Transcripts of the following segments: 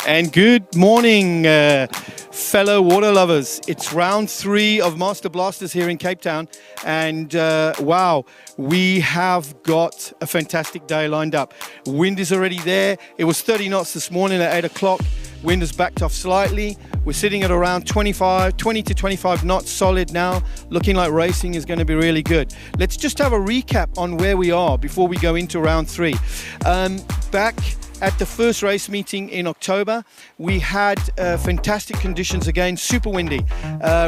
And good morning, fellow water lovers. It's round 3 of Master-Blasters here in Cape Town, and wow, we have got a fantastic day lined up. Wind is already there. It was 30 knots this morning at 8 o'clock. Wind has backed off slightly. We're sitting at around 20 to 25 knots solid now, looking like racing is going to be really good. Let's just have a recap on where we are before we go into round 3. Back at the first race meeting in October, we had fantastic conditions again, super windy.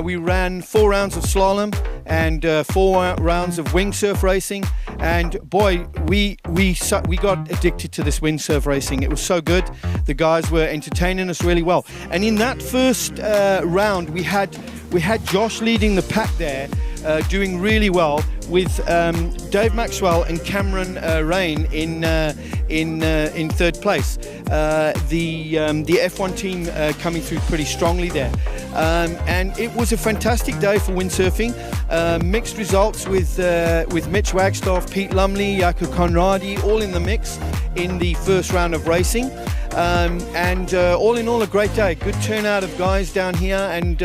We ran 4 rounds of slalom and 4 rounds of wingsurf racing, and boy, we got addicted to this windsurf racing. It was so good. The guys were entertaining us really well. And in that first round, we had Josh leading the pack there, doing really well, with Dave Maxwell and Cameron Rain in third place. The F1 team coming through pretty strongly there. And it was a fantastic day for windsurfing. Mixed results with Mitch Wagstaff, Pete Lumley, Jaco Conradi, all in the mix in the first round of racing. And all in all, a great day. Good turnout of guys down here, and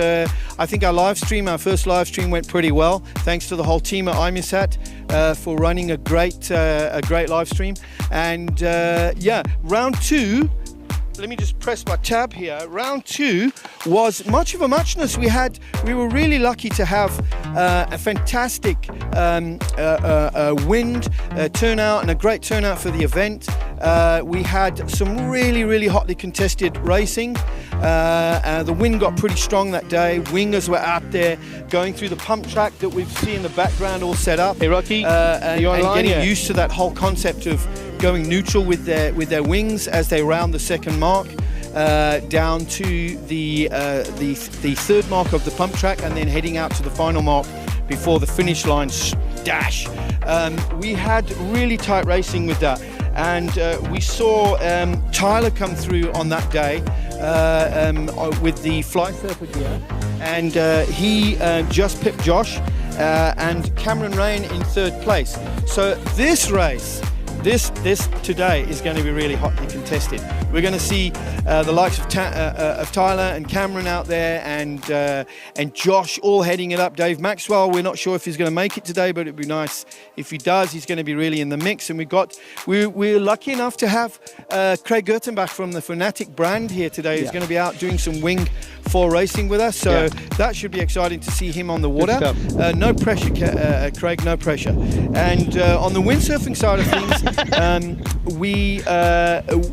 I think our first live stream went pretty well. Thanks to the whole team at IMISAT for running a great live stream. And yeah, round 2. Let me just press my tab here. Round 2 was much of a muchness. We were really lucky to have a fantastic wind turnout and a great turnout for the event. We had some really hotly contested racing. The wind got pretty strong that day. Wingers were out there going through the pump track that we see in the background all set up. Hey Rocky, and getting used to that whole concept of going neutral with their wings as they round the second mark down to the third mark of the pump track, and then heading out to the final mark before the finish line dash. We had really tight racing with that, and we saw Tyler come through on that day with the fly surfer gear, and he just pipped Josh and Cameron Rain in third place. So this race, this today is going to be really hotly contested. We're going to see the likes of Tyler and Cameron out there, and Josh all heading it up. Dave Maxwell, we're not sure if he's going to make it today, but it'd be nice if he does. He's going to be really in the mix. And we're lucky enough to have Craig Gertenbach from the Fanatic brand here today. He's going to be out doing some Wing 4 racing with us, so that should be exciting to see him on the water. No pressure, Craig, no pressure. And on the windsurfing side of things,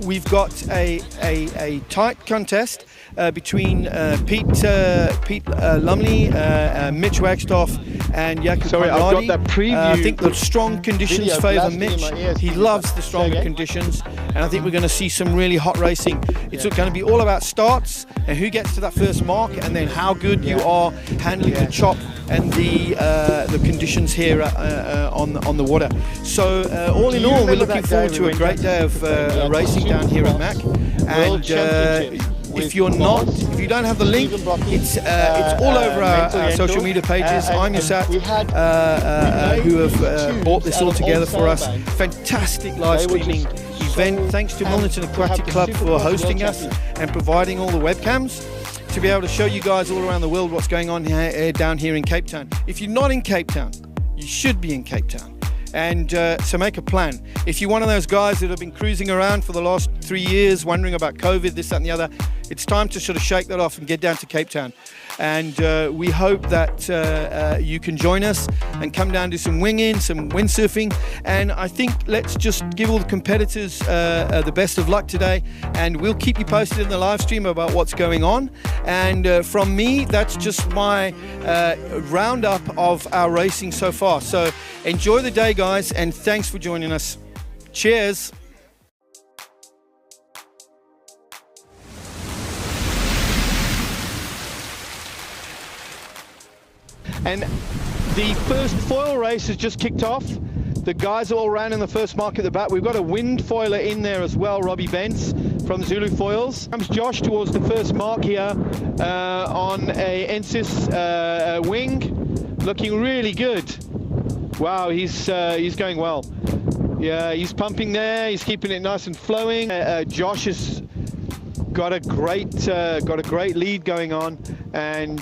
we've got a tight contest between Pete Lumley, Mitch Wagstaff, and Jaco Conradi. I've got that preview. I think the strong conditions favour Mitch. He loves the stronger conditions, and I think we're going to see some really hot racing. It's going to be all about starts and who gets to that first mark, and then how good you are handling the chop and the conditions here on the water. So all in all, we're looking forward to a great day of racing down here at MAC. And if you don't have the link, it's all over our social media pages. IMISAT, who have brought this all together for us. Fantastic live streaming event. Thanks to Milnerton Aquatic Club for hosting us and providing all the webcams to be able to show you guys all around the world what's going on here, down here in Cape Town. If you're not in Cape Town, you should be in Cape Town. And so make a plan. If you're one of those guys that have been cruising around for the last 3 years, wondering about COVID, this, that, and the other, it's time to sort of shake that off and get down to Cape Town. And we hope that you can join us and come down to some winging, some windsurfing. And I think let's just give all the competitors the best of luck today. And we'll keep you posted in the live stream about what's going on. And from me, that's just my roundup of our racing so far. So enjoy the day, guys, and thanks for joining us. Cheers. And the first foil race has just kicked off. The guys all ran in the first mark at the back. We've got a Windfoiler in there as well, Robbie Bentz from Zulu Foils. Comes Josh towards the first mark here on a Ensis wing, looking really good. Wow, he's going well. Yeah, he's pumping there. He's keeping it nice and flowing. Josh is got a great lead going on, and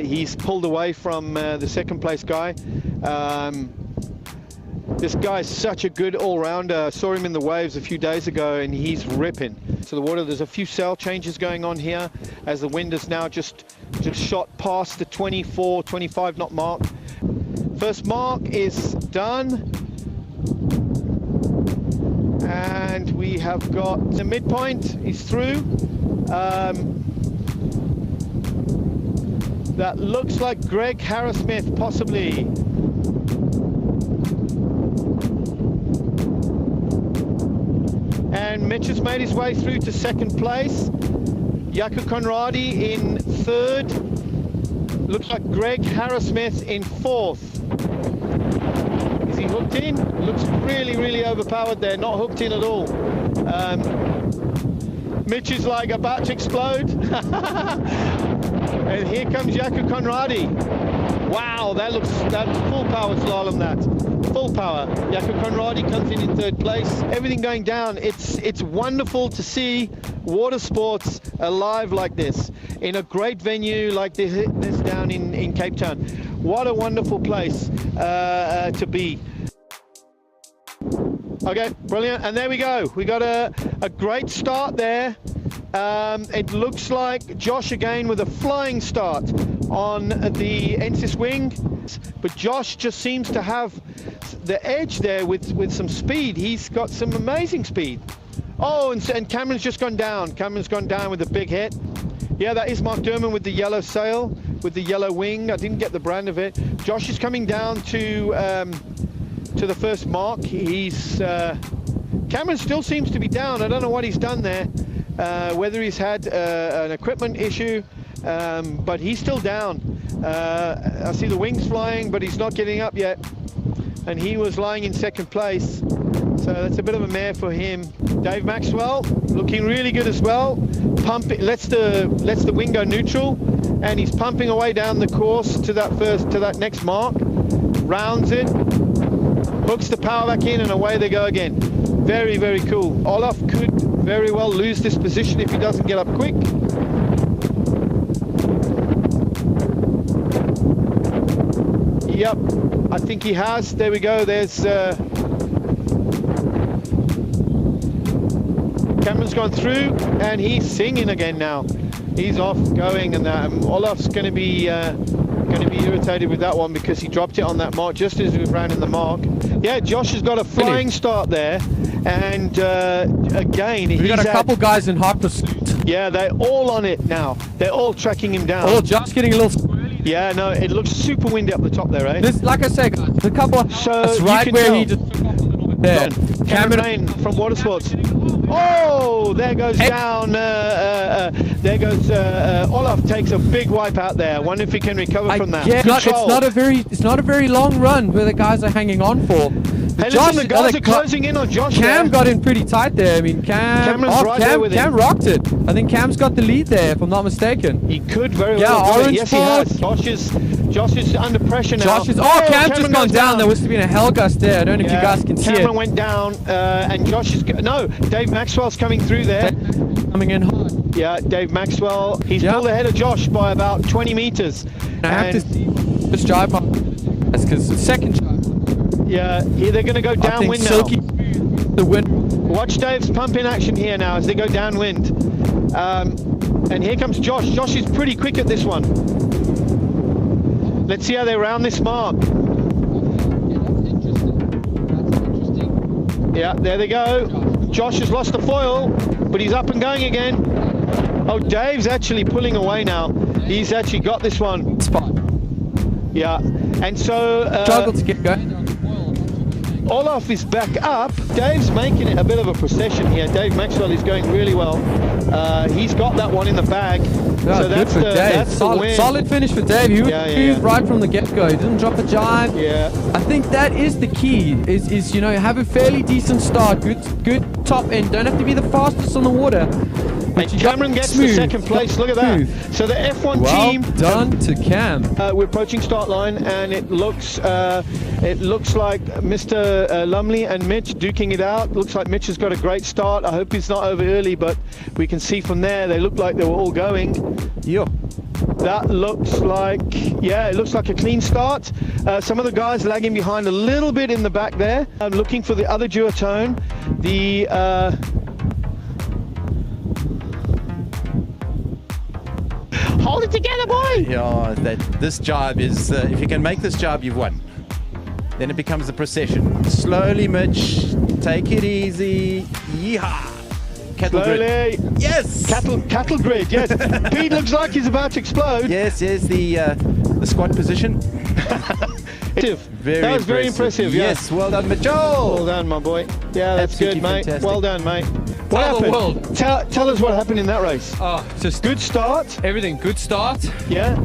he's pulled away from the second place guy. This guy's such a good all-rounder. I saw him in the waves a few days ago, and he's ripping to the water. There's a few sail changes going on here as the wind is now just shot past the 24, 25 knot mark. First mark is done, and we have got the midpoint is through. That looks like Greg Harrismith, possibly. And Mitch has made his way through to second place. Jaco Conradi in third. Looks like Greg Harrismith in fourth. Is he hooked in? Looks really, really overpowered there. Not hooked in at all. Mitch is like about to explode. And here comes Jaco Conradi. Wow, that full power slalom, that. Full power. Jaco Conradi comes in third place. Everything going down. It's wonderful to see water sports alive like this in a great venue like this down in Cape Town. What a wonderful place to be. Okay, brilliant. And there we go. We got a great start there. It looks like Josh again with a flying start on the Ensis wing, but Josh just seems to have the edge there with some speed. He's got some amazing speed. Oh, and Cameron's just gone down. Cameron's gone down with a big hit. Yeah, that is Mark Durman with the yellow sail, with the yellow wing. I didn't get the brand of it. Josh is coming down to the first mark. Cameron still seems to be down. I don't know what he's done there. Whether he's had an equipment issue, but he's still down. I see the wings flying, but he's not getting up yet. And he was lying in second place. So that's a bit of a mare for him. Dave Maxwell looking really good as well. Lets the wing go neutral, and he's pumping away down the course to that next mark. Rounds it, hooks the power back in, and away they go again. Very, very cool. Olaf could very well lose this position if he doesn't get up quick. Yep, I think he has. There we go. There's Cameron's gone through, and he's singing again now. He's off going, and Olaf's going to be irritated with that one because he dropped it on that mark just as we ran in the mark. Yeah, Josh has got a flying start there, and again, we got a couple guys in hot pursuit. Yeah, they're all on it now. They're all tracking him down. Oh, Josh getting a little swirly. Yeah, no, it looks super windy up the top there, eh? This, like I say, guys, the couple of so right where he just took off a little bit there. Cameron from Water Sports. Oh, there goes down. There goes Olaf takes a big wipe out there. I wonder if he can recover from that. Yeah, it's not a very long run where the guys are hanging on for. Hey, listen, the guys are closing in on Josh. Cam got in pretty tight there. I mean, Cam rocked it. I think Cam's got the lead there, if I'm not mistaken. He could very well. Orange yes, he has. Josh is under pressure now. Cam's just gone down. There must have been a hell gust there. I don't know if you guys can see it. Cameron went down, and Josh is Dave Maxwell's coming through there. Coming in hard. Yeah, Dave Maxwell. He's pulled ahead of Josh by about 20 meters. I have to see this drive up. That's because the second drive. Yeah, here they're going to go downwind now. The wind. Watch Dave's pump in action here now as they go downwind. And here comes Josh. Josh is pretty quick at this one. Let's see how they round this mark. Yeah, there they go. Josh has lost the foil, but he's up and going again. Oh, Dave's actually pulling away now. He's actually got this one. Spot. Yeah, and so struggle to get going. Olaf is back up. Dave's making it a bit of a procession here. Dave Maxwell is going really well. He's got that one in the bag. So that's the win. Solid finish for Dave. He was right from the get-go. He didn't drop a jive. Yeah. I think that is the key. Is you know, have a fairly decent start. Good top end. Don't have to be the fastest on the water. And Cameron gets to second place. Look at that. So the F1 team. Well done to Cam. We're approaching start line, and it looks It looks like Mr. Lumley and Mitch duking it out. Looks like Mitch has got a great start. I hope he's not over early, but we can see from there they look like they were all going. Yeah. That looks like, yeah, it looks like a clean start. Some of the guys lagging behind a little bit in the back there. I'm looking for the other duotone. The hold it together, boy! Yeah, this jibe is, if you can make this jibe, you've won. Then it becomes a procession. Slowly, Mitch. Take it easy. Yeehaw! Cattle Slowly. grid. Yes! Cattle grid, yes. Pete looks like he's about to explode. Yes, the squat position. That was very impressive. Yes, well done, Mitchell. Well done, my boy. Yeah, that's Absolutely good, mate. fantastic. Well done, mate. What happened? Tell us what happened in that race. Oh, just Good start. everything. Good start. Yeah,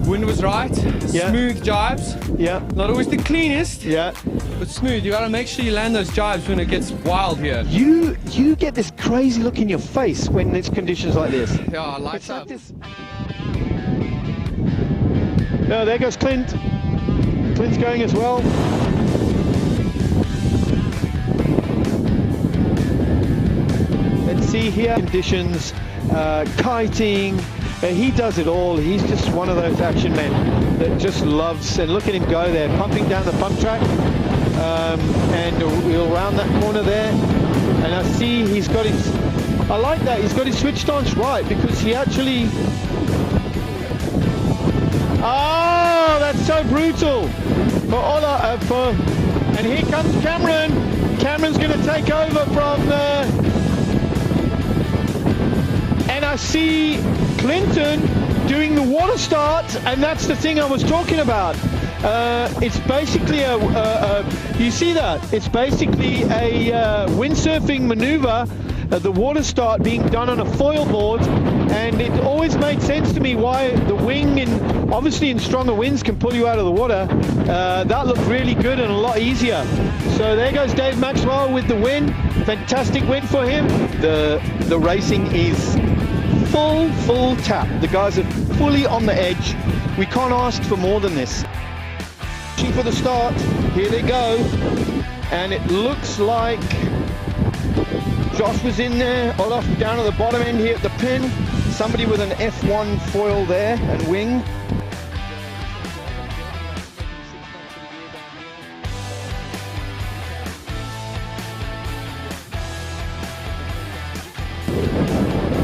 Wind was right. Yeah. Smooth jibes. yeah, Not always the cleanest, yeah. but smooth. You gotta make sure you land those jibes when it gets wild here. You get this crazy look in your face when it's conditions like this. Yeah, lights It's like up. this. No, there goes Clint. Clint's going as well. Let's see here. Conditions, kiting. He does it all. He's just one of those action men that just loves. And look at him go there, pumping down the pump track. And we'll round that corner there. And I see he's got his. I like that. He's got his switch stance right because he actually. Oh, that's so brutal. And here comes Cameron. Cameron's going to take over from. And I see Clinton doing the water start, and that's the thing I was talking about. It's basically you see that? It's basically a windsurfing maneuver, the water start being done on a foil board, and it always made sense to me why the wing, and obviously in stronger winds, can pull you out of the water. That looked really good and a lot easier. So there goes Dave Maxwell with the win. Fantastic win for him. The racing is full tap. The guys are fully on the edge. We can't ask for more than this. For the start, here they go, and it looks like Josh was in there. Olaf down at the bottom end here at the pin. Somebody with an F1 foil there and wing.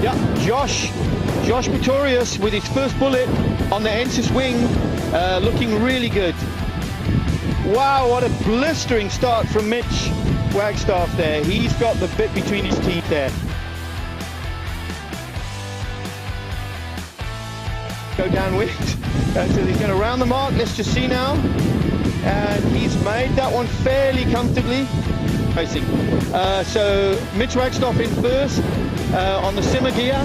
Yeah, Josh Pretorius with his first bullet on the Ensis wing, looking really good. Wow, what a blistering start from Mitch Wagstaff there. He's got the bit between his teeth there. Go downwind. So he's going to round the mark. Let's just see now. And he's made that one fairly comfortably. Racing. So Mitch Wagstaff in first on the simmer gear.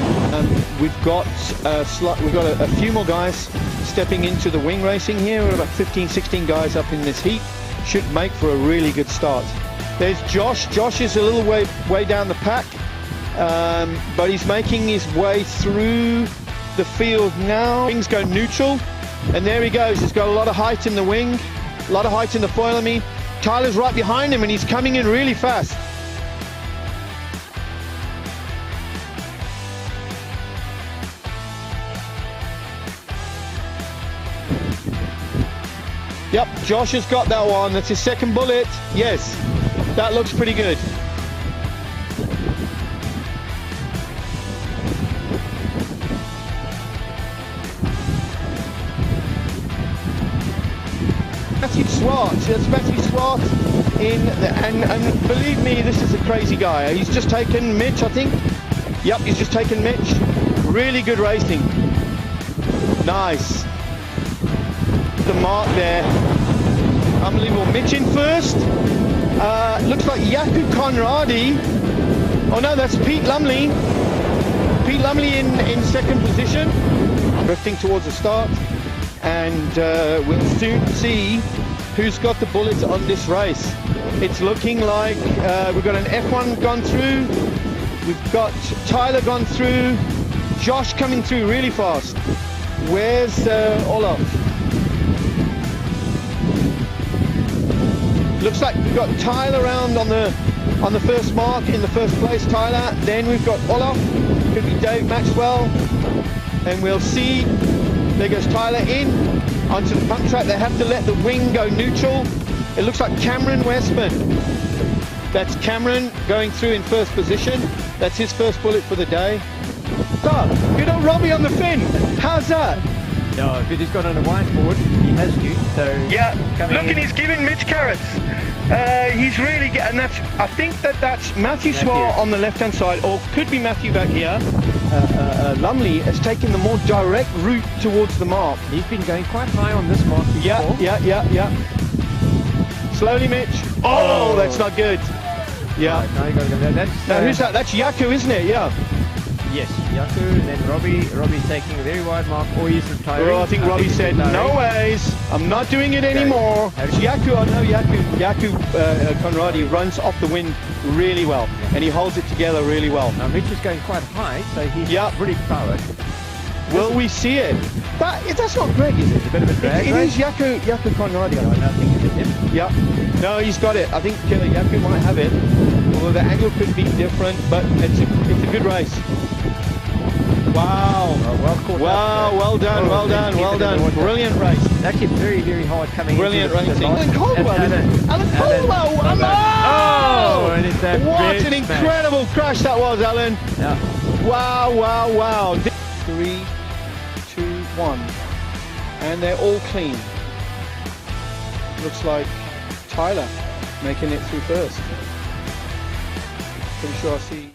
We've got a few more guys stepping into the wing racing here. We're about 15, 16 guys up in this heat. Should make for a really good start. There's Josh. Josh is a little way down the pack, but he's making his way through the field now. Wings go neutral, and there he goes. He's got a lot of height in the wing, a lot of height in the foil. I mean, Tyler's right behind him, and he's coming in really fast. Yep, Josh has got that one. That's his second bullet. Yes, that looks pretty good. Matthew Swart. That's Matthew Swart and believe me, this is a crazy guy. He's just taken Mitch, I think. Yep, he's just taken Mitch. Really good racing. Nice. The mark there. Unbelievable. Mitch in first. Looks like Yaku Conradi. Oh no, that's Pete Lumley. Pete Lumley in second position. Drifting towards the start. And we'll soon see who's got the bullets on this race. It's looking like we've got an F1 gone through. We've got Tyler gone through. Josh coming through really fast. Where's Olaf? Looks like we've got Tyler around on the first mark in the first place, Tyler. Then we've got Olaf, could be Dave Maxwell, and we'll see. There goes Tyler in onto the pump track. They have to let the wing go neutral. It looks like Cameron Westman. That's Cameron going through in first position. That's his first bullet for the day. So, good old Robbie on the fin. How's that? No, but he's got on a whiteboard. He has to. So yeah, look, and he's giving Mitch carrots. He's really getting that. I think that's Matthew Swar on the left-hand side, or could be Matthew back here. Lumley has taken the more direct route towards the mark. He's been going quite high on this mark before. Yeah. Slowly, Mitch. Oh, that's not good. Yeah. Right, now you got to go there. Now, who's that? That's Yaku, isn't it? Yeah. Yes, Yaku, and then Robbie's taking a very wide mark, or he's retiring. Well, I think Robbie said, no ways, I'm not doing it anymore. It's Yaku, I know Yaku Conradi runs off the wind really well, and he holds it together really well. Now Mitch is going quite high, so he's pretty powered. Will we see it? But that's not Greg, is it? It's a bit of a drag, It is Yaku Conradi. I think it's him. Yeah. No, he's got it. I think Yaku might have it. Although the angle could be different, but it's a good race. Wow. Well caught wow, well done, well done. Brilliant race. It's actually very, very hard coming Brilliant into racing. the Alan Caldwell. Alan Caldwell. Oh, and it's that what an incredible crash that was, Alan. Yeah. Wow. 3, 2, 1. And they're all clean. Looks like Tyler making it through first. Pretty sure I see.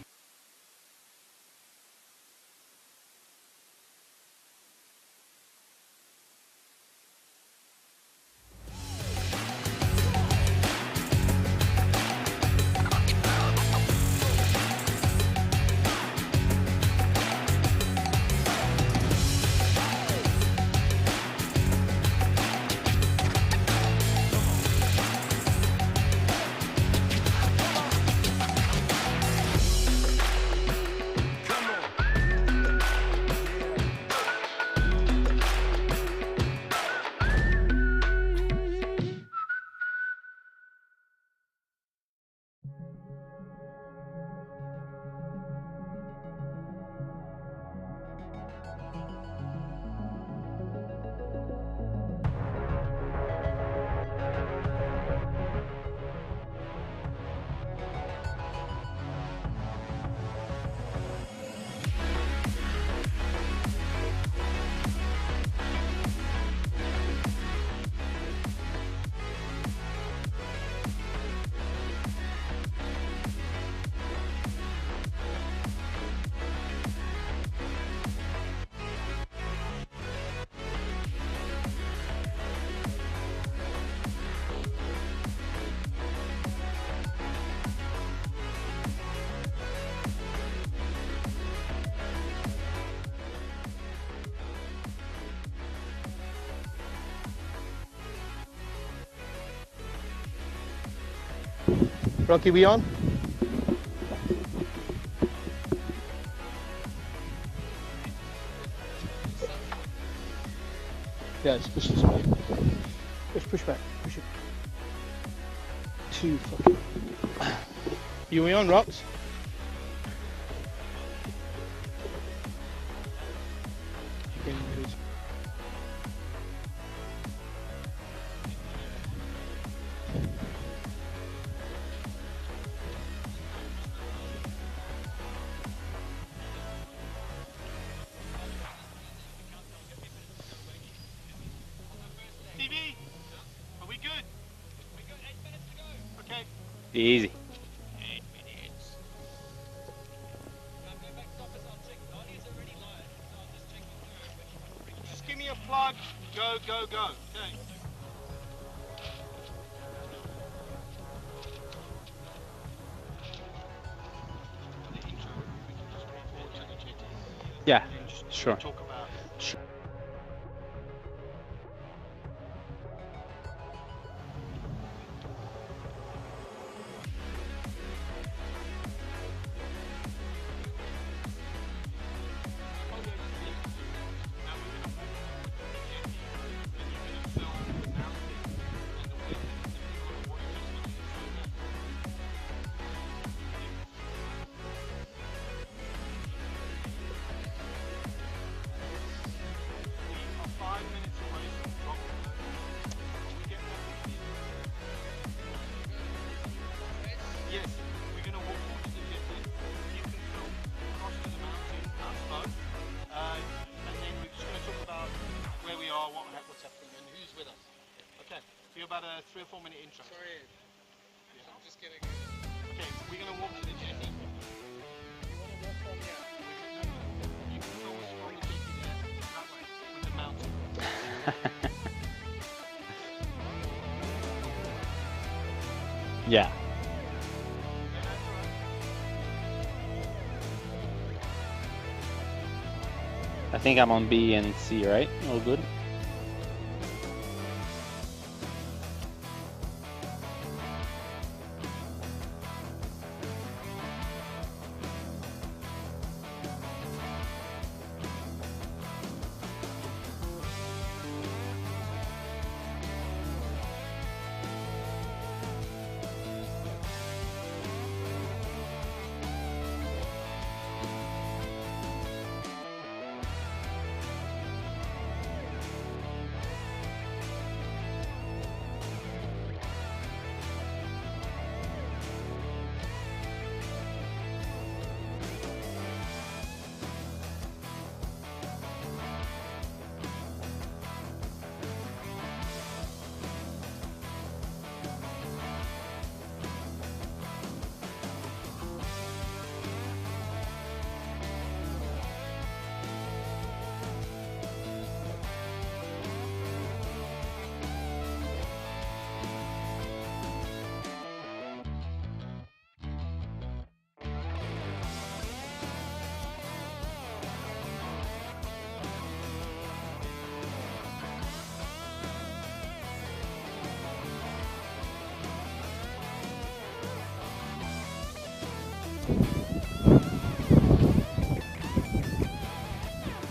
Rocky, we on? Yeah, just push this way. Push back. Push it. Too fucking. You we on, Rocks? Are we good? We got 8 minutes to go. Okay. Easy. 8 minutes. Now go back to office. I'll check. Lonnie is already live, so I'll just check with her. Just give me a plug. Go. Okay. Yeah, sure. about a 3 or 4 minute intro. Sorry. I'm just getting. Okay, we're going to walk to the jetty. You want to walk from here? You can film us on the jetty there, that way, with the mountain. Yeah. I think I'm on B and C, right? All good.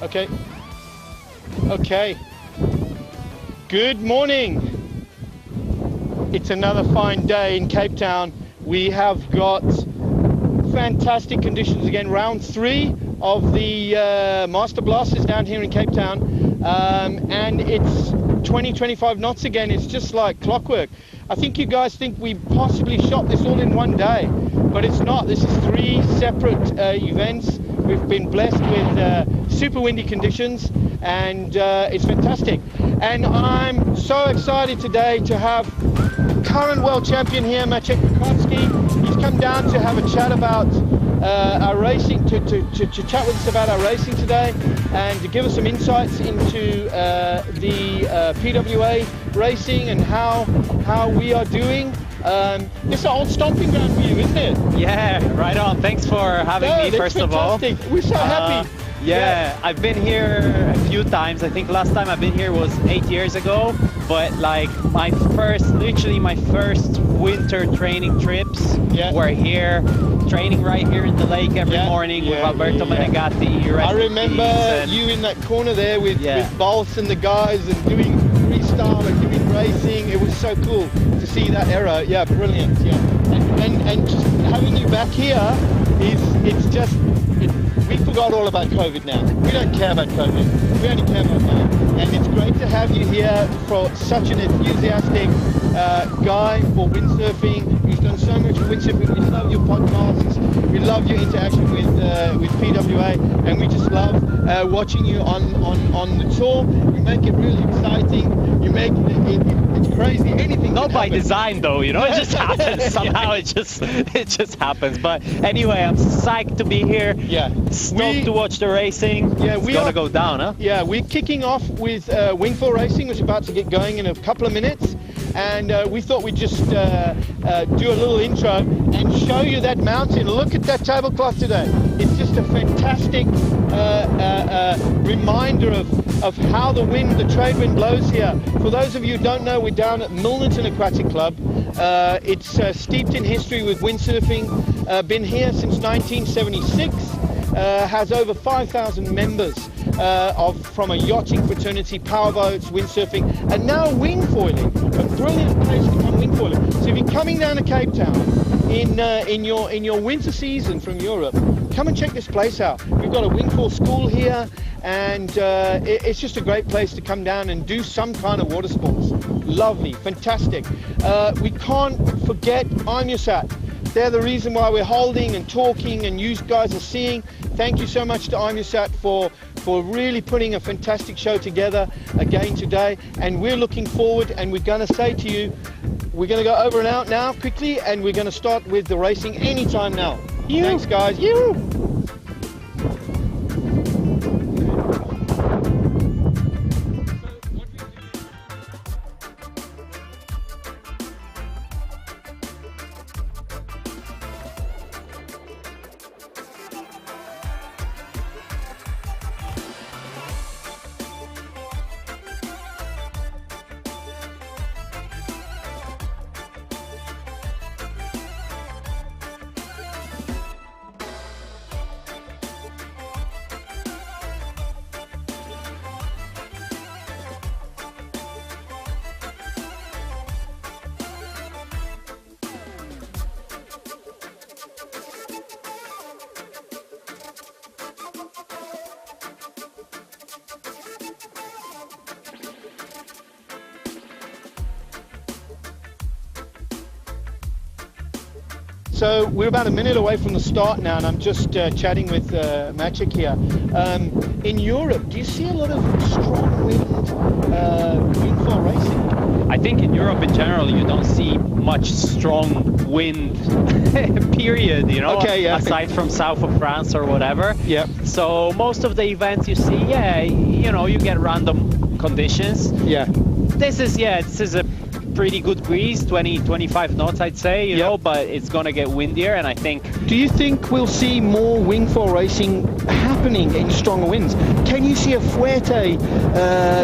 Okay. Okay. Good morning. It's another fine day in Cape Town. We have got fantastic conditions again. Round 3 of the Master-Blasters down here in Cape Town. And it's 20-25 knots again. It's just like clockwork. I think you guys think we possibly shot this all in one day, but it's not. This is 3 separate events. We've been blessed with super windy conditions, and it's fantastic. And I'm so excited today to have current world champion here, Maciej Krakowski. He's come down to have a chat about our racing, to chat with us about our racing today, and to give us some insights into the PWA racing and how we are doing. It's an old stomping ground for you, isn't it? Yeah, right on. Thanks for having me, first of all. We're so happy. Yeah, I've been here a few times. I think last time I've been here was 8 years ago, but like literally my first winter training trips were here, training right here in the lake every morning with Alberto Menegatti. I remember you in that corner there with Balls and the guys and doing freestyle and doing racing. It was so cool to see that era. Yeah, brilliant. Yeah, and just having you back here we forgot all about COVID now. We don't care about COVID. We only care about now. And it's great to have you here for such an enthusiastic guy for windsurfing. You've done so much windsurfing. We love your podcasts. We love your interaction with PWA, and we just love watching you on the tour. You make it really exciting. You make it's crazy. Anything. Not by design, though. You know, it just happens somehow. It just happens. But anyway, I'm psyched to be here. Yeah. Stoked to watch the racing. Yeah, we're gonna go down, huh? Yeah, we're kicking off with Wingfoil racing, which is about to get going in a couple of minutes, and we thought we'd just do a little intro and show you that mountain. Look at that tablecloth today. It's just a fantastic reminder of how the trade wind blows here. For those of you who don't know, we're down at Milnerton Aquatic Club. It's steeped in history with windsurfing. Been here since 1976. Has over 5,000 members from a yachting fraternity, powerboats, windsurfing, and now wingfoiling. A brilliant place to come wingfoiling. So if you're coming down to Cape Town in your winter season from Europe, come and check this place out. We've got a wingfoil school here, and it's just a great place to come down and do some kind of water sports. Lovely, fantastic. We can't forget IMUSAT. They're the reason why we're holding and talking, and you guys are seeing. Thank you so much to IMUSAT for for really putting a fantastic show together again today. And we're looking forward, and we're going to say to you, we're going to go over and out now quickly, and we're going to start with the racing anytime now. Thanks, guys. So we're about a minute away from the start now, and I'm just chatting with Maciek here. In Europe, do you see a lot of strong wind wingfoil racing? I think in Europe in general, you don't see much strong wind, period, you know, Okay, yeah. aside from south of France or whatever. Yeah. So most of the events you see, yeah, you know, you get random conditions. Yeah. This is a pretty good breeze, 20-25 knots, I'd say, you know, but it's gonna get windier, and I think. Do you think we'll see more wingfoil racing happening in stronger winds? Can you see a Fuerte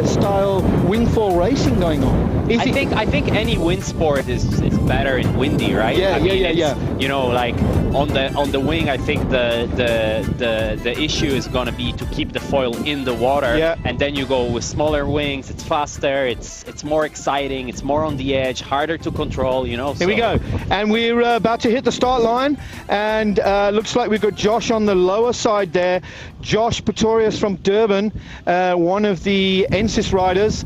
style wingfoil racing going on? I think any wind sport is better in windy, right? Yeah, I mean, yeah. You know, like on the wing, I think the issue is gonna be to keep the foil in the water, and then you go with smaller wings. It's faster, it's more exciting, it's more on the edge, harder to control, you know. Here we go, and we're about to hit the start line, and looks like we've got Josh on the lower side there. Josh Pretorius from Durban, one of the NSYS riders.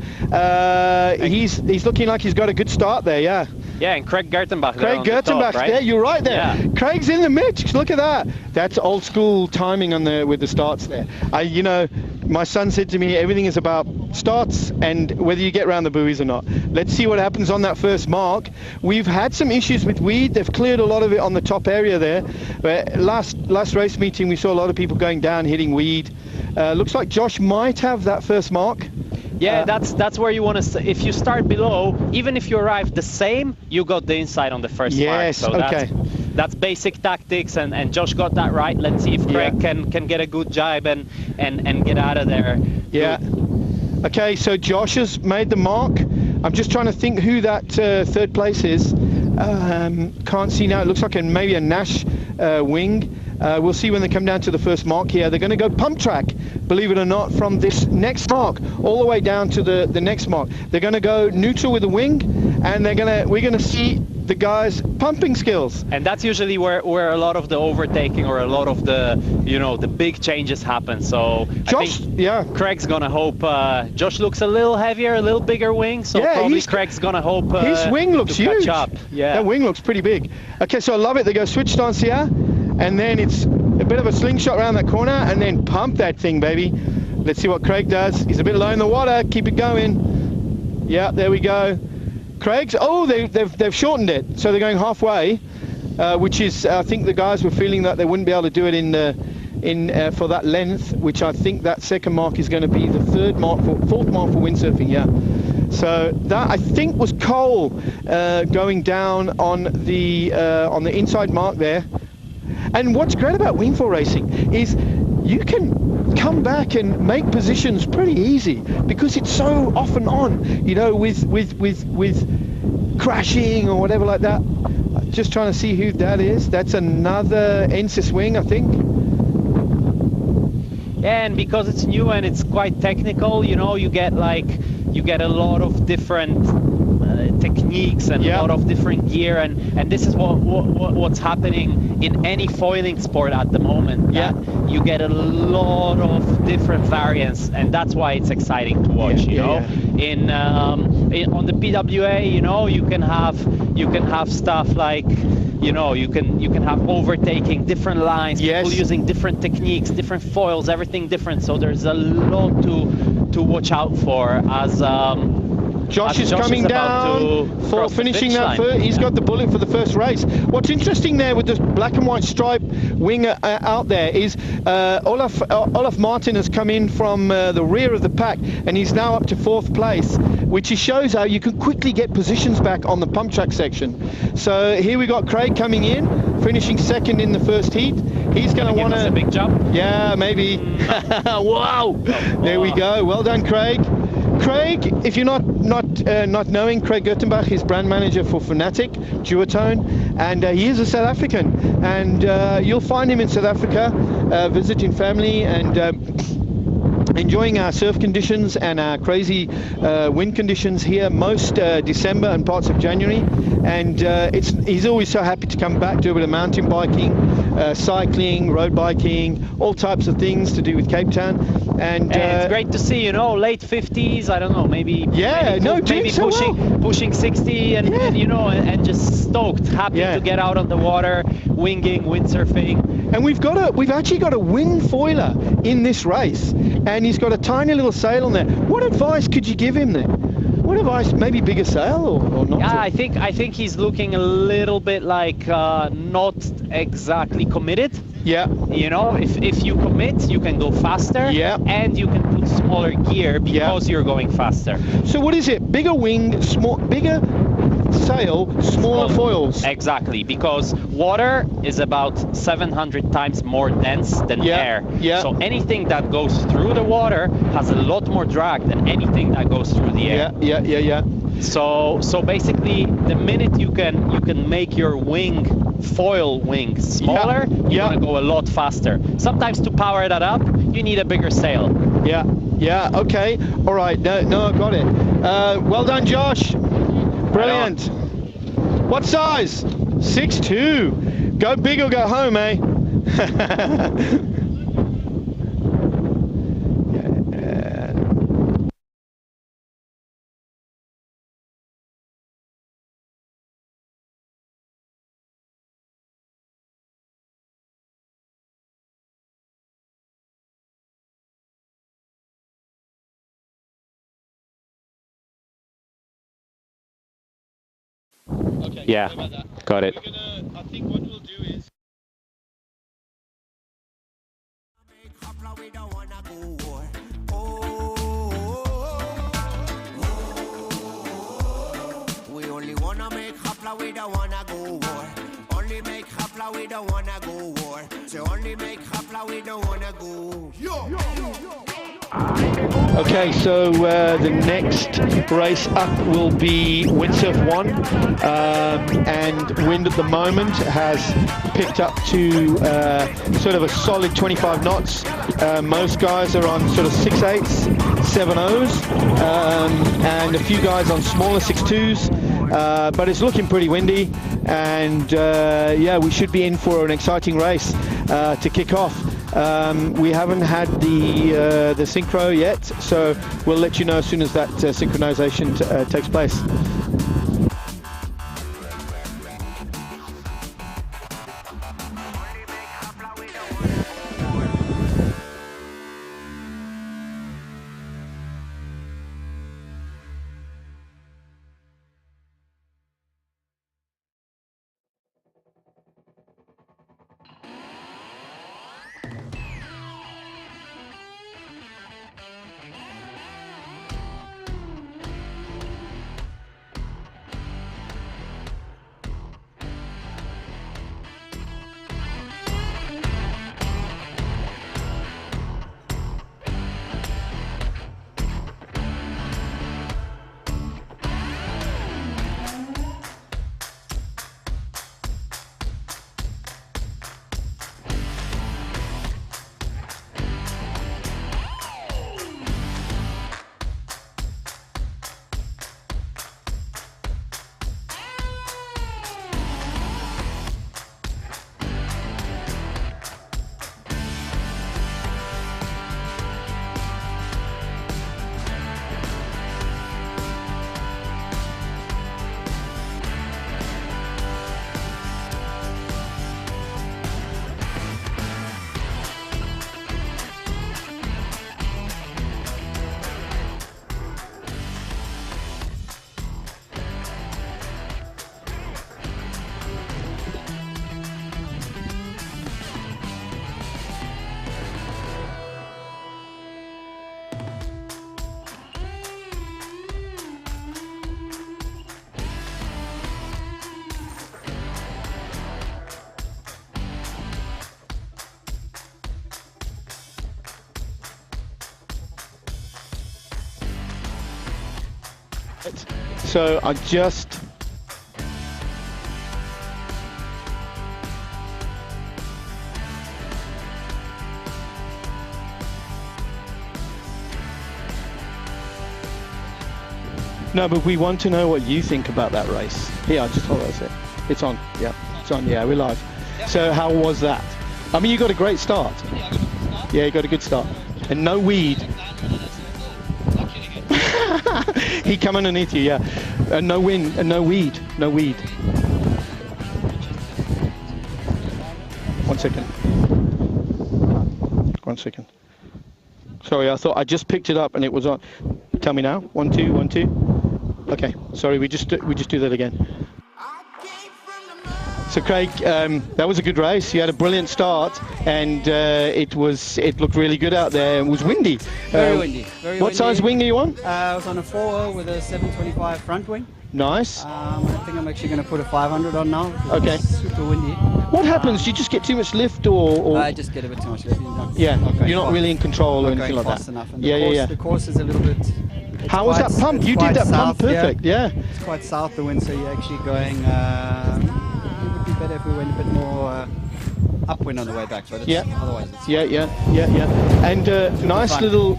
He's looking like he's got a good start there, yeah. Yeah, and Craig Gertenbach. Craig Gertenbach, right? There, you're right there. Yeah. Craig's in the mix. Look at that. That's old school timing on with the starts there. You know, my son said to me, everything is about starts and whether you get around the buoys or not. Let's see what happens on that first mark. We've had some issues with weed. They've cleared a lot of it on the top area there. But last race meeting, we saw a lot of people going down, hitting weed. Looks like Josh might have that first mark. Yeah, that's where you want to. If you start below, even if you arrive the same, you got the inside on the first mark. So that's basic tactics, and Josh got that right. Let's see if Craig can get a good jibe and get out of there. Yeah. Okay, so Josh has made the mark. I'm just trying to think who that third place is. Can't see now. It looks like maybe a Nash wing. We'll see when they come down to the first mark here. They're going to go pump track, believe it or not, from this next mark all the way down to the next mark. They're going to go neutral with the wing, and we're going to see the guys' pumping skills. And that's usually where a lot of the overtaking or a lot of the, you know, the big changes happen. So Josh, I think Craig's going to hope. Josh looks a little heavier, a little bigger wing, so probably Craig's going to hope his wing looks huge. Catch up. Yeah, that wing looks pretty big. Okay, so I love it. They go switch stance here, and then it's a bit of a slingshot around that corner, and then pump that thing, baby. Let's see what Craig does. He's a bit low in the water. Keep it going. Yeah, there we go. Craig's, they've shortened it, so they're going halfway, which is, I think the guys were feeling that they wouldn't be able to do it for that length, which I think that second mark is going to be the fourth mark for windsurfing. Yeah. So that I think was Cole going down on the inside mark there. And what's great about wingfoil racing is you can come back and make positions pretty easy because it's so off and on, you know, with crashing or whatever like that. Just trying to see who that is. That's another NSYS wing, I think. Yeah, and because it's new and it's quite technical, you know, you get a lot of different techniques and a lot of different gear, and this is what's happening in any foiling sport at the moment. Yeah, you get a lot of different variants, and that's why it's exciting to watch. You know, on the PWA, you know, you can have stuff like you know, you can have overtaking, different lines, Yes. people using different techniques, different foils, everything different. So there's a lot to watch out for as Josh is Josh coming is about down to for cross the finishing finish that line. first. He's got the bullet for the first race. What's interesting there with this black and white stripe wing out there is Olaf Martin has come in from the rear of the pack, and he's now up to 4th place, which shows how you can quickly get positions back on the pump track section. So here we got Craig coming in, finishing 2nd in the first heat. He's going to want a to... big jump. Yeah, maybe. Wow! There we go. Well done, Craig. Craig, if you're not knowing, Craig Gertenbach is brand manager for Fanatic Duotone, and he is a South African, and you'll find him in South Africa visiting family and enjoying our surf conditions and our crazy wind conditions here most December and parts of January. And he's always so happy to come back, do a bit of mountain biking, cycling, road biking, all types of things to do with Cape Town. And it's great to see, you know, late 50s, I don't know, maybe doing so pushing 60 and you know, and just stoked, happy to get out on the water, winging, windsurfing. And we've actually got a wingfoiler in this race, and he's got a tiny little sail on there. What advice could you give him there? What advice? Maybe bigger sail or not? Yeah, I think he's looking a little bit like not exactly committed. Yeah. You know, if you commit, you can go faster. Yeah. And you can put smaller gear because you're going faster. So what is it? Bigger wing, bigger sail, smaller foils. Exactly, because water is about 700 times more dense than air. Yeah. So anything that goes through the water has a lot more drag than anything that goes through the air. Yeah. So basically, the minute you can make your foil wing smaller, you're gonna go a lot faster. Sometimes to power that up, you need a bigger sail. Yeah. Okay. All right. No, I got it. Well done, Josh. Brilliant. What size? 6'2". Go big or go home, eh? Okay. Yeah, sorry about that. got it. I think what we'll do is. We only wanna make hopla, we don't wanna go war. Only make hopla, we don't wanna go war. So only make hopla, we don't wanna go. Okay, so the next race up will be Windsurf 1, and wind at the moment has picked up to sort of a solid 25 knots. Most guys are on sort of 6/8s, 7/0s, and a few guys on smaller 6/2s, but it's looking pretty windy, and yeah, we should be in for an exciting race to kick off. We haven't had the synchro yet, so we'll let you know as soon as that synchronization takes place. So I just... No, but we want to know what you think about that race. Here, just hold on a sec. It's on. Yeah, it's on. Yeah, we're live. So how was that? I mean, you got a great start. Yeah, you got a good start. And no weed. He come underneath you, yeah. No wind, no weed, no weed. 1 second. 1 second. Sorry, I thought I just picked it up and it was on. Tell me now. 1, 2, 1, 2. Okay. Sorry, we just do that again. So Craig, that was a good race. You had a brilliant start, and it looked really good out there. It was windy. Very windy. Very what windy. size wing are you on? I was on a 4 with a 725 front wing. Nice. I think I'm actually going to put a 500 on now. Okay. It's super windy. What happens? Do you just get too much lift, or? I just get a bit too much lift. Yeah, you're not really in control or anything like that. Enough. And Yeah. The course is a little bit. How was that pump? You did that pump perfect. Yeah. It's quite south the wind, so you're actually going. It would be better if we went a bit more upwind on the way back, but otherwise it's Yeah. And nice little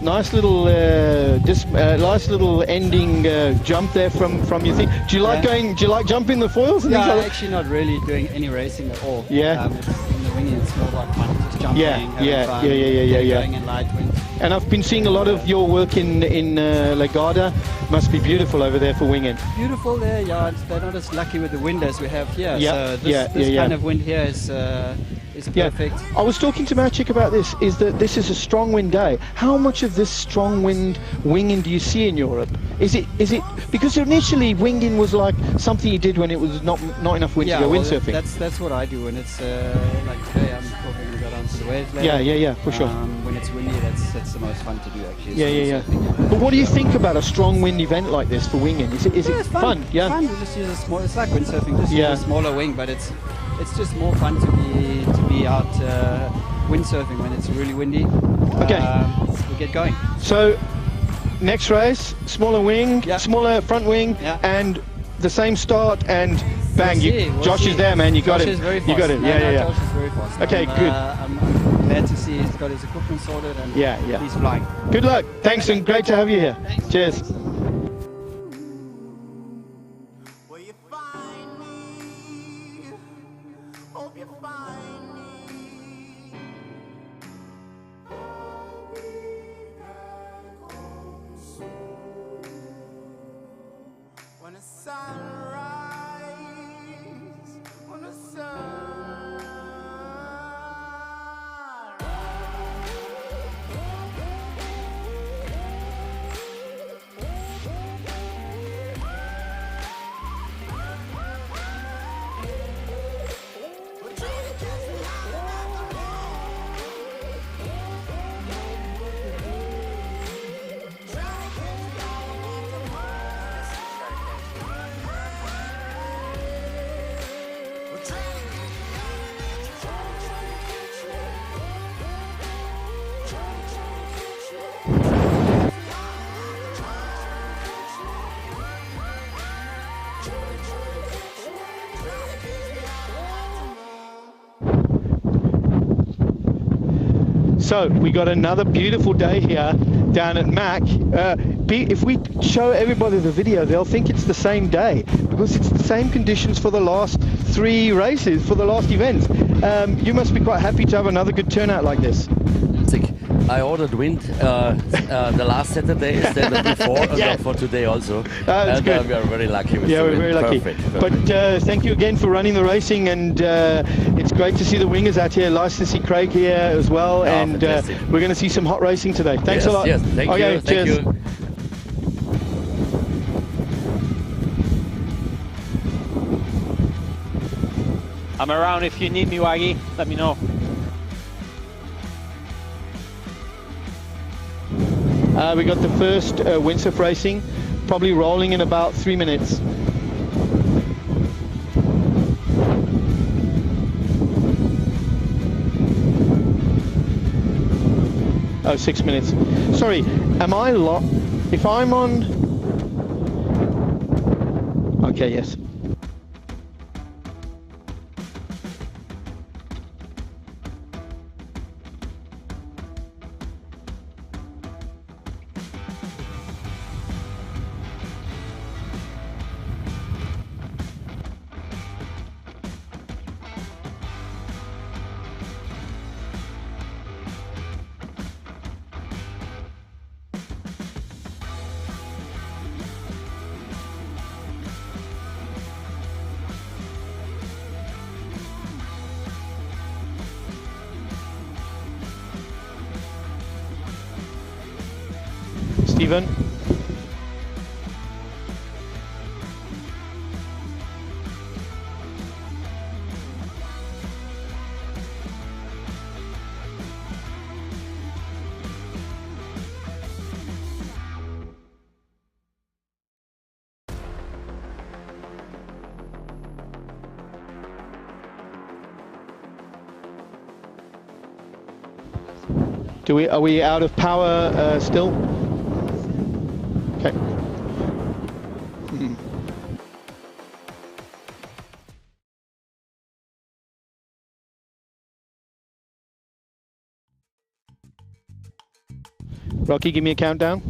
ending jump there from your thing. Do you like jumping the foils? And yeah, things like actually not really doing any racing at all. Yeah. It's in the wing, it's more like fun, just jumping. Yeah. Going in light wind. And I've been seeing a lot of your work in Legarda. Must be beautiful over there for winging. Beautiful there, yeah. They're not as lucky with the wind as we have here. Yeah, So this kind of wind here is perfect. I was talking to Maciek about this. Is that this is a strong wind day? How much of this strong wind winging do you see in Europe? Is it because initially winging was like something you did when it was not enough wind to go windsurfing? That's what I do, and it's like today I'm probably going to go down to the waves later. Yeah, for sure. When it's windy, that's the most fun to do actually. Yeah. But what do you think about a strong wind event like this for winging? Is it fun? Yeah. Fun. We just use a small. It's like windsurfing, just use a smaller wing, but it's just more fun to be out windsurfing when it's really windy. Okay. We get going. So next race, smaller wing, smaller front wing, and the same start, and bang! Josh is there, man. You got it. Josh is very fast. You got it. Yeah. Josh is very fast. Okay, good. I'm glad to see he's got his equipment sorted and he's flying. Good luck. Thanks, and great to have you here. Cheers. Will you find me? Hope you find me. When the sun rises, when the sun So we got another beautiful day here down at Mac. If we show everybody the video, they'll think it's the same day because it's the same conditions for the last 3 races, for the last events. You must be quite happy to have another good turnout like this. I ordered wind the last Saturday instead of before, for today also. That's and good. We are very lucky with the we're wind. very lucky. Perfect. But thank you again for running the racing, and it's great to see the wingers out here. Nice to see Craig here as well, and we're going to see some hot racing today. Thanks a lot. Yes, thank you. Cheers. Thank you. I'm around if you need me, Waggy. Let me know. We got the first windsurf racing, probably rolling in about 3 minutes. Oh, 6 minutes. Sorry, am I if I'm on Okay, yes. Stephen? Are we out of power still? Okay. Rocky, give me a countdown.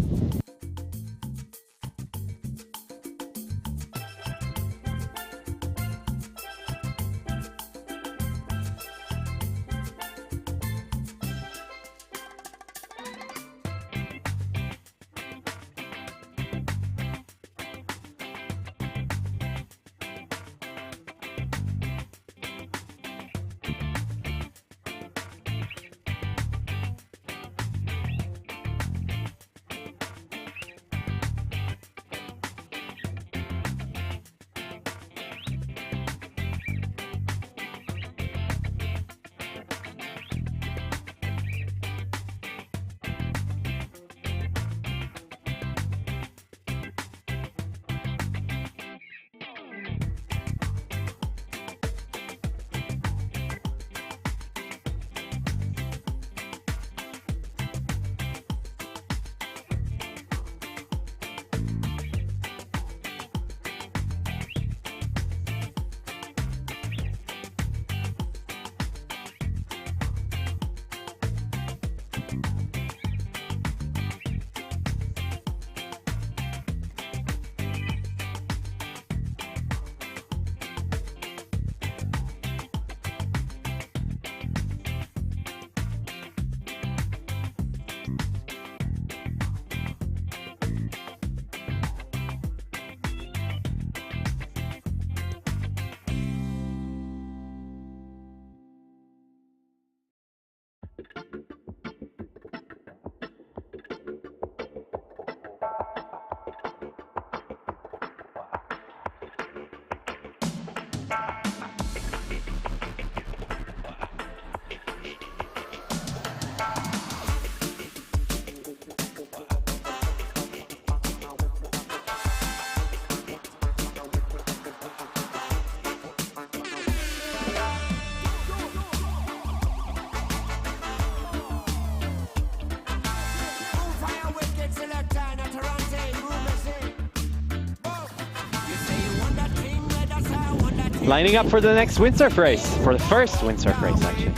Lining up for the next windsurf race, for the first windsurf race actually.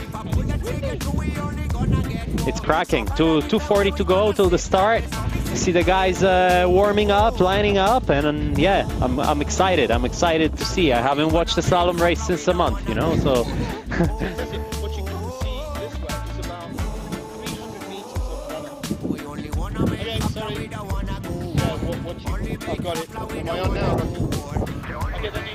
It's cracking. 2:40 to go till the start. You see the guys warming up, lining up, and yeah, I'm excited. I'm excited to see. I haven't watched the slalom race since a month, you know, so. What you can see this way is about 300 meters of water. Okay, sorry. Yeah, what you... I've got it. Am I on now? Okay, then you...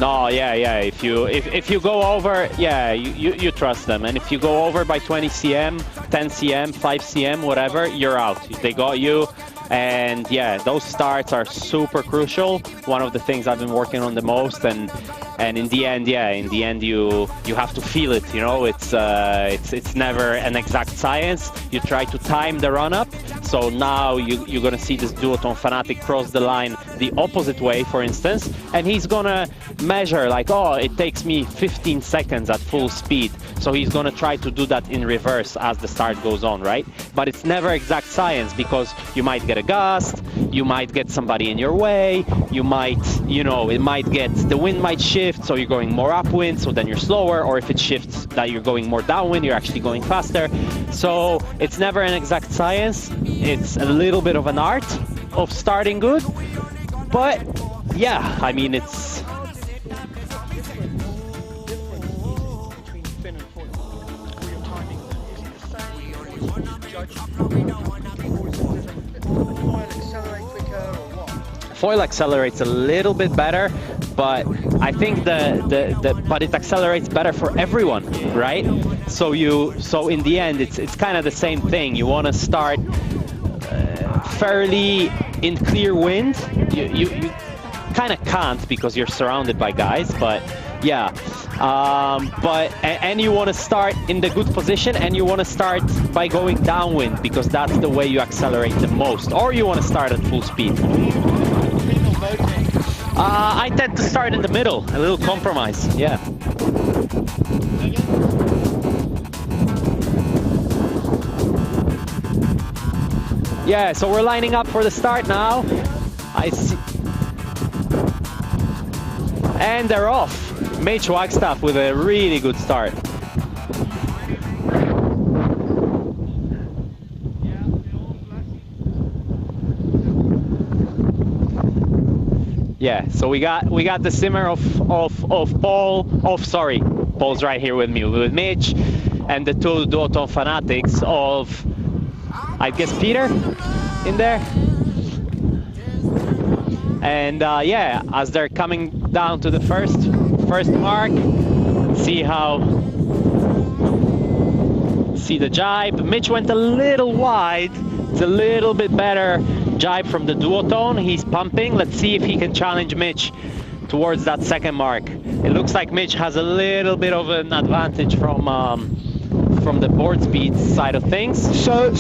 No, yeah. If you go over, yeah, you trust them, and if you go over by 20 cm, 10 cm, 5 cm, whatever, you're out. They got you, and yeah, those starts are super crucial. One of the things I've been working on the most, and And in the end, yeah, in the end you have to feel it, you know. It's never an exact science. You try to time the run up. So now you're gonna see this duotone fanatic cross the line the opposite way, for instance, and he's gonna measure like, oh, it takes me 15 seconds at full speed. So he's gonna try to do that in reverse as the start goes on, right? But it's never exact science, because you might get a gust, you might get somebody in your way, you might, you know, the wind might shift, so you're going more upwind, so then you're slower, or if it shifts that you're going more downwind, you're actually going faster. So it's never an exact science. It's a little bit of an art of starting good, but yeah, I mean, it's foil accelerates a little bit better, but I think but it accelerates better for everyone, right? So in the end, it's kind of the same thing. You want to start fairly in clear wind. You kind of can't because you're surrounded by guys, but yeah. And you want to start in the good position, and you want to start by going downwind, because that's the way you accelerate the most. Or you want to start at full speed. I tend to start in the middle, a little compromise, yeah. Yeah, so we're lining up for the start now. I see. And they're off. Mitch Wagstaff with a really good start. Yeah, so we got the simmer of Paul. Sorry, Paul's right here with me, with Mitch, and the two duotone fanatics of, I guess, Peter in there. And yeah, as they're coming down to the first mark, see the jibe. Mitch went a little wide. It's a little bit better jibe from the duotone. He's pumping. Let's see if he can challenge Mitch towards that second mark. It looks like Mitch has a little bit of an advantage from the board speed side of things. Sorry,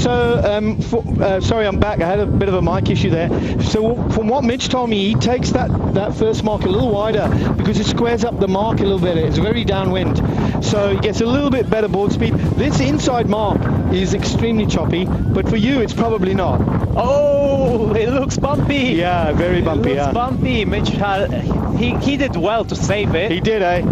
I'm back. I had a bit of a mic issue there. So from what Mitch told me, he takes that first mark a little wider because it squares up the mark a little bit. It's very downwind, so he gets a little bit better board speed. This inside mark is extremely choppy, but for you, it's probably not. Oh, it looks bumpy. Yeah, very bumpy. It looks bumpy. Mitch he did well to save it. He did, eh?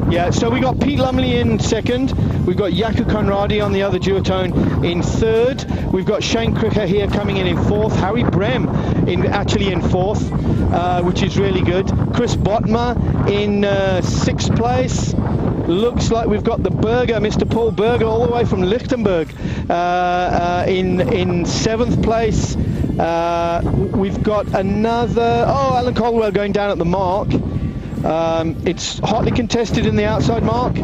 Yeah, so we got Pete Lumley in second. We've got Jaakko Conradi on the other duotone in third. We've got Shane Cricker here coming in fourth. Harry Brem actually in fourth, which is really good. Chris Botma in sixth place. Looks like we've got the Berger, Mr. Paul Berger, all the way from Lichtenberg in seventh place. We've got another, Alan Caldwell going down at the mark. It's hotly contested in the outside mark.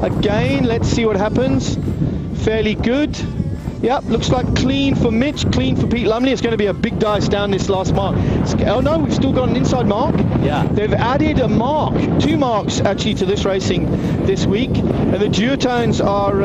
Again, let's see what happens. Fairly good. Yep, looks like clean for Mitch, clean for Pete Lumley. It's going to be a big dice down this last mark. Oh no, we've still got an inside mark. Yeah. They've added a mark, 2 marks actually to this racing this week. And the duotones are,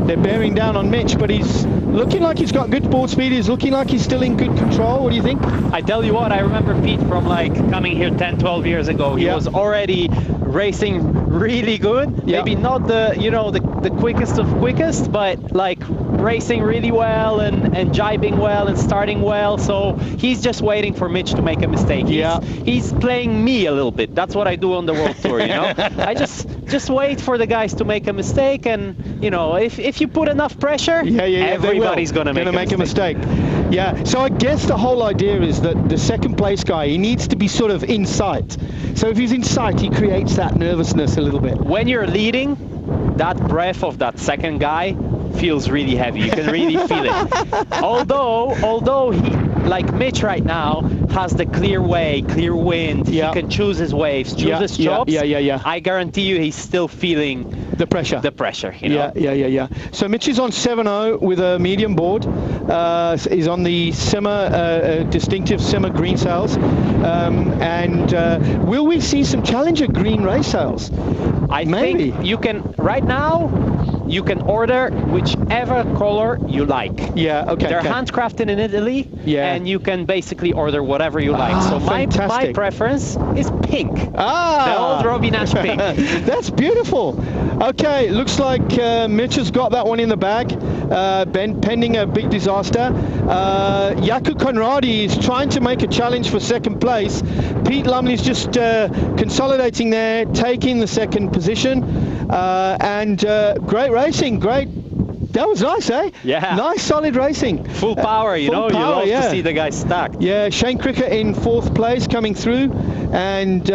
they're bearing down on Mitch, but he's looking like he's got good board speed. He's looking like he's still in good control. What do you think? I tell you what, I remember Pete from like coming here 10, 12 years ago. He was already racing really good. Maybe not the, you know, the quickest of quickest, but like racing really well and jibing well and starting well. So he's just waiting for Mitch to make a mistake. He's playing me a little bit. That's what I do on the World Tour, you know. I just wait for the guys to make a mistake, and you know, if you put enough pressure, everybody's gonna make a mistake. Yeah, so I guess the whole idea is that the second place guy, he needs to be sort of in sight. So if he's in sight, he creates that nervousness a little bit. When you're leading, that breath of that second guy feels really heavy. You can really feel it. Although he, like Mitch right now, has the clear way, clear wind, he can choose his waves, choose his chops, I guarantee you he's still feeling the pressure. The pressure, you know? Yeah. So Mitch is on 7.0 with a medium board. He's on the distinctive Simmer green sails. Will we see some Challenger green race sails? I Maybe. think you can, right now, you can order whichever color you like. Yeah, okay. They're handcrafted in Italy, and you can basically order whatever you like. So my preference is pink. The old Robbie Nash pink. That's beautiful. Okay, looks like Mitch has got that one in the bag, pending a big disaster. Jaakko Conradi is trying to make a challenge for second place. Pete Lumley's just consolidating there, taking the second position. Great racing, great. That was nice, eh? Yeah. Nice, solid racing. Full power, you know, you love to see the guys stacked. Yeah, Shane Cricket in 4th place coming through. And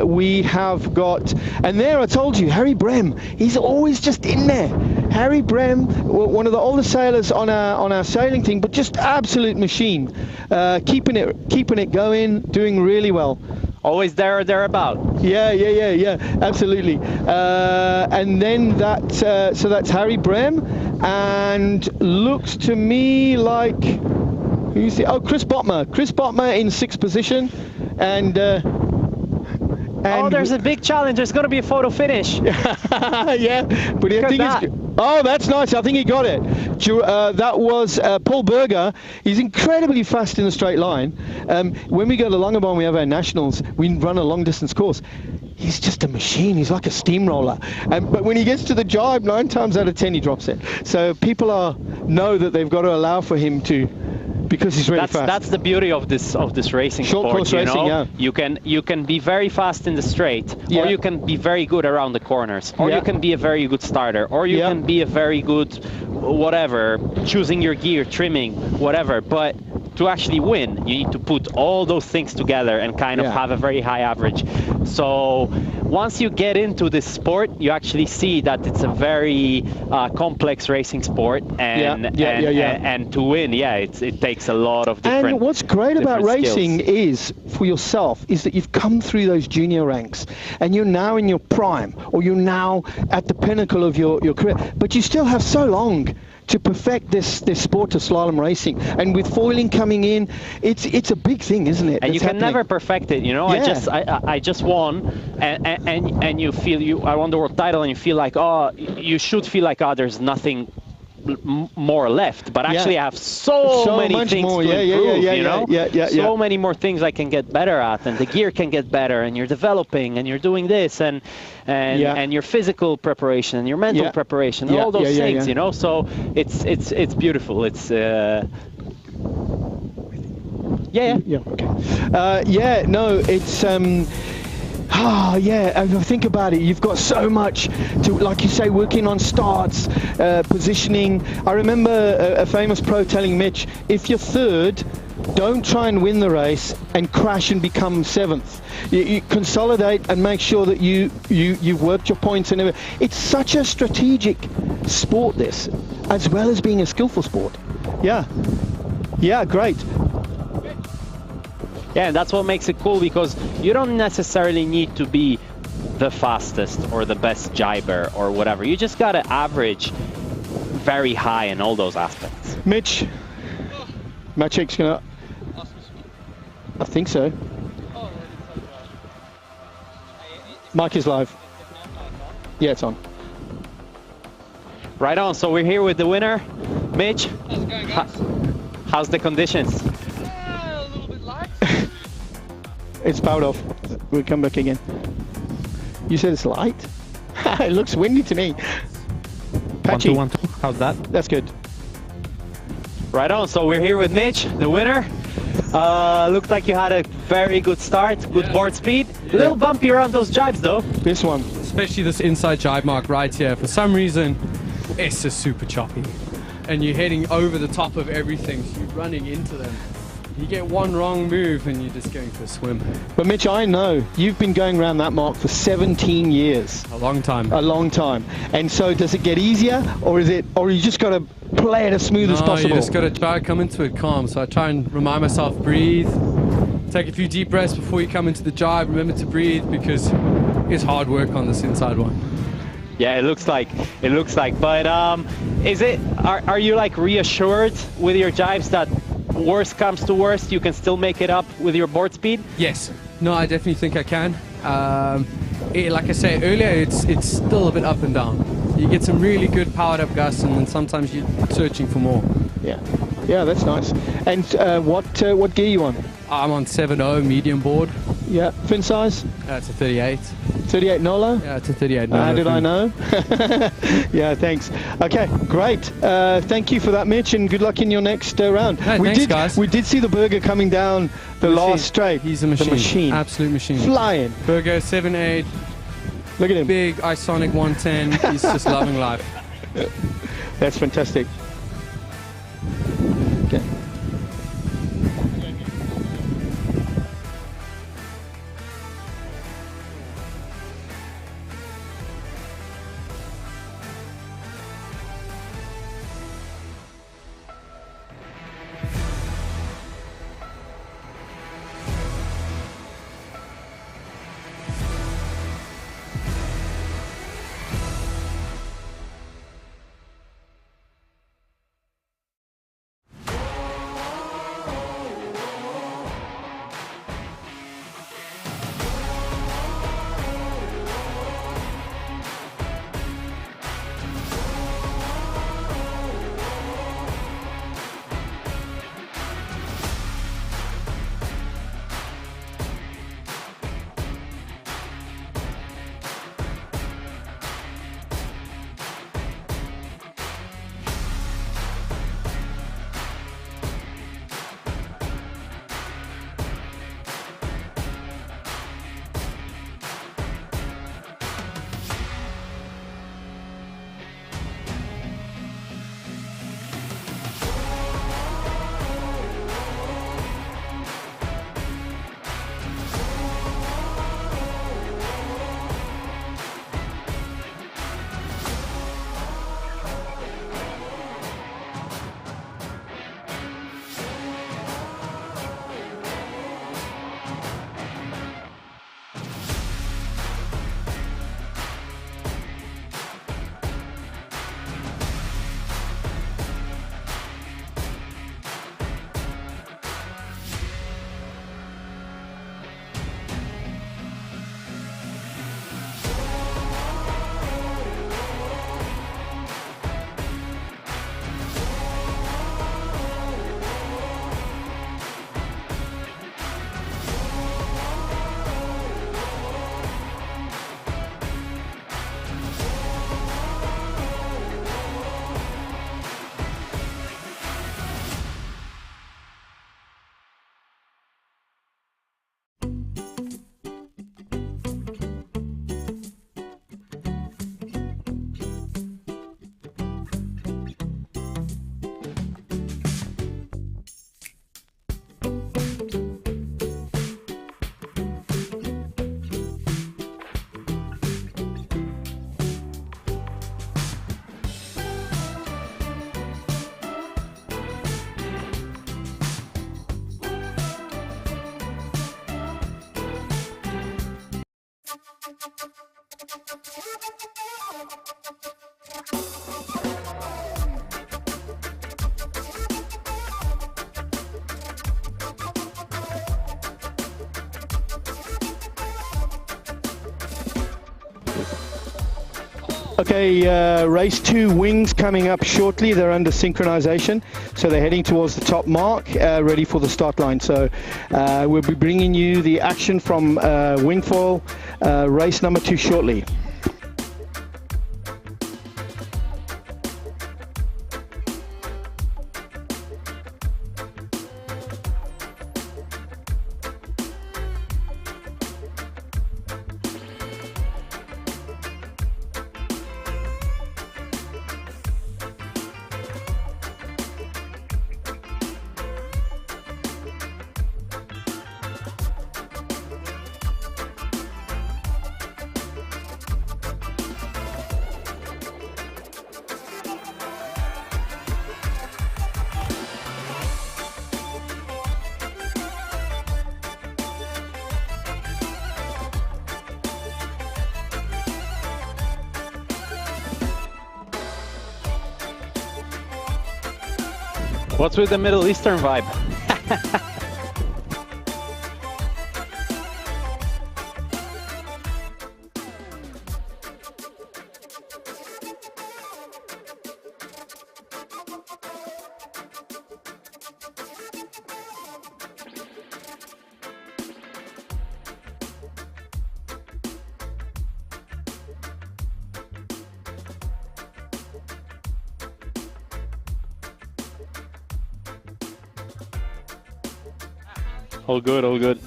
we have got, and there I told you, Harry Brem, he's always just in there. Harry Brem, one of the oldest sailors on our sailing team, but just absolute machine. Keeping it going, doing really well. Always there or thereabout. Yeah, absolutely. And then so that's Harry Brem, and looks to me like, who's the, Chris Botmer. Chris Botmer in 6th position, and there's a big challenge. There's going to be a photo finish. Yeah, but I think it's. Oh, that's nice. I think he got it. That was Paul Berger. He's incredibly fast in the straight line. When we go to Longabon, we have our nationals. We run a long distance course. He's just a machine. He's like a steamroller. But when he gets to the jibe, 9 times out of 10 he drops it. So people know that they've got to allow for him to. Because he's really fast. That's the beauty of this racing short sport. Course racing, know? You can be very fast in the straight, or you can be very good around the corners, or you can be a very good starter, or you can be a very good whatever, choosing your gear, trimming, whatever. But to actually win, you need to put all those things together and kind of have a very high average. So once you get into this sport, you actually see that it's a very complex racing sport, and to win, it takes a lot of different. And what's great about racing skills. is, for yourself, is that you've come through those junior ranks, and you're now in your prime, or you're now at the pinnacle of your career, but you still have so long to perfect this sport of slalom racing. And with foiling coming in, it's a big thing, isn't it? And you can never perfect it, you know. I just won, and you feel I won the world title, and you feel like, you should feel like, there's nothing more left, but actually I have so many things more. to improve, you know? So many more things I can get better at, and the gear can get better, and you're developing, and you're doing this, and your physical preparation, and your mental preparation, all those things, you know? So it's beautiful. It's okay. It's think about it. You've got so much to, like you say, working on starts, positioning. I remember a famous pro telling Mitch, if you're third, don't try and win the race and crash and become 7th. You consolidate and make sure that you've worked your points and everything. It's such a strategic sport, this, as well as being a skillful sport. Yeah, great. Yeah, and that's what makes it cool, because you don't necessarily need to be the fastest or the best jiber or whatever. You just got to average very high in all those aspects. Mitch, Maciek's gonna. I think so. Mic is live. Yeah, it's on. Right on. So we're here with the winner, Mitch. How's it going, guys? How's the conditions? A little bit light. It's powered off. We'll come back again. You said it's light? It looks windy to me. Patchy. 1 2 1 2. How's that? That's good. Right on. So we're here with Mitch, the winner. Looked like you had a very good start, good board speed. A little bumpy around those jibes though. This one. Especially this inside jibe mark right here. For some reason, it's just super choppy. And you're heading over the top of everything, so you're running into them. You get one wrong move and you're just going for a swim. But Mitch, I know you've been going around that mark for 17 years. A long time. A long time. And so does it get easier, or you just got to play it as smooth as possible? You just got to try to come into it calm. So I try and remind myself, breathe, Take a few deep breaths before you come into the jibe. Remember to breathe because it's hard work on this inside one. Yeah, it looks like. But are you like reassured with your jibes that worst comes to worst, you can still make it up with your board speed? Yes. No, I definitely think I can. Like I said earlier, it's still a bit up and down. You get some really good powered up gusts, and then sometimes you're searching for more. Yeah, yeah, that's nice. And what gear you on? I'm on 7.0 medium board. Yeah, fin size? It's a 38. 38 Nolo? Yeah, it's a 38 Nolo. How did I know? Yeah, thanks. Okay, great. Thank you for that, Mitch, and good luck in your next round. No, thanks, guys. We did see the Burger coming down the last straight. He's a machine. The machine. Absolute machine. Flying. Burger 7.8. Look at him. Big Isonic 110. He's just loving life. That's fantastic. Okay. Okay, race 2 wings coming up shortly. They're under synchronization, so they're heading towards the top mark, ready for the start line. So we'll be bringing you the action from Wingfoil race number 2 shortly. What's with the Middle Eastern vibe? All good, all good.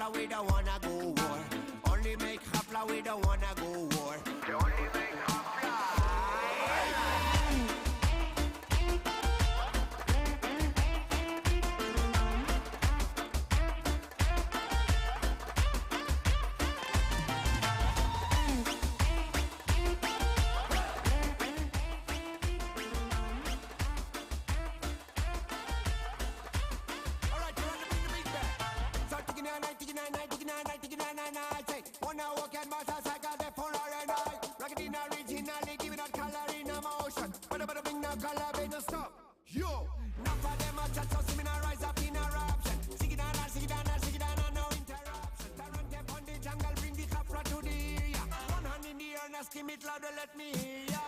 hapla, we don't wanna go war. Only make hapla, we don't wanna go war. Only make hapla. Let me hear ya.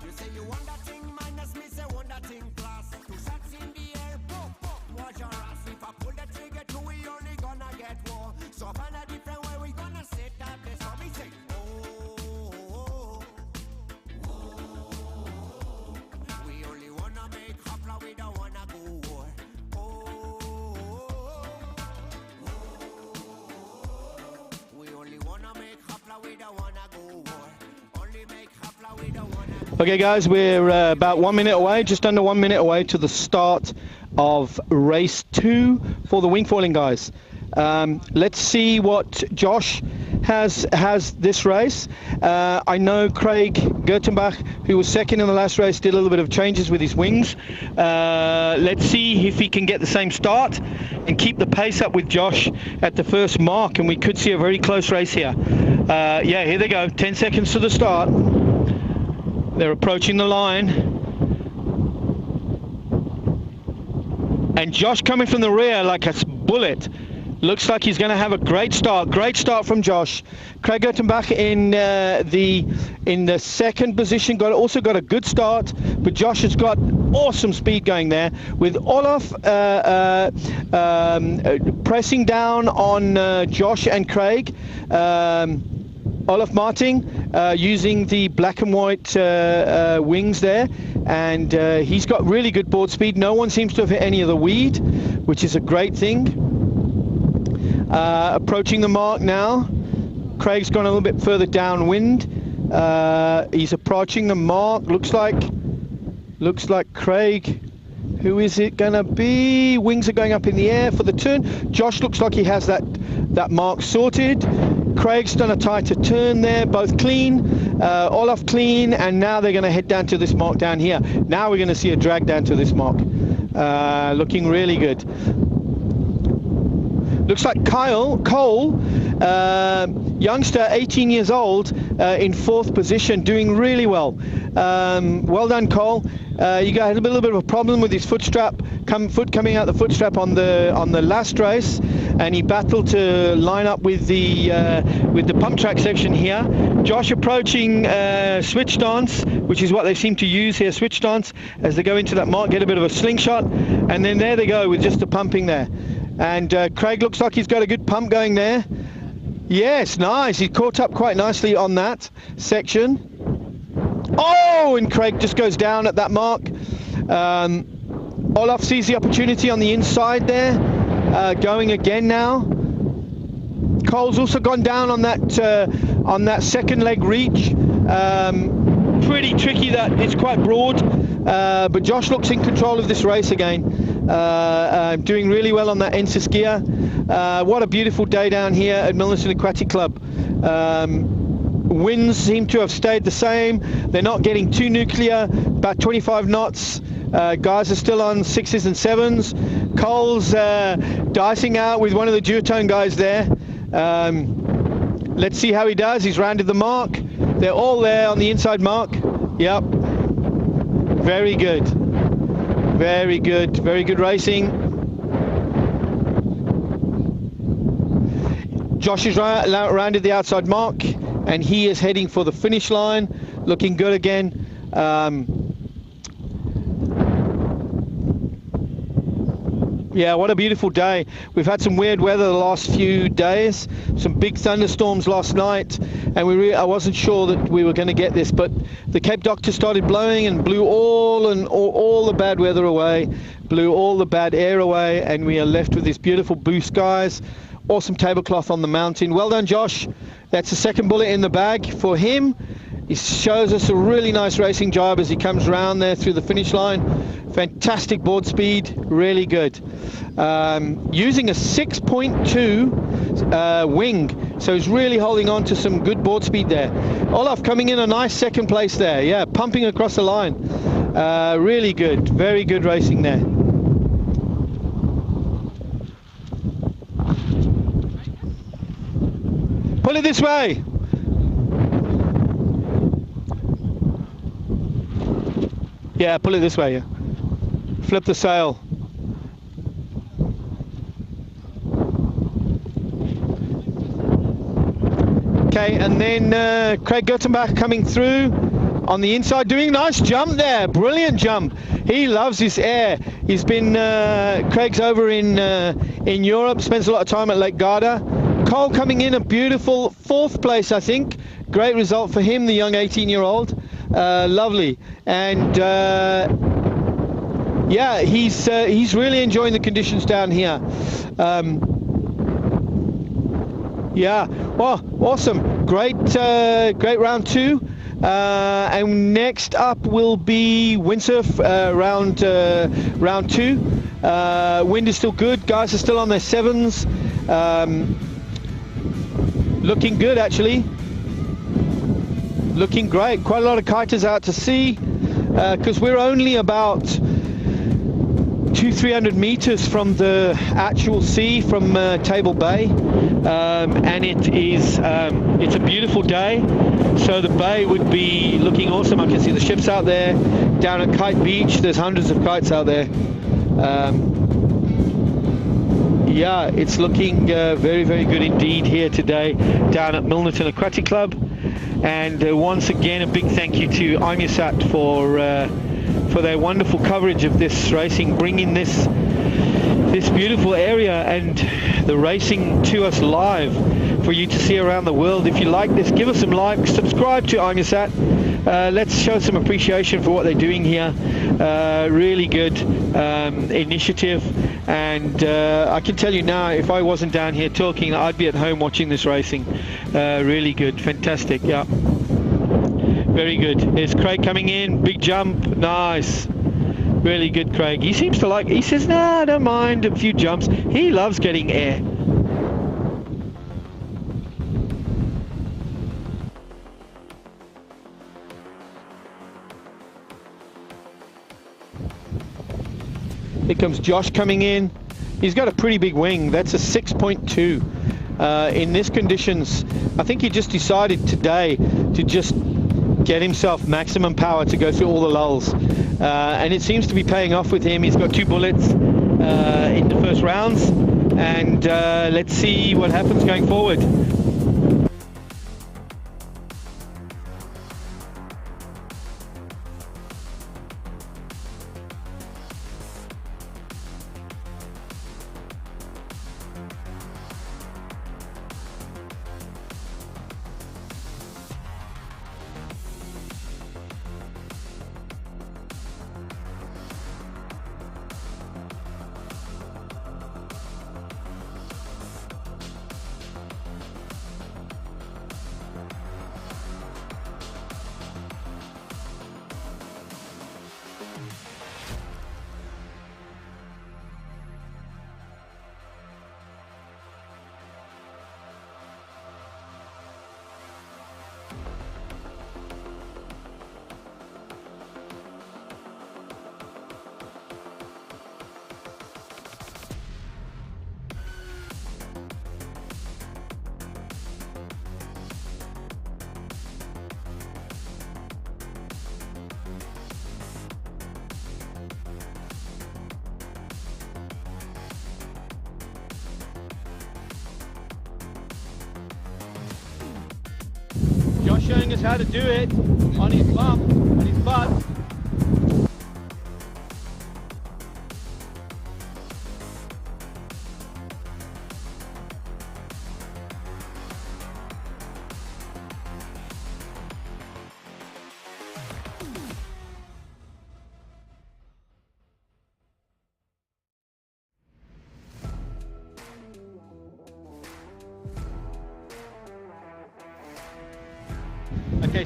You say you want that thing, minus me say want that thing plus. Two shots in the air, pop, pop, watch your ass. If I pull the trigger, two we only gonna get war. So find a different way, we gonna set up this. So we say, oh, we only wanna make hapla, we don't wanna go war. We only wanna make hapla, we don't wanna go war. Only make hapla, we don't wanna. Okay guys, we're about 1 minute away, just under 1 minute away to the start of race 2 for the wingfoiling guys. Let's see what Josh has this race. I know Craig Gertenbach, who was second in the last race, did a little bit of changes with his wings. Let's see if he can get the same start and keep the pace up with Josh at the first mark, and we could see a very close race here. Yeah, here they go, 10 seconds to the start. They're approaching the line. And Josh coming from the rear like a bullet. Looks like he's going to have a great start. Great start from Josh. Craig Gertenbach in the second position also got a good start, but Josh has got awesome speed going there, with Olaf pressing down on Josh and Craig. Olaf Marting using the black and white wings there, and he's got really good board speed. No one seems to have hit any of the weed, which is a great thing. Approaching the mark now. Craig's gone a little bit further downwind. He's approaching the mark. Looks like Craig. Who is it gonna be? Wings are going up in the air for the turn. Josh looks like he has that mark sorted. Craig's done a tighter turn there, both clean. Olaf clean, and now they're going to head down to this mark down here. Now we're going to see a drag down to this mark. Looking really good. Looks like Cole, youngster, 18 years old, in 4th position, doing really well. Well done, Cole. You got a little bit of a problem with his foot coming out the foot strap on the last race, and he battled to line up with the pump track section here. Josh approaching switch stance, which is what they seem to use here, switch stance, as they go into that mark, get a bit of a slingshot, and then there they go with just the pumping there. And Craig looks like he's got a good pump going there. Yes, nice. He caught up quite nicely on that section. Oh, and Craig just goes down at that mark. Olaf sees the opportunity on the inside there, going again now. Cole's also gone down on that second leg reach. Pretty tricky, that it's quite broad, but Josh looks in control of this race again. Doing really well on that Ensis gear. What a beautiful day down here at Milnerton Aquatic Club. Winds seem to have stayed the same. They're not getting too nuclear, about 25 knots. Guys are still on 6s and 7s. Cole's dicing out with one of the duotone guys there. Let's see how he does. He's rounded the mark. They're all there on the inside mark. Yep. Very good. Very good. Very good racing. Josh has rounded the outside mark, and he is heading for the finish line. Looking good again. Yeah, what a beautiful day. We've had some weird weather the last few days, some big thunderstorms last night, and I wasn't sure that we were going to get this, but the Cape Doctor started blowing and blew all the bad weather away, blew all the bad air away, and we are left with this beautiful blue skies. Awesome tablecloth on the mountain. Well done, Josh. That's the second bullet in the bag for him. He shows us a really nice racing job as he comes around there through the finish line. Fantastic board speed, really good. Using a 6.2 wing, so he's really holding on to some good board speed there. Olaf coming in a nice second place there, yeah, pumping across the line. Really good, very good racing there. Pull it this way. Yeah, pull it this way, yeah. Flip the sail. Okay, and then Craig Guttenbach coming through on the inside, doing a nice jump there, brilliant jump. He loves his air. He's been, Craig's over in Europe, spends a lot of time at Lake Garda. Cole coming in a beautiful 4th place, I think. Great result for him, the young 18-year-old. Lovely. And yeah, he's really enjoying the conditions down here. Yeah, well, awesome. Great round 2. And next up will be windsurf round 2. Wind is still good. Guys are still on their 7s. Looking good, actually. Looking great. Quite a lot of kiters out to sea because we're only about 200-300 meters from the actual sea, from Table Bay, and it's a beautiful day, so the bay would be looking awesome. I can see the ships out there. Down at Kite Beach, there's hundreds of kites out there. Yeah, it's looking very, very good indeed here today down at Milnerton Aquatic Club. And once again, a big thank you to IMUSAT for their wonderful coverage of this racing, bringing this beautiful area and the racing to us live for you to see around the world. If you like this, give us some likes, subscribe to IMUSAT. Let's show some appreciation for what they're doing here. Really good initiative, and I can tell you now, if I wasn't down here talking, I'd be at home watching this racing. Really good, fantastic, yeah. Very good. There's Craig coming in, big jump, nice. Really good, Craig. He seems to like, he says, nah, I don't mind a few jumps. He loves getting air. Here comes Josh coming in. He's got a pretty big wing. That's a 6.2. In these conditions, I think he just decided today to just get himself maximum power to go through all the lulls. And it seems to be paying off with him. He's got 2 bullets in the first rounds. And let's see what happens going forward. Josh showing us how to do it on his bump, on his butt.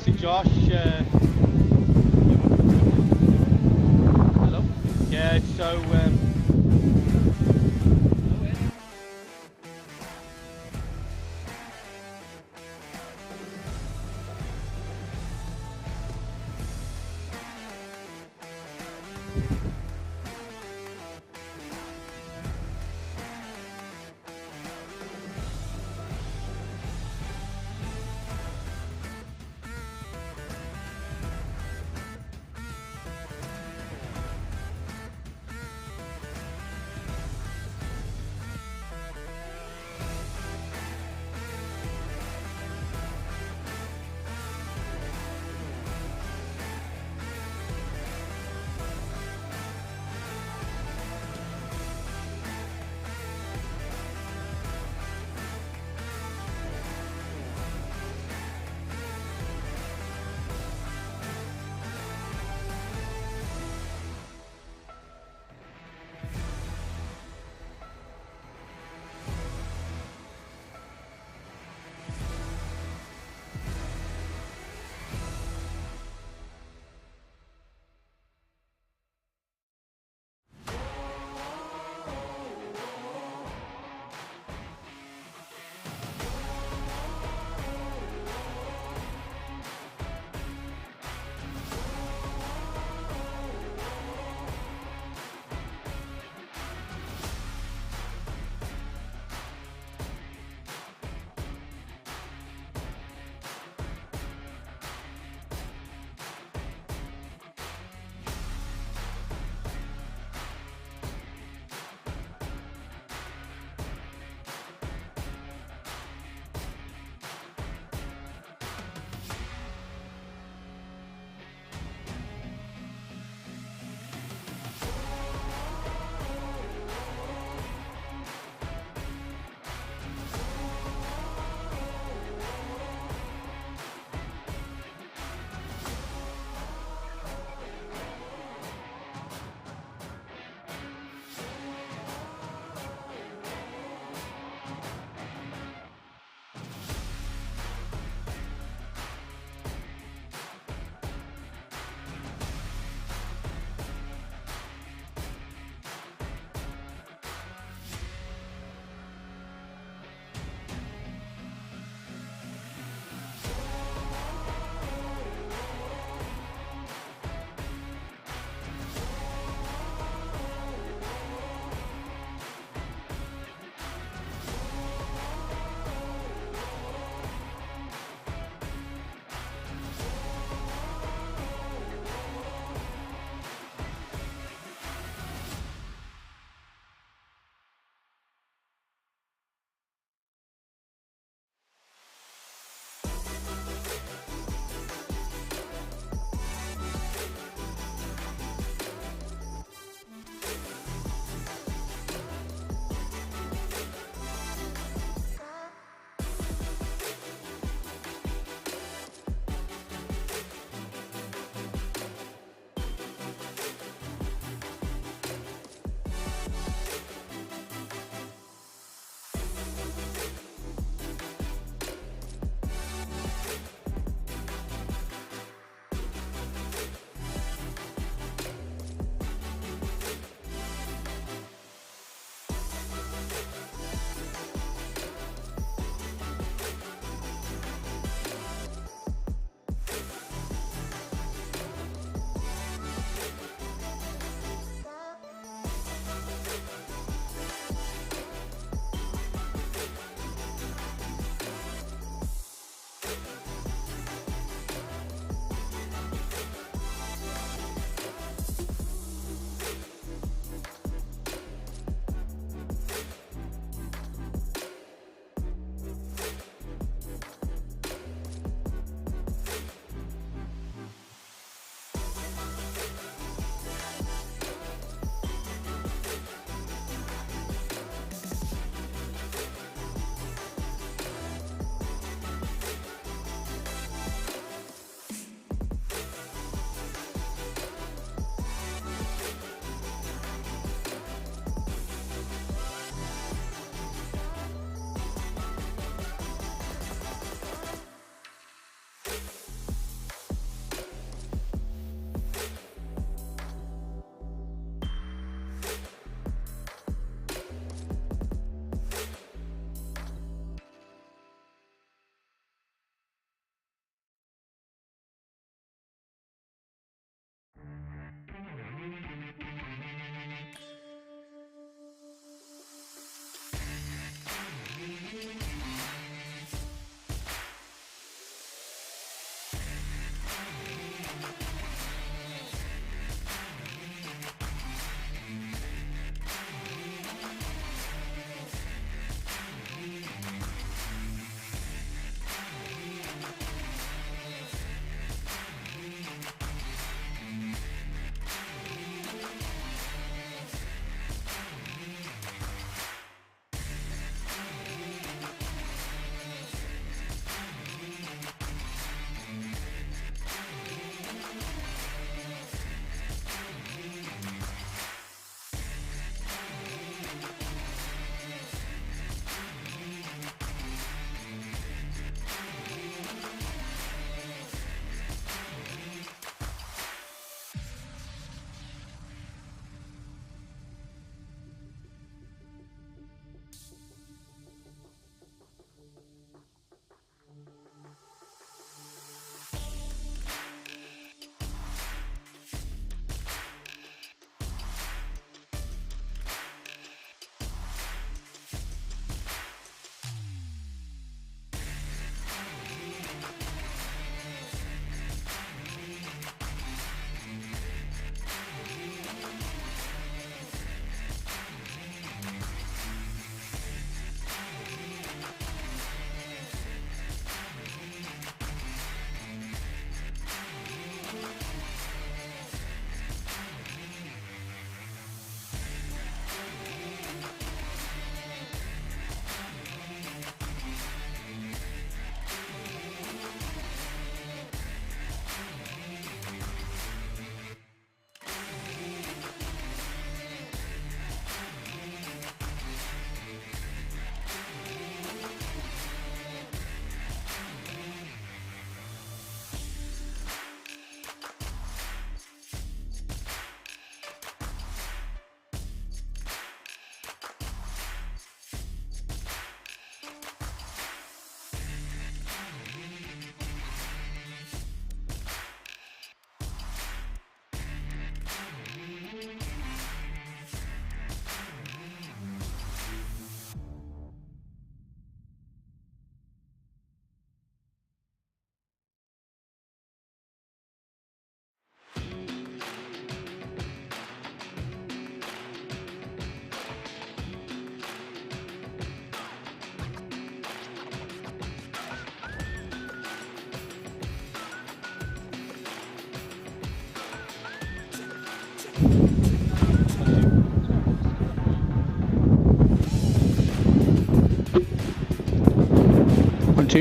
Okay, so Josh. Hello. Yeah. So.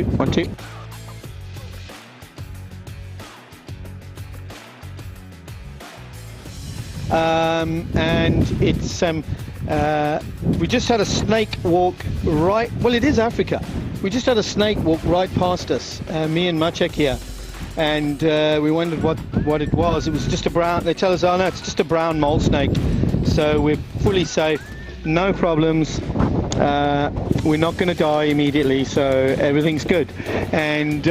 2, 1, 2. And it's we just had a snake walk right. Well, it is Africa. We just had a snake walk right past us. Me and Maciek here, and we wondered what it was. It was just a brown. They tell us, oh no, it's just a brown mole snake. So we're fully safe, no problems. We're not going to die immediately, so everything's good. And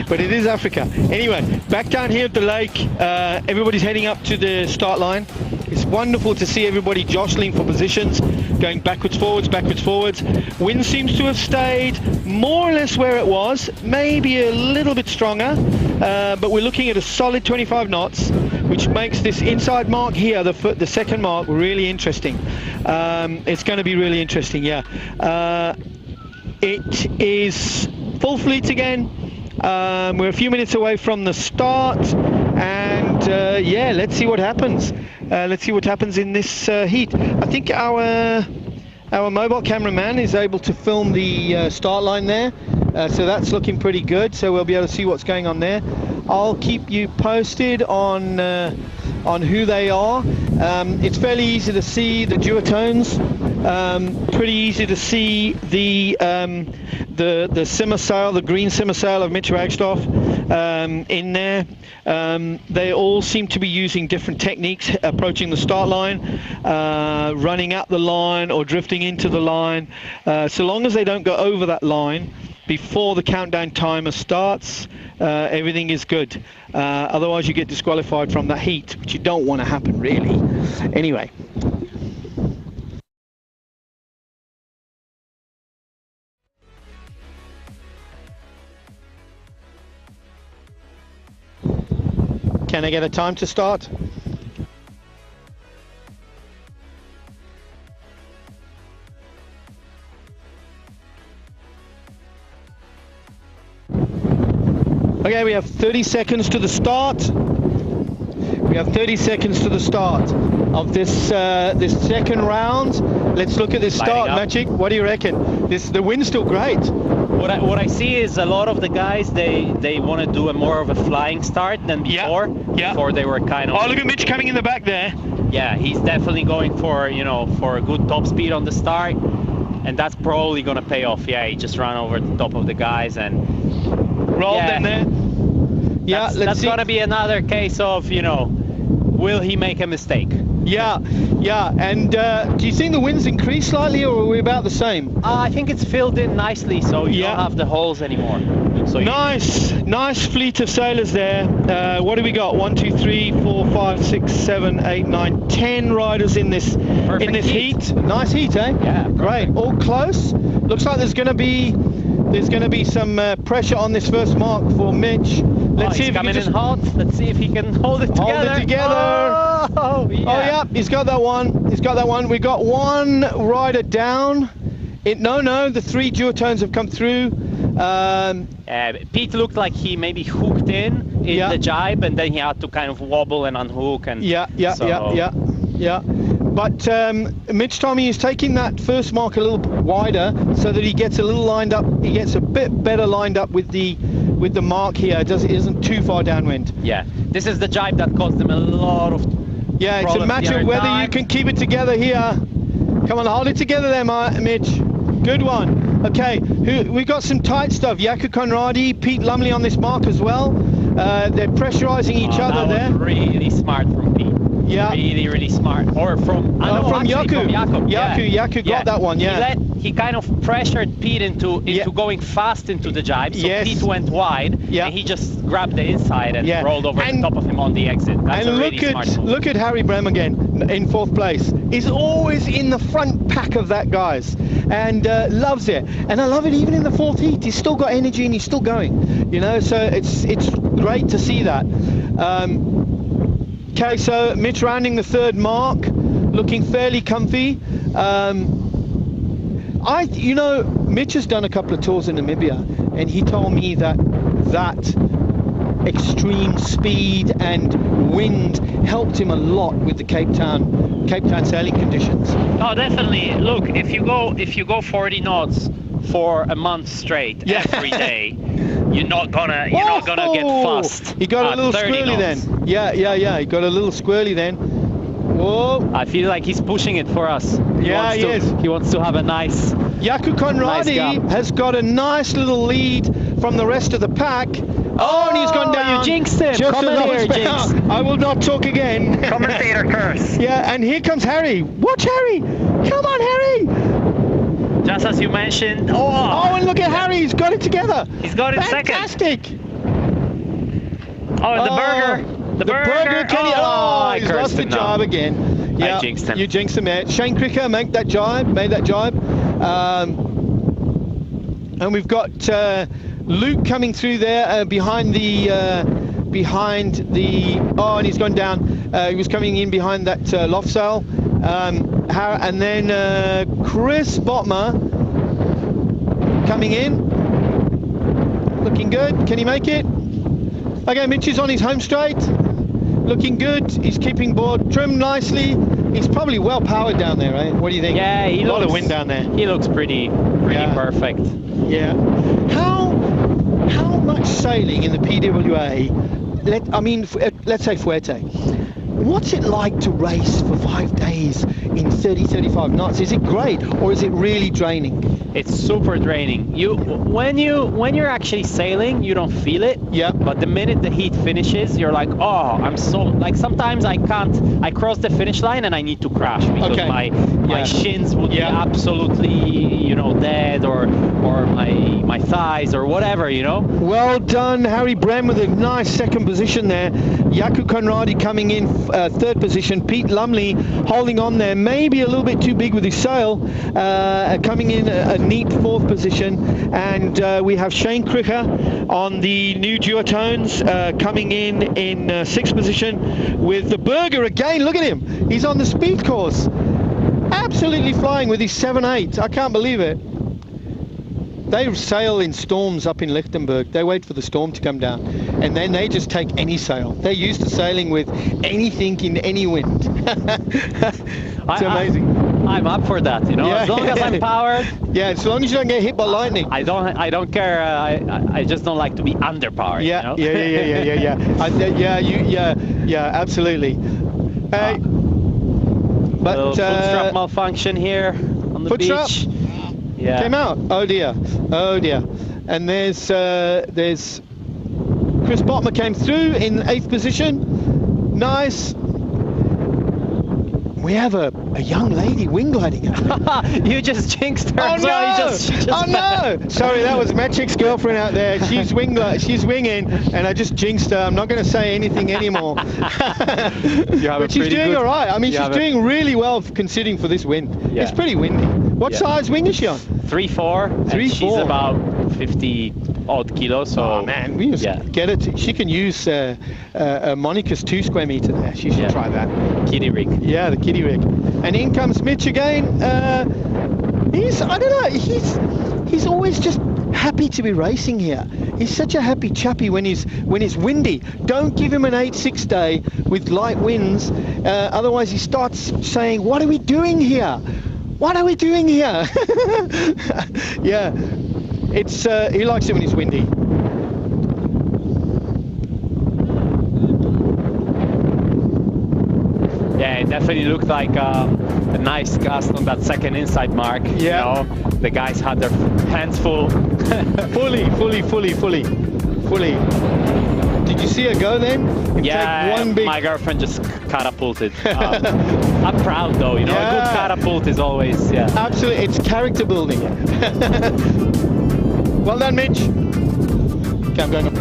but it is Africa. Anyway, back down here at the lake, everybody's heading up to the start line. It's wonderful to see everybody jostling for positions, going backwards, forwards, backwards, forwards. Wind seems to have stayed more or less where it was, maybe a little bit stronger, but we're looking at a solid 25 knots, which makes this inside mark here, the second mark, really interesting. It's going to be really interesting, yeah. It is full fleet again. We're a few minutes away from the start, and yeah, let's see what happens. Let's see what happens in this heat. I think our mobile cameraman is able to film the start line there, so that's looking pretty good. So we'll be able to see what's going on there. I'll keep you posted on who they are. It's fairly easy to see the duotones. Pretty easy to see the simmer sail, the green simmer sail of Mitch Ragstoff in there. They all seem to be using different techniques, approaching the start line, running up the line or drifting into the line. So long as they don't go over that line before the countdown timer starts, everything is good. Otherwise you get disqualified from that heat, which you don't want to happen really. Anyway. Can I get a time to start? Okay, we have 30 seconds to the start. We have 30 seconds to the start of this this second round. Let's look at this start, Maciek. What do you reckon? The wind's still great. What I see is a lot of the guys, they want to do a more of a flying start than before. Yeah. Before they were kind of. Oh, look at Mitch coming in the back there. Yeah, he's definitely going for, you know, for a good top speed on the start, and that's probably gonna pay off. Yeah, he just ran over the top of the guys and rolled them there. Yeah, that's gonna be another case of, you know, will he make a mistake? Yeah, yeah. And do you think the wind's increased slightly, or are we about the same? I think it's filled in nicely, so you don't have the holes anymore. So nice fleet of sailors there. What do we got? 1, 2, 3, 4, 5, 6, 7, 8, 9, 10 riders in this heat. Nice heat, eh? Yeah. Great. All close. Looks like there's going to be some pressure on this first mark for Mitch. Let's see if he can in hot. Let's see if he can hold it together. Oh yeah, he's got that one. He's got that one. We got one rider down. No, the 3 duotones have come through. Pete looked like he maybe hooked in the jibe, and then he had to kind of wobble and unhook. And yeah. But Mitch told me he's taking that first mark a little wider so that he gets a little lined up. He gets a bit better lined up with the mark here. It isn't too far downwind. Yeah, this is the jibe that caused them a lot of. Yeah, it's a matter of whether you can keep it together here. Come on, hold it together there, Mitch. Good one. Okay, we got some tight stuff. Jaakko Conradi, Pete Lumley on this mark as well. They're pressurizing each other there. Was really smart from Pete. Yeah. Really smart. Or from Jaakko. Jaakko got that one, yeah. He kind of pressured Pete into going fast into the jibe, so Pete went wide, and he just grabbed the inside and rolled over the top of him on the exit. That's a really smart move. Look at Harry Brem again, in 4th place. He's always in the front pack of that, guys, and loves it. And I love it even in the 4th heat. He's still got energy and he's still going, you know, so it's great to see that. Okay, so Mitch rounding the 3rd mark, looking fairly comfy. Mitch has done a couple of tours in Namibia, and he told me that extreme speed and wind helped him a lot with the Cape Town sailing conditions. No, definitely. Look, if you go 40 knots for a month straight every day, you're not gonna get fast. He got a little 30 squirrely knots. then. Yeah. He got a little squirrely then. Whoa. I feel like he's pushing it for us. Yeah, he is. He wants to have a nice. Yaku Conradi Nice gap. has got a nice little lead from the rest of the pack. Oh, and he's gone down. You jinxed him. Just Come as in I here, was Jinx. about. I will not talk again. Commentator curse. Yeah, and here comes Harry. Watch Harry. Come on, Harry. Just as you mentioned. Oh, Oh, and look at Harry. He's got it together. he's got it second. Fantastic. Oh, and the burger. The burger. Kenny. Oh, I he's cursed lost the him now. jibe again. Yeah, jinxed him. You jinxed him there. Shane Cricker made that jibe. And we've got Luke coming through there behind the. Oh, and he's gone down. He was coming in behind that loft sail. And then Chris Botma coming in. Looking good. Can he make it? Okay, Mitch is on his home straight. Looking good. He's keeping board trimmed nicely. He's probably well powered down there, right? What do you think? Yeah, a lot of wind down there. He looks pretty perfect. Yeah. How much sailing in the PWA? Let's say Fuerte. What's it like to race for 5 days in 30-35 knots? Is it great or is it really draining? It's super draining. When you're actually sailing, you don't feel it. Yeah. But the minute the heat finishes, you're like, oh, I'm so like sometimes I can't. I cross the finish line and I need to crash because my shins would be absolutely dead or my thighs or whatever. Well done, Harry Brem, with a nice second position there. Yaku Conradi coming in third position. Pete Lumley holding on there, maybe a little bit too big with his sail, coming in a neat fourth position. And we have Shane Cricker on the new duotones coming in sixth position with the Burger again. Look at him. He's on the speed course. Absolutely flying with his 7.8. I can't believe it. They sail in storms up in Lichtenberg. They wait for the storm to come down, and then they just take any sail. They're used to sailing with anything in any wind. It's amazing. I'm up for that, as long as I'm powered. Yeah, as long as you don't get hit by lightning. I don't care. I just don't like to be underpowered. Yeah, absolutely. Hey, but foot strap malfunction here on the beach. Strap? Yeah. Came out. Oh dear. And there's Chris Botma came through in 8th position. Nice. We have a young lady wing gliding out there. You just jinxed her. Oh no! Sorry, that was Matrix's girlfriend out there. She's winging, and I just jinxed her. I'm not going to say anything anymore. But she's doing all right. I mean, she's doing really well considering for this wind. Yeah. It's pretty windy. What size wing is she on? 3.4. 3.4. She's about 50 odd kilos. So oh man, we just get it. She can use Monica's 2 square meter there. She should try that. Kiddie rig. Yeah, the kiddie rig. And in comes Mitch again. He's always just happy to be racing here. He's such a happy chappy when it's windy. Don't give him an 8-6 day with light winds. Otherwise he starts saying, what are we doing here? What are we doing here? Yeah, it's he likes it when it's windy. Yeah, it definitely looked like a nice gust on that second inside mark. Yeah. The guys had their hands full. Fully. Did you see her go then? Yeah, my girlfriend just catapulted. I'm proud though, a good catapult is always, Absolutely, it's character building. Well done, Mitch. Okay, I'm going up.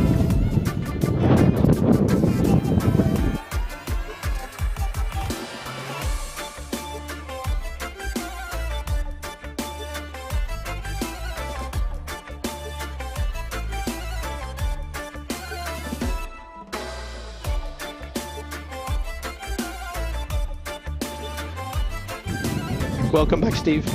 Welcome back, Steve.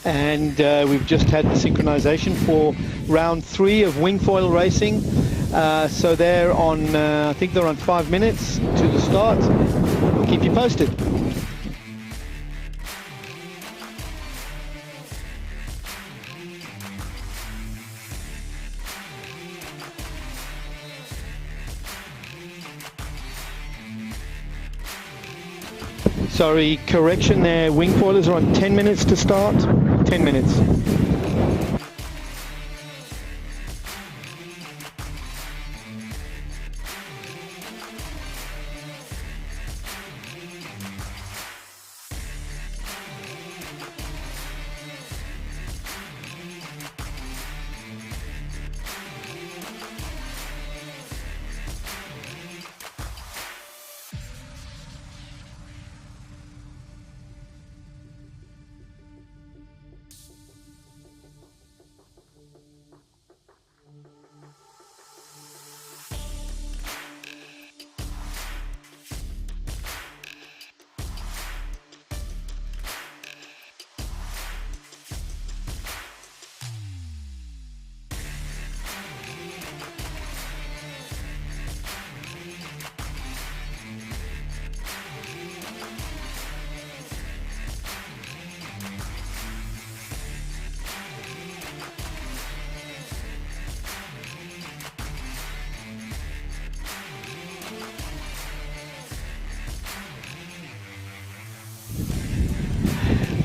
and we've just had the synchronization for round 3 of Wingfoil racing. So they're on, I think they're on 5 minutes to the start. We'll keep you posted. Sorry, correction there. Wingfoilers are on 10 minutes to start. 10 minutes.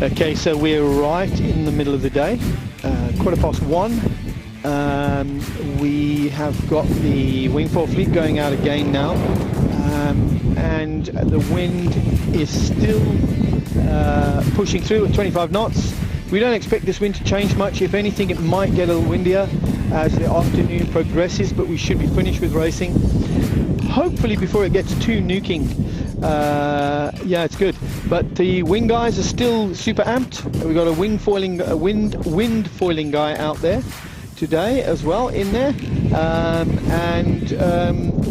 Okay, so we're right in the middle of the day, 1:15. We have got the Wingfoil fleet going out again now, and the wind is still pushing through at 25 knots. We don't expect this wind to change much. If anything, it might get a little windier as the afternoon progresses, but we should be finished with racing hopefully before it gets too nuking. Yeah, it's good. But the wing guys are still super amped. We've got a wind foiling guy out there today as well in there, and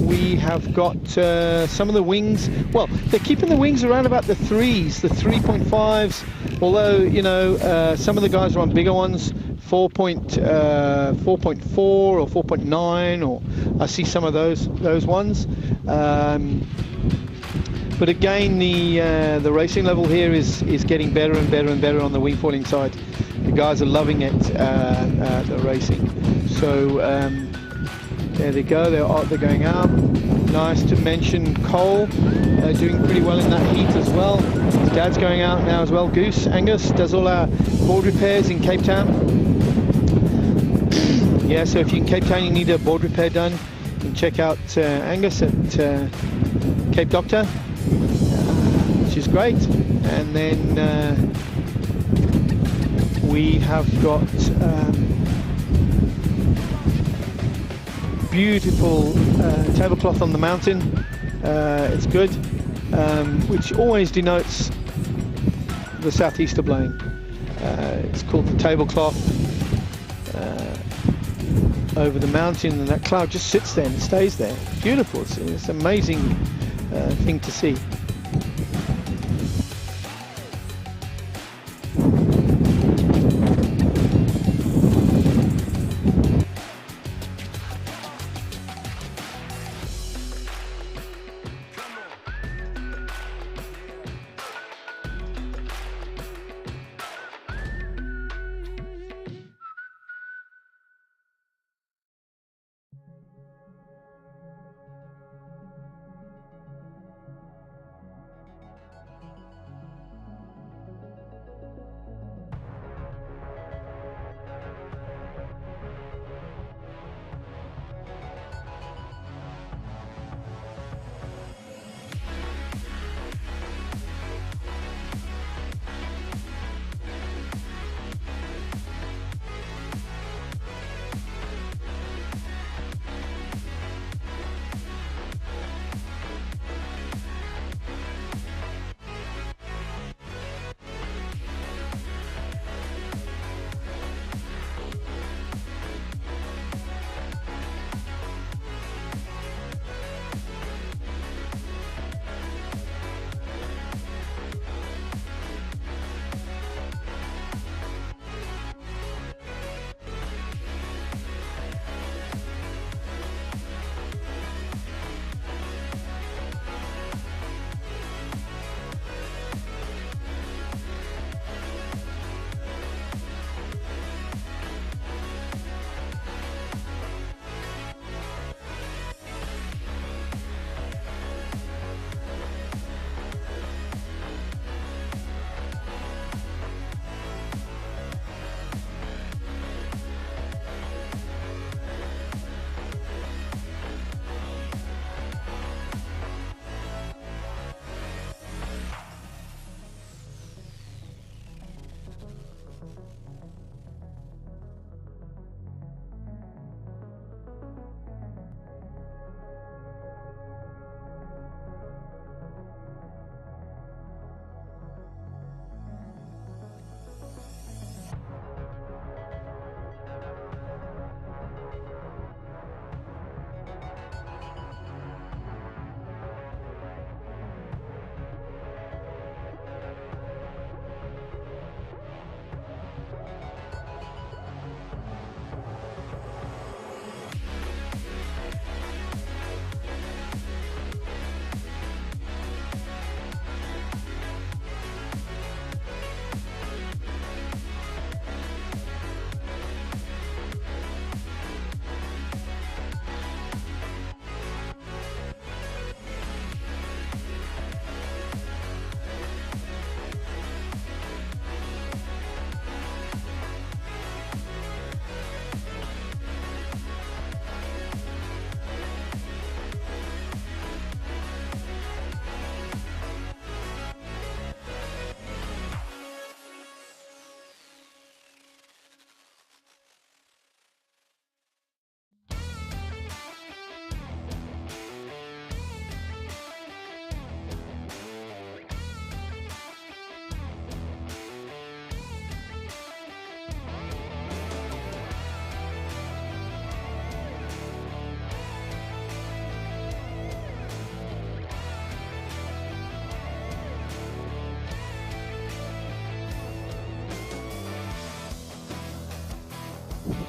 we have got some of the wings. Well, they're keeping the wings around about the 3s, the 3.5s. Although, you know, some of the guys are on bigger ones, 4.4 or 4.9, or I see some of those ones. But again, the racing level here is getting better and better and better on the wingfoiling side. The guys are loving it, the racing. So there they go. They're going out. Nice to mention Cole doing pretty well in that heat as well. His dad's going out now as well. Angus does all our board repairs in Cape Town. Yeah, so if you're in Cape Town, you need a board repair done, you can check out Angus at Cape Doctor, which is great. And then we have got beautiful tablecloth on the mountain. It's good, which always denotes the southeaster blowing. It's called the tablecloth over the mountain, and that cloud just sits there and stays there. Beautiful. It's an amazing thing to see.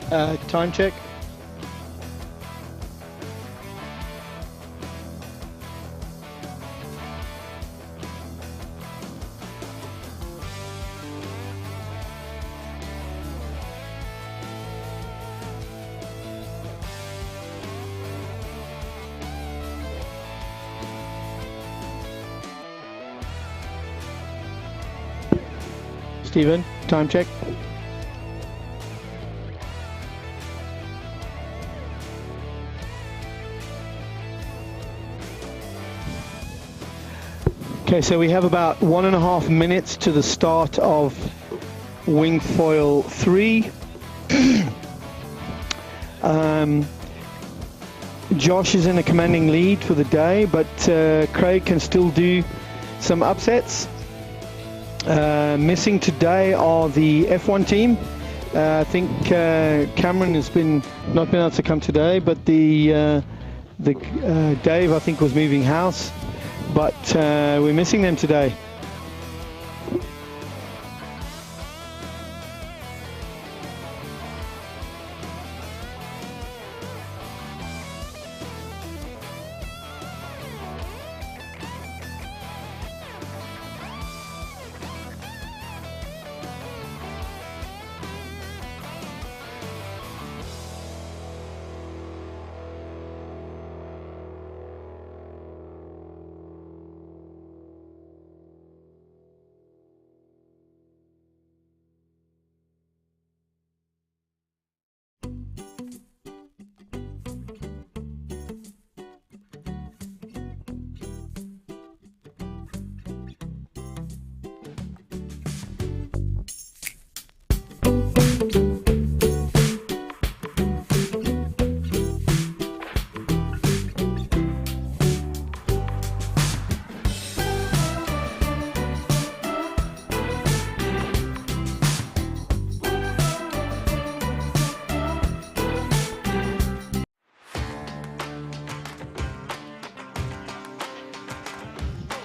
time check. Stephen, time check. Okay, so we have about 1.5 minutes to the start of Wingfoil 3. Josh is in a commanding lead for the day, but Craig can still do some upsets. Missing today are the F1 team. I think Cameron has not been able to come today, but the Dave I think was moving house, but we're missing them today.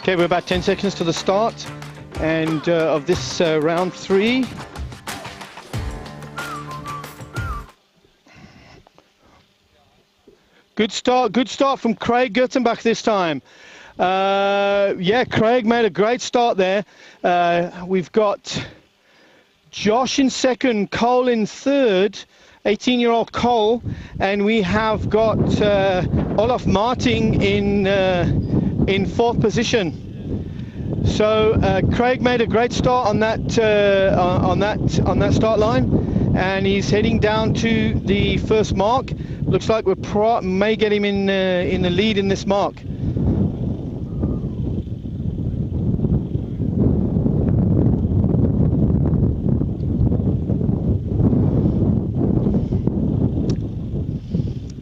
Okay, we're about 10 seconds to the start and of this round 3. Good start from Craig Gertenbach this time. Yeah, Craig made a great start there. We've got Josh in second, Cole in third, 18-year-old Cole, and we have got Olaf Marting in fourth position. So Craig made a great start on that start line, and he's heading down to the first mark. Looks like we may get him in the lead in this mark.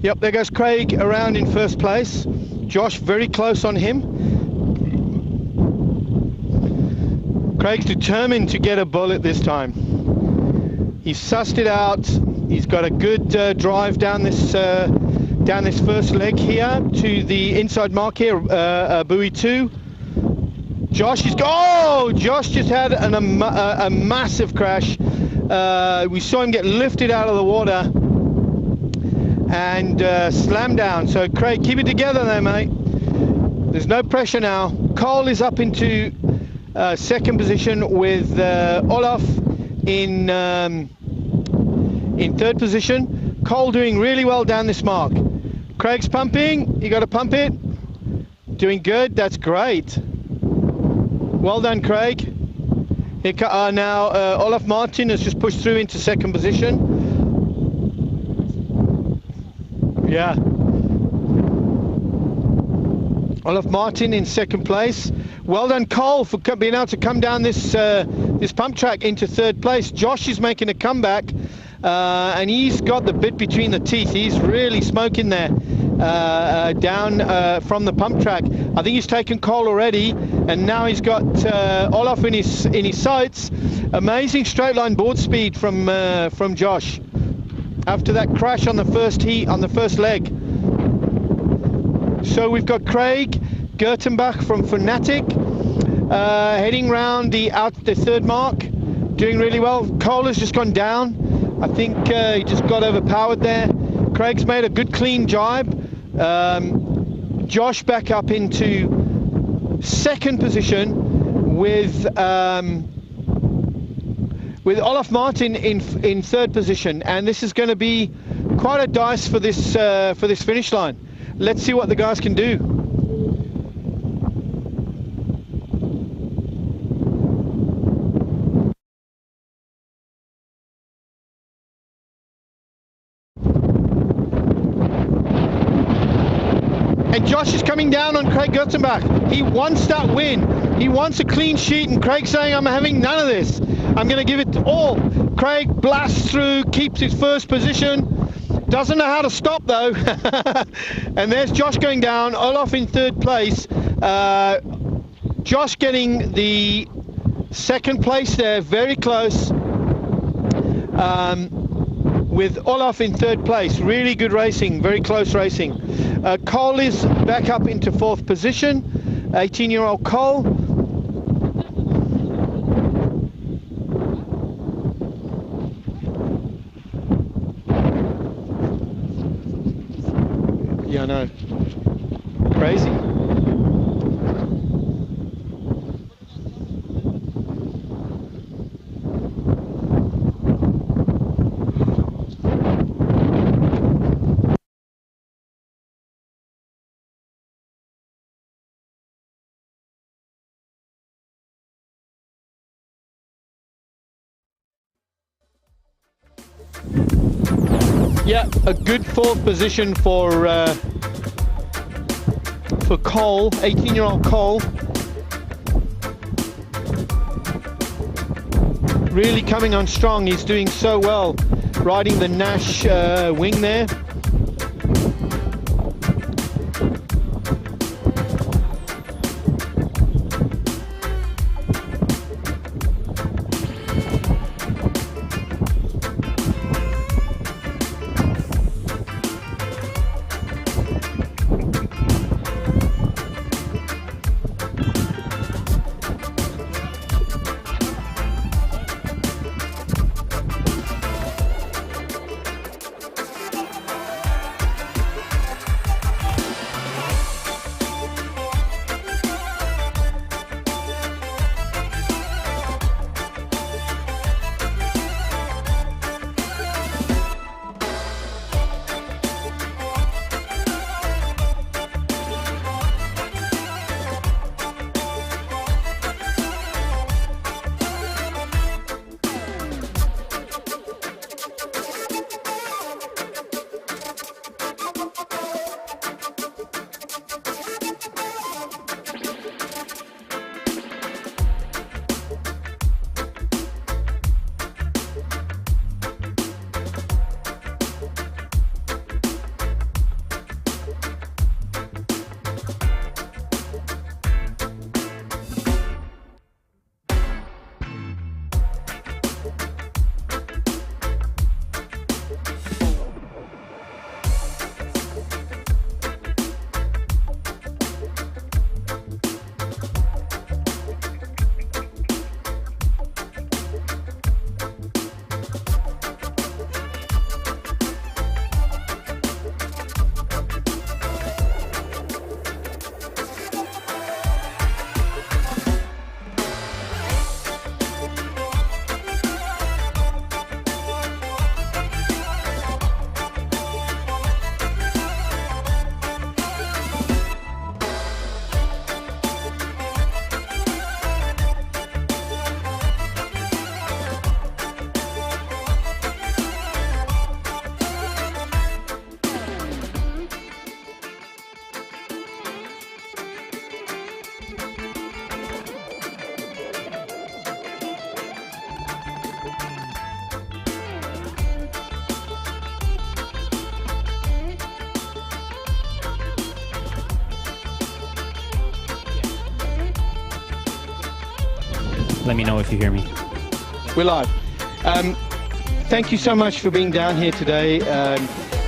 Yep, there goes Craig around in first place. Josh very close on him. Craig's determined to get a bullet this time. He's sussed it out. He's got a good drive down this first leg here to the inside mark here, buoy 2. Josh just had a massive crash. We saw him get lifted out of the water and slam down. So Craig, keep it together there, mate. There's no pressure now. Cole is up into second position with Olaf in third position. Cole doing really well down this mark. Craig's pumping. You got to pump it. Doing good. That's great. Well done, Craig. Here now Olaf Martin has just pushed through into second position. Yeah. Olaf Martin in second place. Well done, Cole, for being able to come down this pump track into third place. Josh is making a comeback, and he's got the bit between the teeth. He's really smoking there down from the pump track. I think he's taken Cole already, and now he's got Olaf in his sights. Amazing straight line board speed from Josh after that crash on the first heat, on the first leg. So we've got Craig Gertenbach from Fanatic heading round the third mark, doing really well. Cole has just gone down. I think he just got overpowered there. Craig's made a good clean jibe. Josh back up into second position with Olaf Martin in third position, and this is going to be quite a dice for this finish line. Let's see what the guys can do. And Josh is coming down on Craig Gertzenbach. He wants that win. He wants a clean sheet, and Craig's saying, I'm having none of this. I'm going to give it all. Craig blasts through, keeps his first position. Doesn't know how to stop though. And there's Josh going down, Olaf in third place. Josh getting the second place there, very close. With Olaf in third place. Really good racing, very close racing. Cole is back up into fourth position. 18-year-old Cole. Yeah, I know. Crazy. Yeah, a good fourth position for Cole, 18-year-old Cole. Really coming on strong. He's doing so well, riding the Nash wing there. Let me know if you hear me. We're live. Thank you so much for being down here today.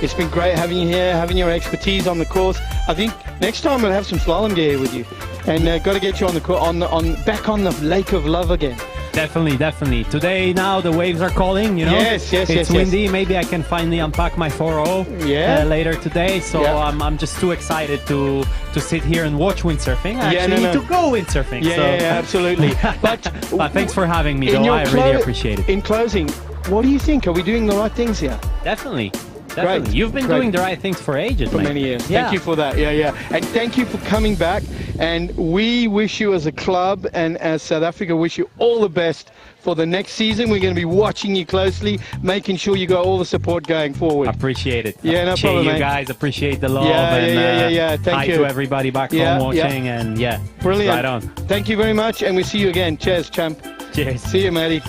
It's been great having you here, having your expertise on the course. I think next time we'll have some slalom gear with you, and got to get you on the back on the Lake of Love again. Definitely, definitely. Today, now the waves are calling, you know. Yes, yes, it's yes, windy. yes. Maybe I can finally unpack my 4.0 later today. So I'm just too excited to sit here and watch windsurfing. I actually need to go windsurfing. Yeah, absolutely. But thanks for having me, though. I really appreciate it. In closing, what do you think? Are we doing the right things here? Definitely. Great. You've been doing the right things for ages, for mate. many years. Yeah. Thank you for that. And thank you for coming back. And we wish you as a club and as South Africa wish you all the best for the next season. We're going to be watching you closely, making sure you got all the support going forward. Appreciate it. Yeah, no problem, you mate. guys. Appreciate the love. Thank hi you to everybody back home watching. And brilliant. Right on. Thank you very much, and we'll see you again. Cheers, champ. Cheers. See you, matey.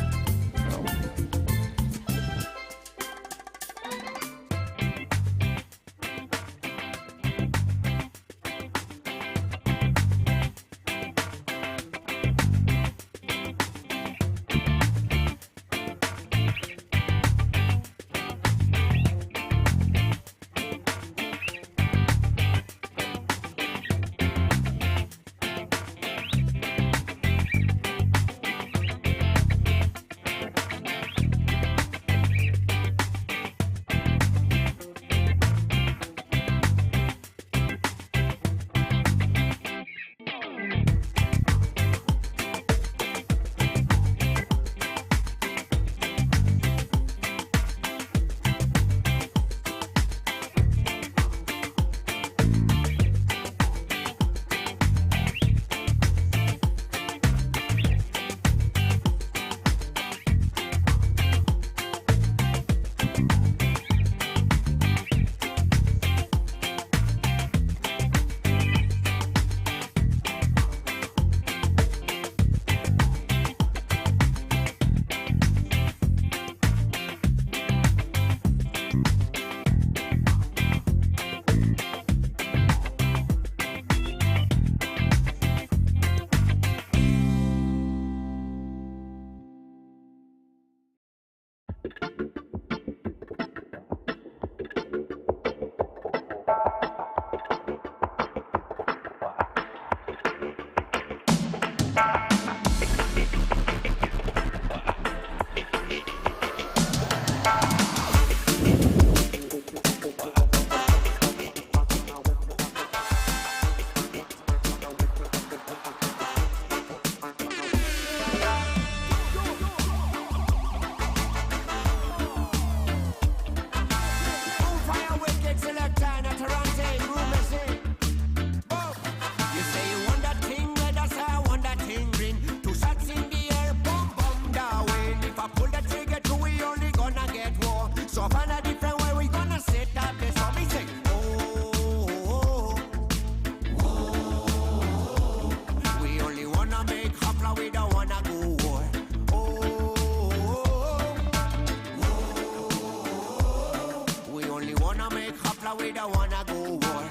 We don't wanna go war.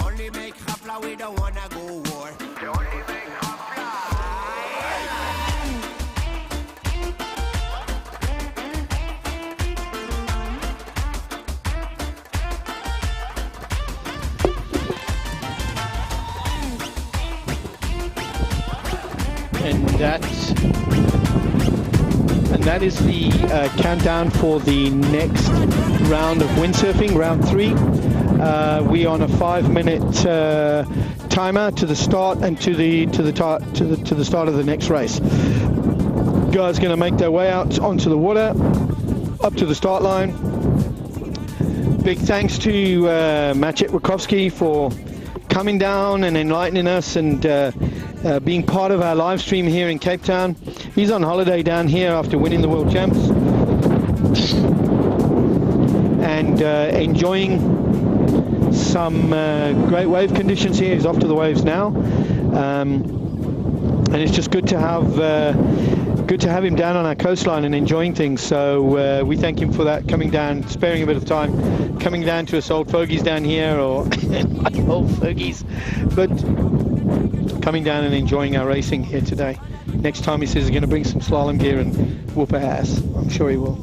Only make hapla, we don't wanna go war. Only make And that is the countdown for the next round of windsurfing, round 3. We on a 5-minute timer to the start and to the start of the next race. Guys going to make their way out onto the water, up to the start line. Big thanks to Maciej Rakowski for coming down and enlightening us and being part of our live stream here in Cape Town. He's on holiday down here after winning the World Champs and enjoying some great wave conditions here. He's off to the waves now, and it's just good to have him down on our coastline and enjoying things. So we thank him for that, coming down, sparing a bit of time, coming down to us old fogies down here, or old fogies, but coming down and enjoying our racing here today. Next time he says he's going to bring some slalom gear and whoop our ass. I'm sure he will.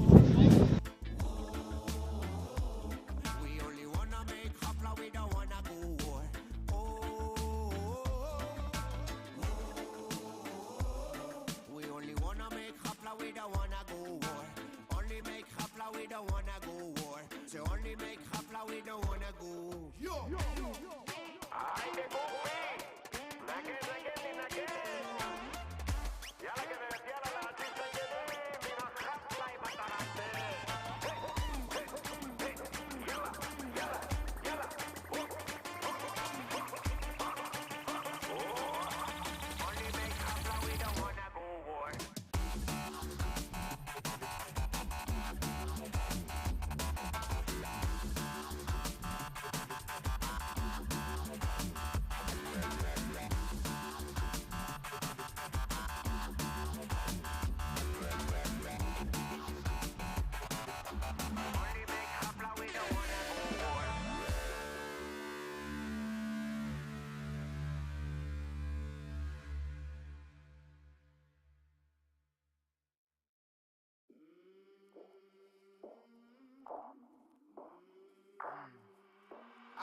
we only wanna make don't wanna go war. So only make hapla, we don't wanna go. Yo! I can go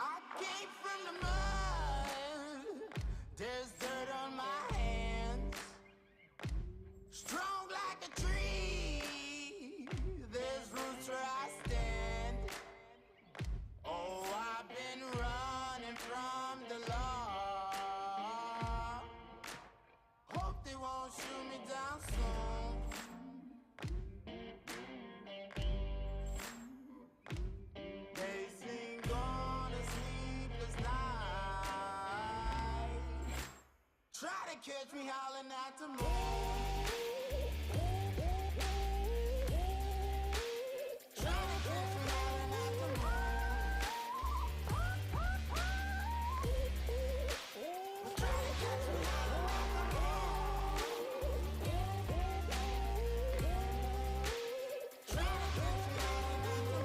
I came from the mud. There's dirt on my hands. Strong like a tree. There's roots where I stand. Oh, I've been running from the law. Hope they won't shoot me down soon. Try to catch me howling at the moon. Try to catch me howling at the moon. Try to catch me howling at the moon. Try to catch me howling at the moon.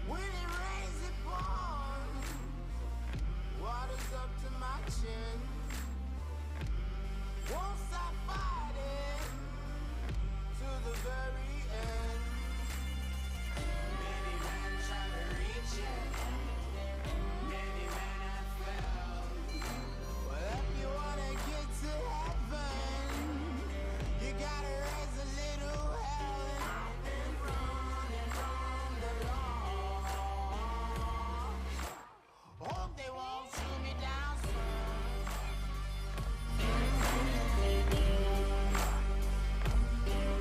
When it rains, it pours. Water's up to my chin. Won't stop fighting to the very end. Many men try to reach it. Many men have failed. Well, if you wanna get to heaven, you gotta raise a little hell. And I've been running from the law. Hope they won't shoot me down soon.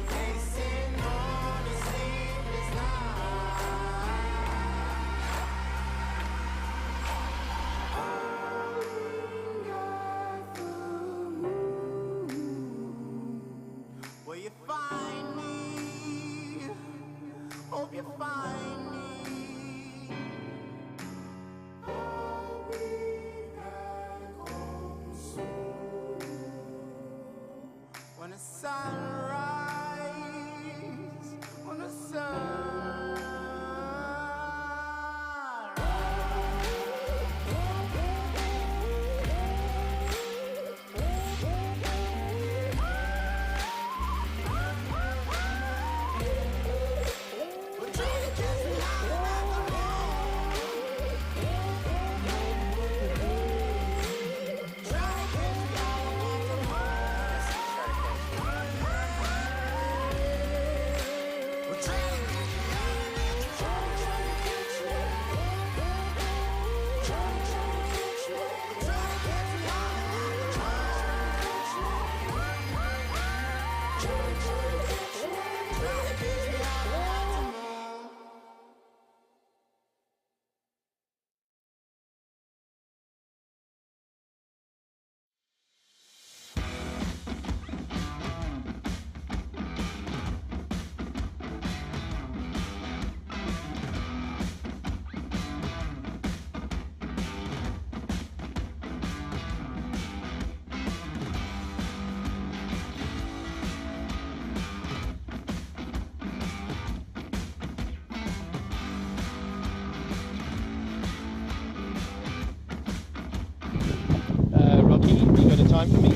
They say no to sleepless night. Will you find me? Hope you find me. I'll be back home soon. When the sun rises, when the sun we're trying to catch me howling at the moon. Trying to catch me howling at the moon. We're trying to catch me howling at the moon. Trying to catch me. Trying to catch me. We're trying to catch me howling at the moon. Trying to catch me. Trying to catch me howling at the moon. Rocky, you got a time for me?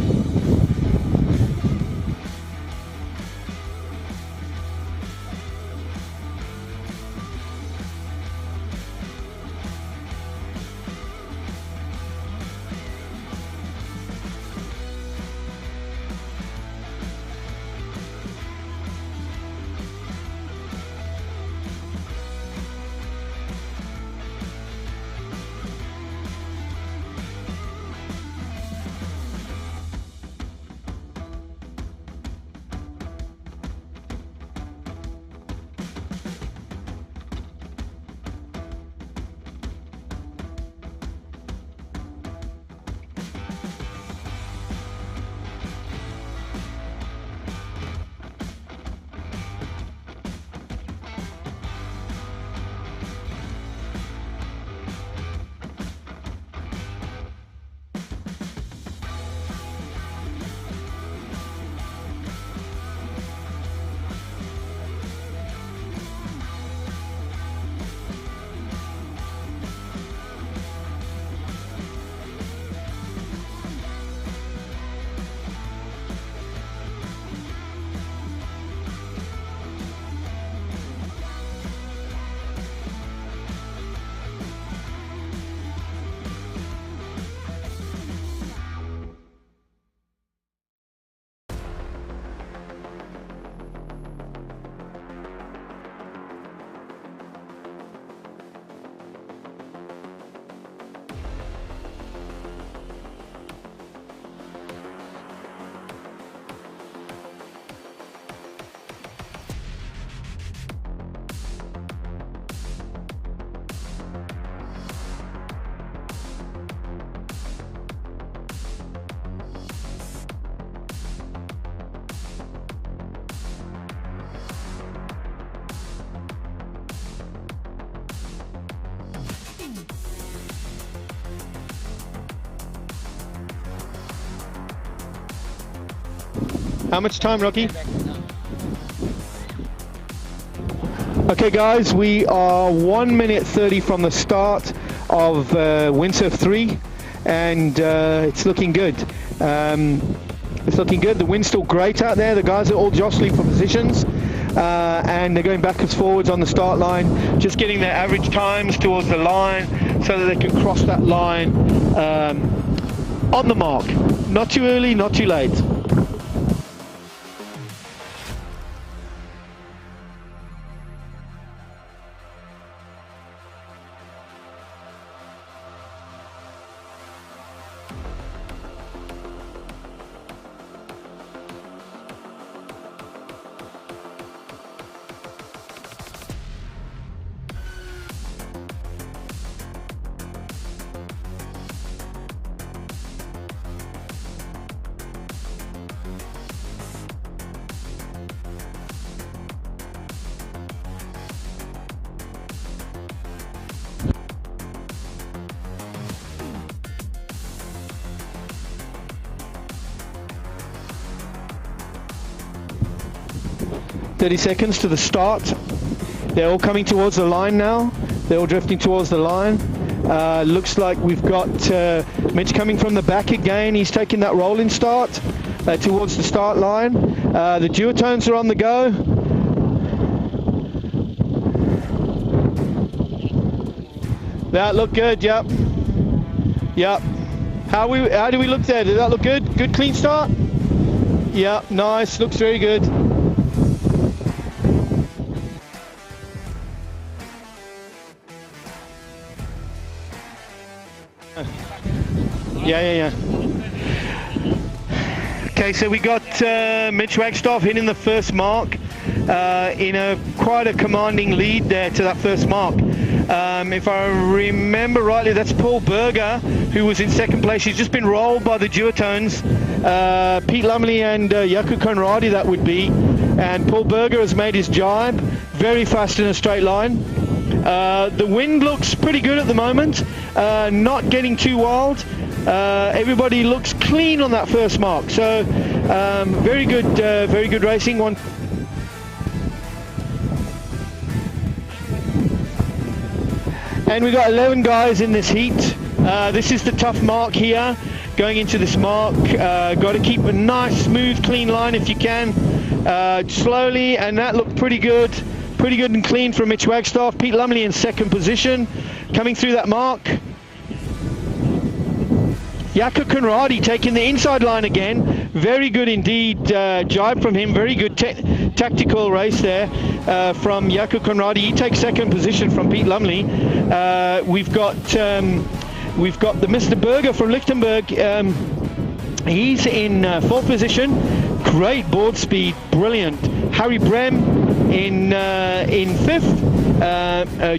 How much time, Rocky? Okay guys, we are 1 minute 30 from the start of Windsurf 3, and it's looking good. It's looking good. The wind's still great out there. The guys are all jostling for positions, and they're going backwards forwards on the start line, just getting their average times towards the line so that they can cross that line on the mark. Not too early, not too late. .30 seconds to the start. They're all coming towards the line now. They're all drifting towards the line. Looks like we've got Mitch coming from the back again. He's taking that rolling start towards the start line. The duotones are on the go. That looked good, yep. Yep. How do we look there? Did that look good? Good clean start? Yep, nice, looks very good. Yeah. Okay, so we got Mitch Wagstaff hitting the first mark in quite a commanding lead there to that first mark. If I remember rightly, that's Paul Berger, who was in second place. He's just been rolled by the duotones. Pete Lumley and Jaakko Conradi, that would be. And Paul Berger has made his jibe, very fast in a straight line. The wind looks pretty good at the moment, not getting too wild. Everybody looks clean on that first mark, so very good racing. And we got 11 guys in this heat. This is the tough mark here. Going into this mark, got to keep a nice, smooth, clean line if you can. Slowly, and that looked pretty good. Pretty good and clean from Mitch Wagstaff. Pete Lumley in second position, coming through that mark. Jaakko Conradi taking the inside line again. Very good indeed jibe from him. Very good tactical race there from Jaakko Conradi. He takes second position from Pete Lumley. We've got the Mr. Berger from Lichtenberg. He's in fourth position. Great board speed, brilliant. Harry Brem in fifth.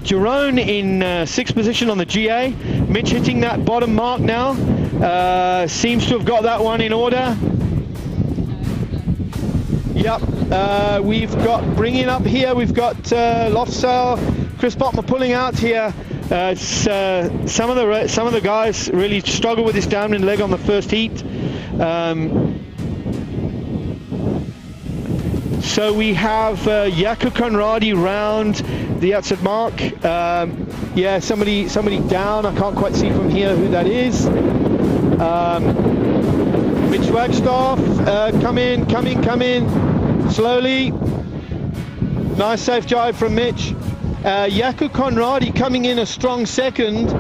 Jerome in sixth position on the GA. Mitch hitting that bottom mark now. Seems to have got that one in order. Yep. We've got bringing up here. We've got Lofsail, Chris Botma pulling out here. Some of the guys really struggle with this downwind leg on the first heat. So we have Jaakko Conradi round the outside mark. Yeah, somebody down. I can't quite see from here who that is. Mitch Wagstaff, come in, slowly. Nice safe jibe from Mitch. Jaakko Conradi coming in a strong second,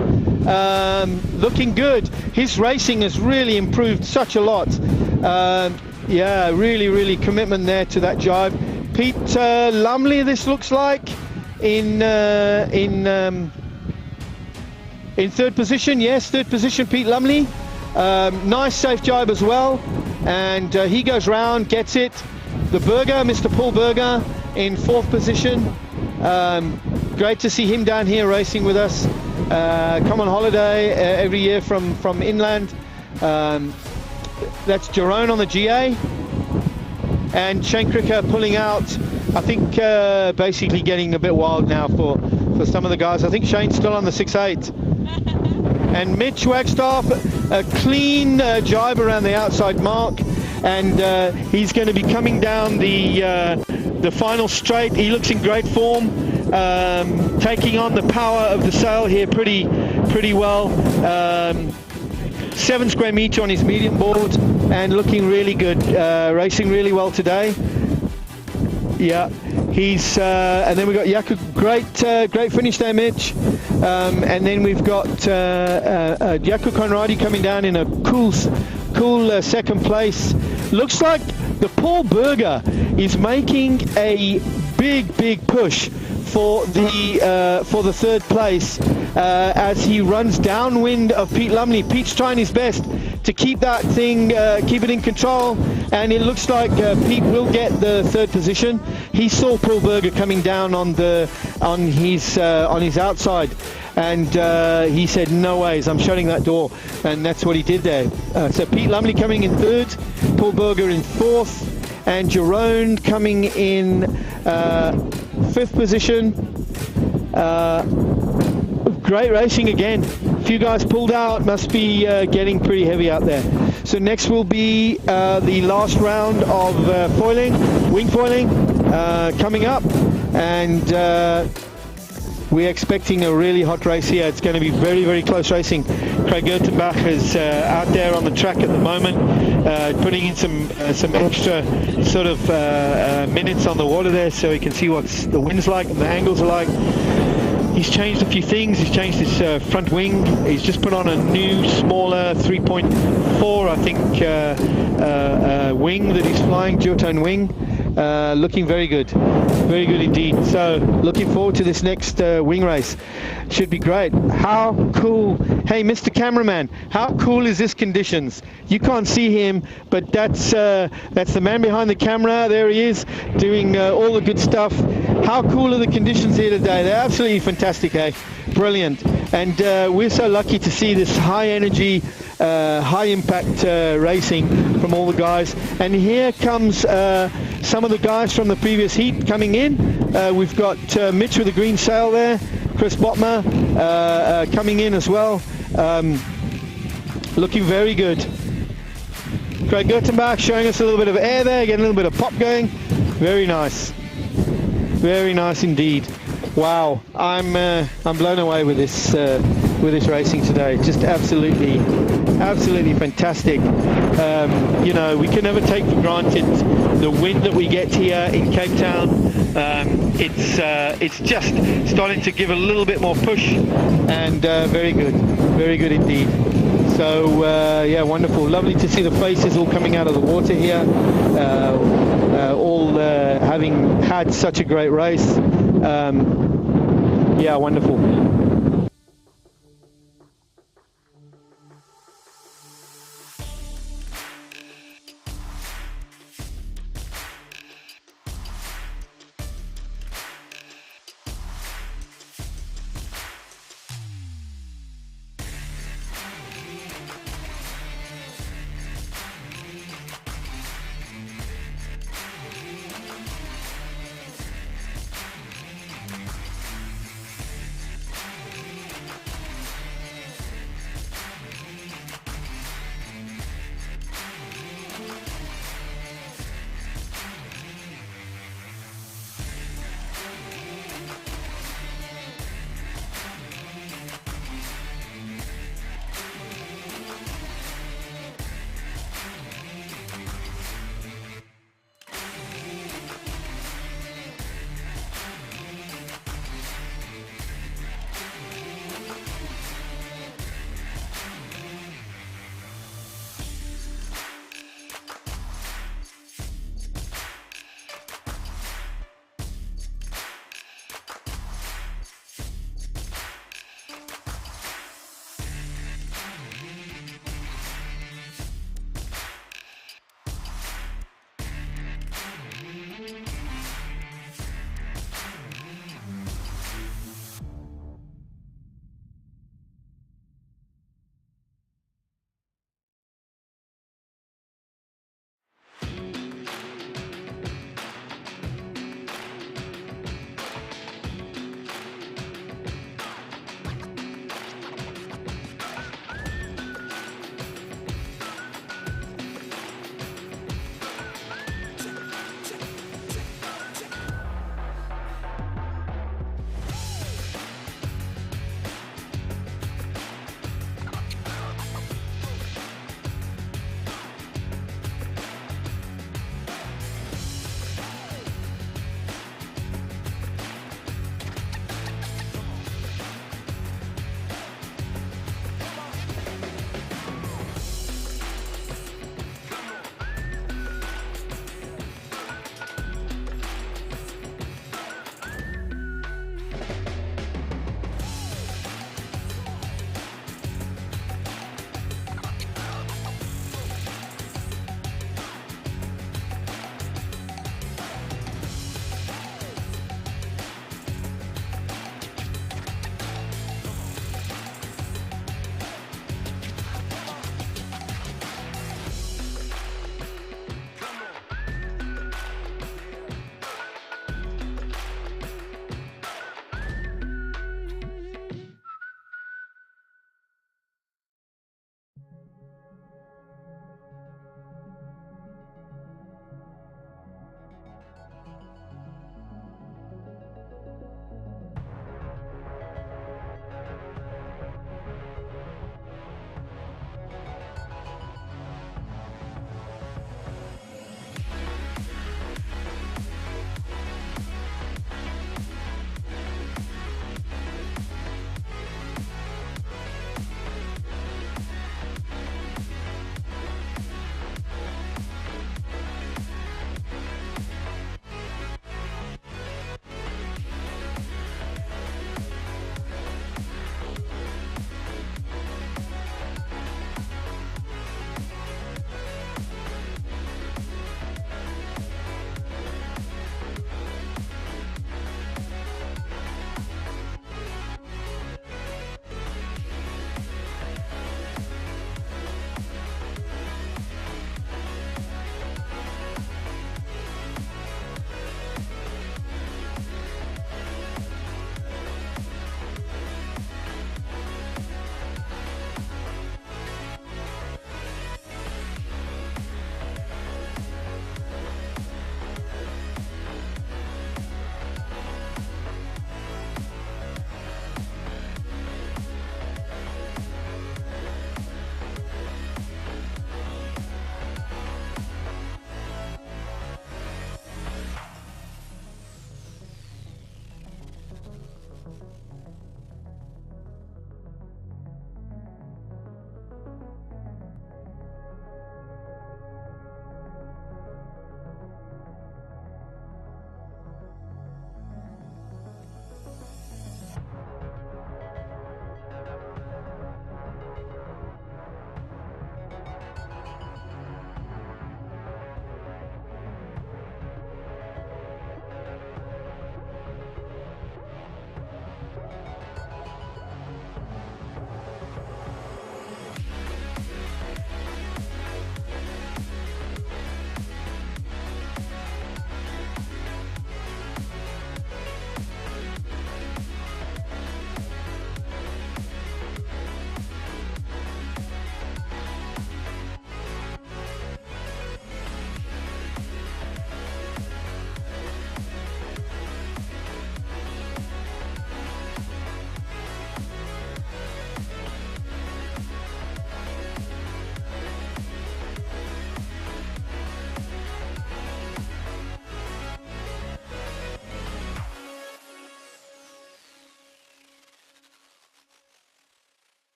looking good. His racing has really improved such a lot. Yeah, really commitment there to that jibe. Pete Lumley, this looks like, in third position. Yes, third position, Pete Lumley. Nice safe jibe as well, and he goes round, gets it. The Berger, Mr. Paul Berger, in fourth position. Great to see him down here racing with us. Come on holiday every year from inland. That's Jerome on the GA, and Shane Cricker pulling out. I think basically getting a bit wild now for some of the guys. I think Shane's still on the 6.8. And Mitch Wagstaff, a clean jibe around the outside mark. and he's going to be coming down the final straight. He looks in great form, taking on the power of the sail here pretty well. 7 square meter on his medium board and looking really good, racing really well today. Yeah, he's and then we've got Jaco, great finish there, Mitch. And then we've got Jaco Conradi coming down in a cool second place. Looks like the Paul Berger is making a big push for the third place as he runs downwind of Pete Lumley. Pete's trying his best to keep that thing, keep it in control, and it looks like Pete will get the third position. He saw Paul Berger coming down on his outside, and he said, "No ways, I'm shutting that door," and that's what he did there. So Pete Lumley coming in third, Paul Berger in fourth, and Jerome coming in fifth position. Great racing again. A few guys pulled out, must be getting pretty heavy out there. So next will be the last round of wing foiling coming up, and we're expecting a really hot race here. It's going to be very close racing. Craig Gertenbach is out there on the track at the moment, putting in some extra sort of minutes on the water there, so he can see what the wind's like and the angles are like. He's changed a few things. He's changed his front wing. He's just put on a new, smaller 3.4, I think, wing that he's flying, duotone wing. Looking very good indeed. So looking forward to this next wing race. Should be great. How cool. Hey, Mr. Cameraman, how cool is this conditions? You can't see him, but that's the man behind the camera. There he is, doing all the good stuff. How cool are the conditions here today? They're absolutely fantastic, eh? Brilliant. And we're so lucky to see this high energy, high impact racing from all the guys. And here comes some of the guys from the previous heat coming in. We've got Mitch with the green sail there, Chris Botma coming in as well. Looking very good. Craig Gertenbach showing us a little bit of air there, getting a little bit of pop going. Very nice. Very nice indeed. Wow, I'm blown away with this racing today. Just absolutely fantastic. You know, we can never take for granted the wind that we get here in Cape Town. It's just starting to give a little bit more push, and very good indeed. So yeah, wonderful, lovely to see the faces all coming out of the water here, all having had such a great race. Yeah, wonderful.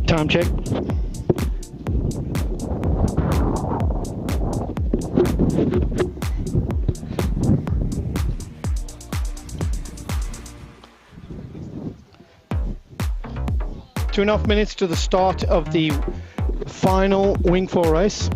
Time check. Two and a half minutes to the start of the final Wingfoil race.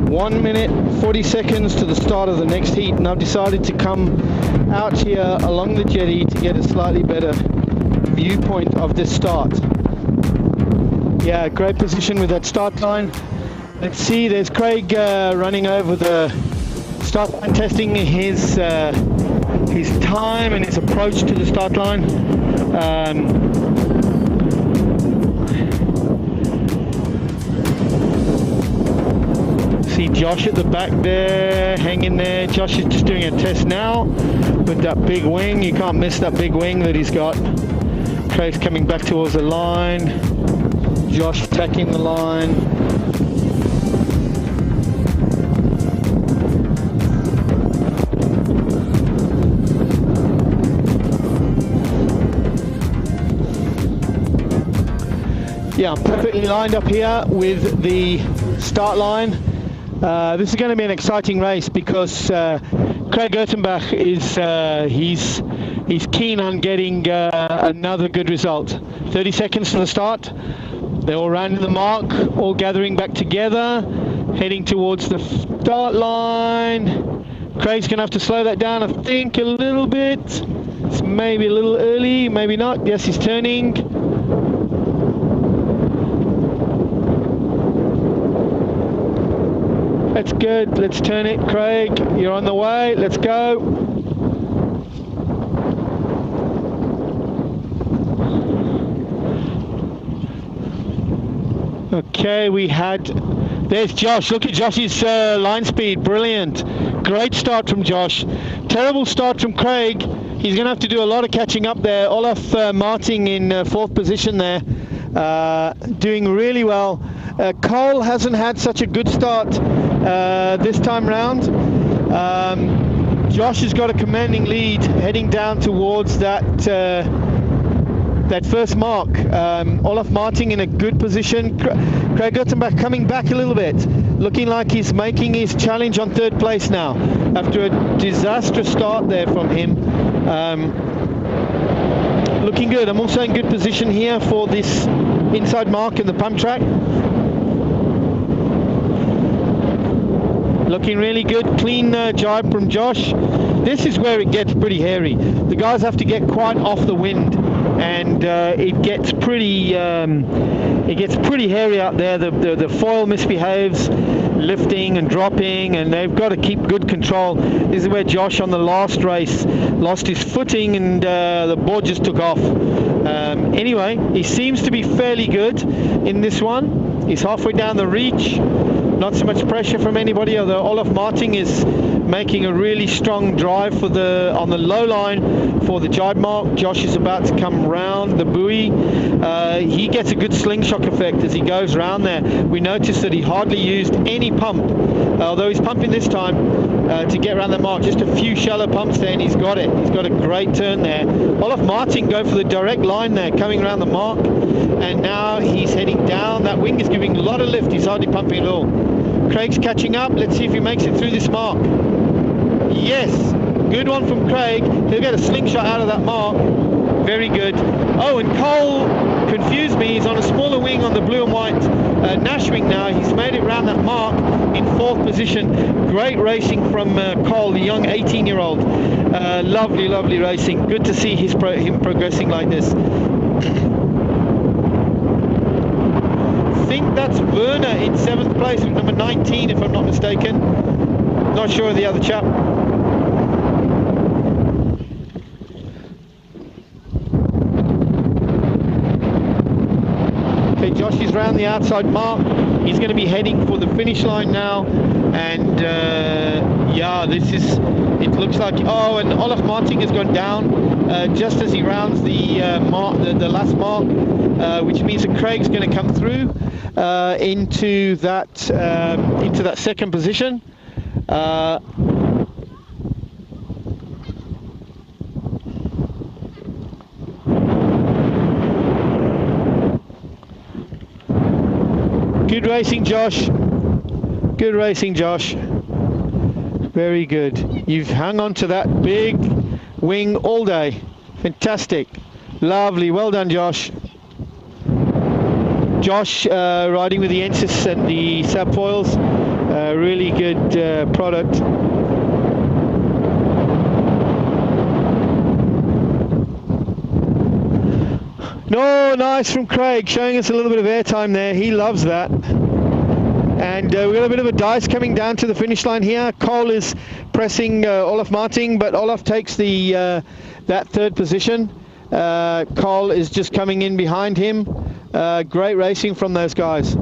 One minute 40 seconds to the start of the next heat, and I've decided to come out here along the jetty to get a slightly better viewpoint of this start. Yeah, great position with that start line. Let's see, there's Craig running over the start line, testing his time and his approach to the start line. See Josh at the back there, hanging there. Josh is just doing a test now with that big wing. You can't miss that big wing that he's got. Craig's coming back towards the line. Josh attacking the line. Yeah, I'm perfectly lined up here with the start line. This is going to be an exciting race because Craig Ertenbach is he's keen on getting another good result. 30 seconds to the start. They're all rounding the mark, all gathering back together, heading towards the start line. Craig's going to have to slow that down, I think, a little bit. It's maybe a little early, maybe not. Yes, he's turning. That's good. Let's turn it, Craig. You're on the way. Let's go. Okay, there's Josh. Look at Josh's line speed. Brilliant. Great start from Josh. Terrible start from Craig. He's going to have to do a lot of catching up there. Olaf Marting in fourth position there. Doing really well. Cole hasn't had such a good start this time round. Josh has got a commanding lead heading down towards that first mark. Olaf Marting in a good position. Craig Ertenbach coming back a little bit, looking like he's making his challenge on third place now after a disastrous start there from him. Looking good. I'm also in good position here for this inside mark in the pump track. Looking really good, clean jibe from Josh. This is where it gets pretty hairy. The guys have to get quite off the wind, and it gets pretty hairy out there. The foil misbehaves, lifting and dropping, and they've got to keep good control. This is where Josh on the last race lost his footing, and the board just took off. Anyway, he seems to be fairly good in this one. He's halfway down the reach. Not so much pressure from anybody, although Olaf Marting is making a really strong drive on the low line for the jibe mark. Josh is about to come round the buoy. He gets a good slingshot effect as he goes round there. We noticed that he hardly used any pump, although he's pumping this time to get around the mark. Just a few shallow pumps there, and he's got it. He's got a great turn there. Olaf Marting going for the direct line there, coming around the mark, and now he's heading down. That wing is giving a lot of lift. He's hardly pumping at all. Craig's catching up. Let's see if he makes it through this mark. Yes, good one from Craig. He'll get a slingshot out of that mark. Very good. Oh, and Cole confused me. He's on a smaller wing on the blue and white Nash wing now. He's made it round that mark in 4th position. Great racing from Cole, the young 18-year-old. Lovely, lovely racing. Good to see him progressing like this. I think that's Werner in 7th place with number 19, if I'm not mistaken. Not sure of the other chap. Okay, Josh is round the outside mark. He's going to be heading for the finish line now. And yeah, this is, it looks like, oh, and Olaf Martin has gone down just as he rounds the last mark, which means that Craig's going to come through into that 2nd position. Good racing, Josh. Good racing, Josh. Very good. You've hung on to that big wing all day. Fantastic. Lovely. Well done, Josh. Josh riding with the Ensis and the subfoils. Really good product. No, nice from Craig, showing us a little bit of airtime there. He loves that. And we've got a bit of a dice coming down to the finish line here. Cole is pressing Olaf Martin, but Olaf takes the that 3rd position. Cole is just coming in behind him. Great racing from those guys.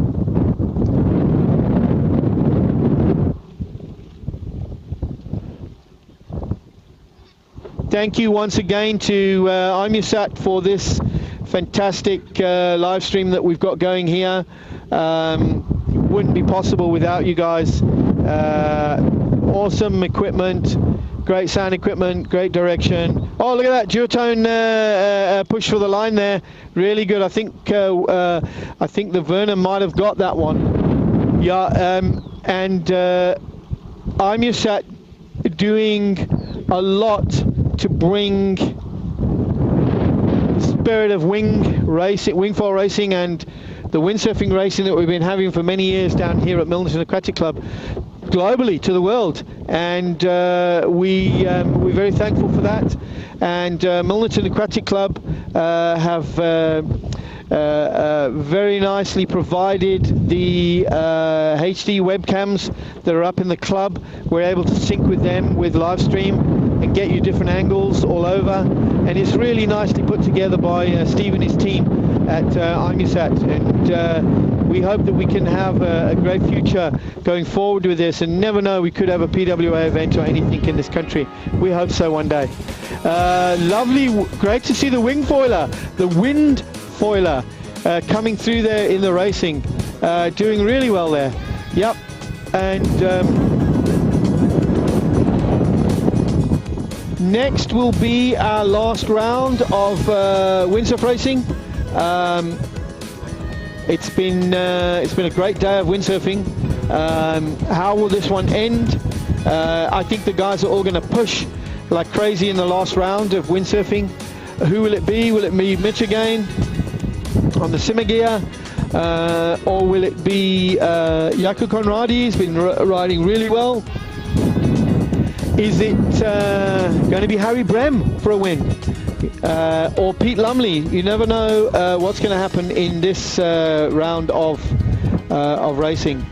Thank you once again to IMUSAT for this fantastic live stream that we've got going here. Wouldn't be possible without you guys. Awesome equipment, great sound equipment, great direction. Oh, look at that duotone push for the line there. Really good. I think the Werner might have got that one. Yeah, and IMUSAT doing a lot to bring spirit of wingfoil racing and the windsurfing racing that we've been having for many years down here at Milnerton Aquatic Club globally to the world, and we're very thankful for that. And Milnerton Aquatic Club have very nicely provided the HD webcams that are up in the club. We're able to sync with them with live stream and get you different angles all over, and it's really nicely put together by Steve and his team at IMUSAT, and we hope that we can have a great future going forward with this, and never know, we could have a PWA event or anything in this country. We hope so one day. Lovely, great to see the Wingfoiler, the Windfoiler coming through there in the racing, doing really well there. Yep, and next will be our last round of windsurf racing. It's been a great day of windsurfing. How will this one end? I think the guys are all going to push like crazy in the last round of windsurfing. Who will it be? Will it be Mitch again on the simmer gear? Or will it be Jaakko Conradi? He's been riding really well. Is it going to be Harry Brem for a win? Or Pete Lumley? You never know what's going to happen in this round of racing.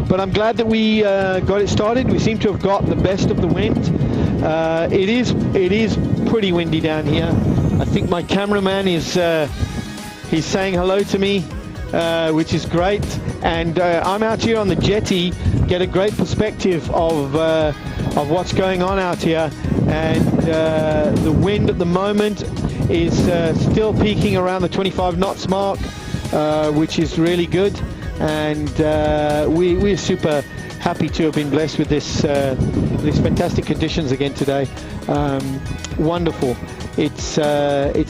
But I'm glad that we got it started. We seem to have got the best of the wind. It is pretty windy down here. I think my cameraman is he's saying hello to me, which is great. And I'm out here on the jetty, get a great perspective of what's going on out here. And the wind at the moment is still peaking around the 25 knots mark, which is really good. And we're super happy to have been blessed with these fantastic conditions again today. Wonderful. It's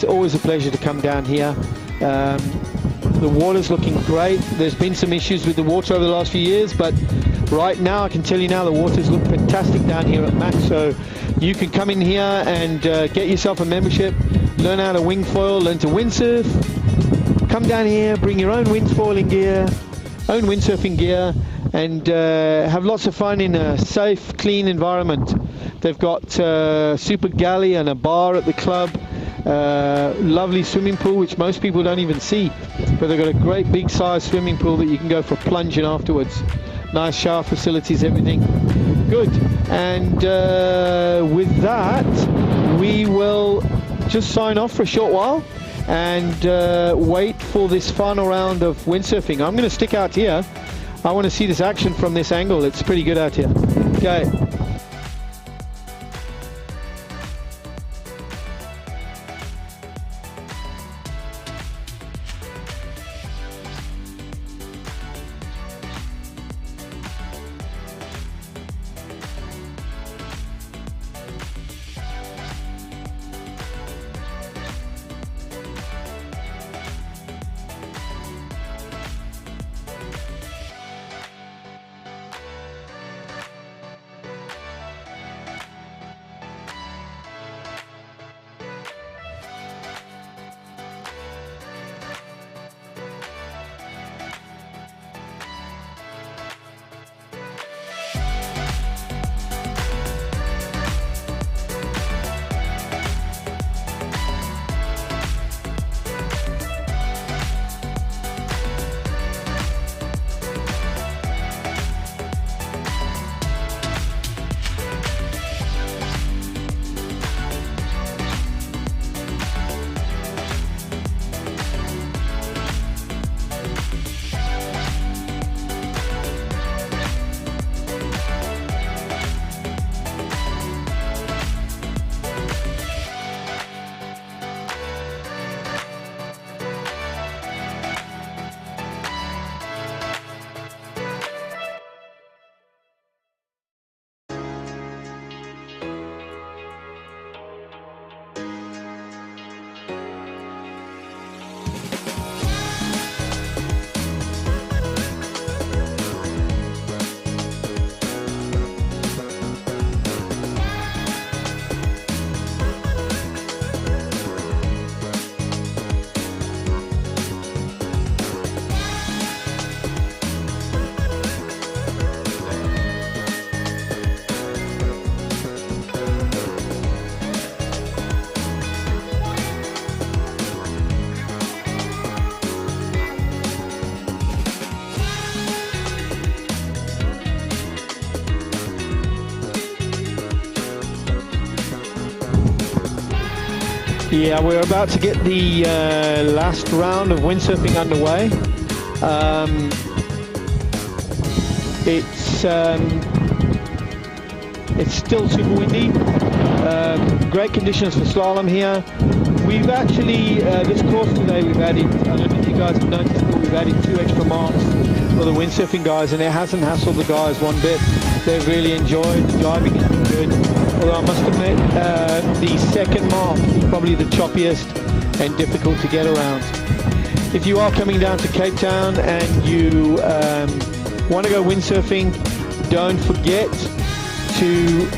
always a pleasure to come down here. The water's looking great. There's been some issues with the water over the last few years, but right now I can tell you now the waters look fantastic down here at Max, so you can come in here and get yourself a membership, learn how to wingfoil, learn to windsurf. Come down here, bring your own windfoiling gear, own windsurfing gear, and have lots of fun in a safe, clean environment. They've got super galley and a bar at the club, lovely swimming pool which most people don't even see, but they've got a great big size swimming pool that you can go for plunging afterwards. Nice shower facilities, everything good. And with that we will just sign off for a short while and wait for this final round of windsurfing. I'm going to stick out here. I want to see this action from this angle. It's pretty good out here. Okay. Yeah, we're about to get the last round of windsurfing underway. It's still super windy. Great conditions for slalom here. We've actually, this course today, we've added, I don't know if you guys have noticed, but we've added 2 extra marks for the windsurfing guys, and it hasn't hassled the guys one bit. They've really enjoyed, the driving has been good. Although I must admit, the second mark is probably the choppiest and difficult to get around. If you are coming down to Cape Town and you want to go windsurfing, don't forget to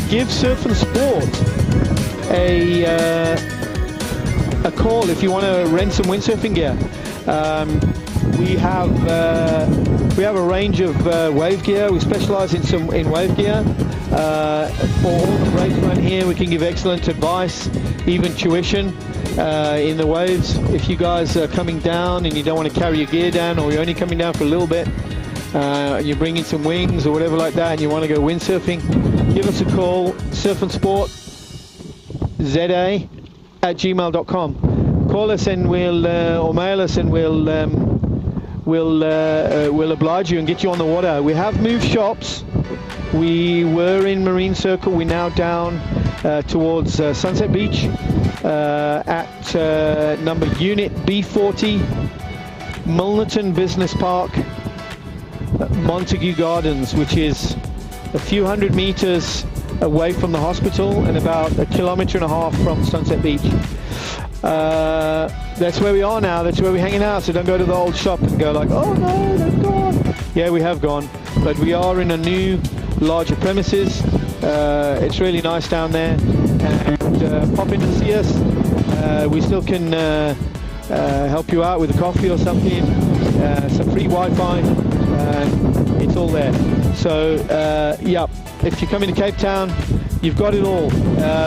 give Surf and Sport a call if you want to rent some windsurfing gear. We have a range of wave gear. We specialize in wave gear. For all the breaks around here, we can give excellent advice, even tuition in the waves. If you guys are coming down and you don't want to carry your gear down, or you're only coming down for a little bit, you're bringing some wings or whatever like that, and you want to go windsurfing, give us a call, Surf and Sport za@gmail.com. Call us and we'll or mail us and we'll oblige you and get you on the water. We have moved shops. We were in Marine Circle. We're now down towards Sunset Beach at number unit B40, Milnerton Business Park, Montague Gardens, which is a few hundred meters away from the hospital and about 1.5 kilometers from Sunset Beach. That's where we are now. That's where we're hanging out. So don't go to the old shop and go like, oh no, they've gone. Yeah, we have gone. but we are in a new, larger premises. It's really nice down there, and pop in to see us. We still can help you out with a coffee or something, some free Wi-Fi. It's all there. So yeah, if you're coming to Cape Town, you've got it all.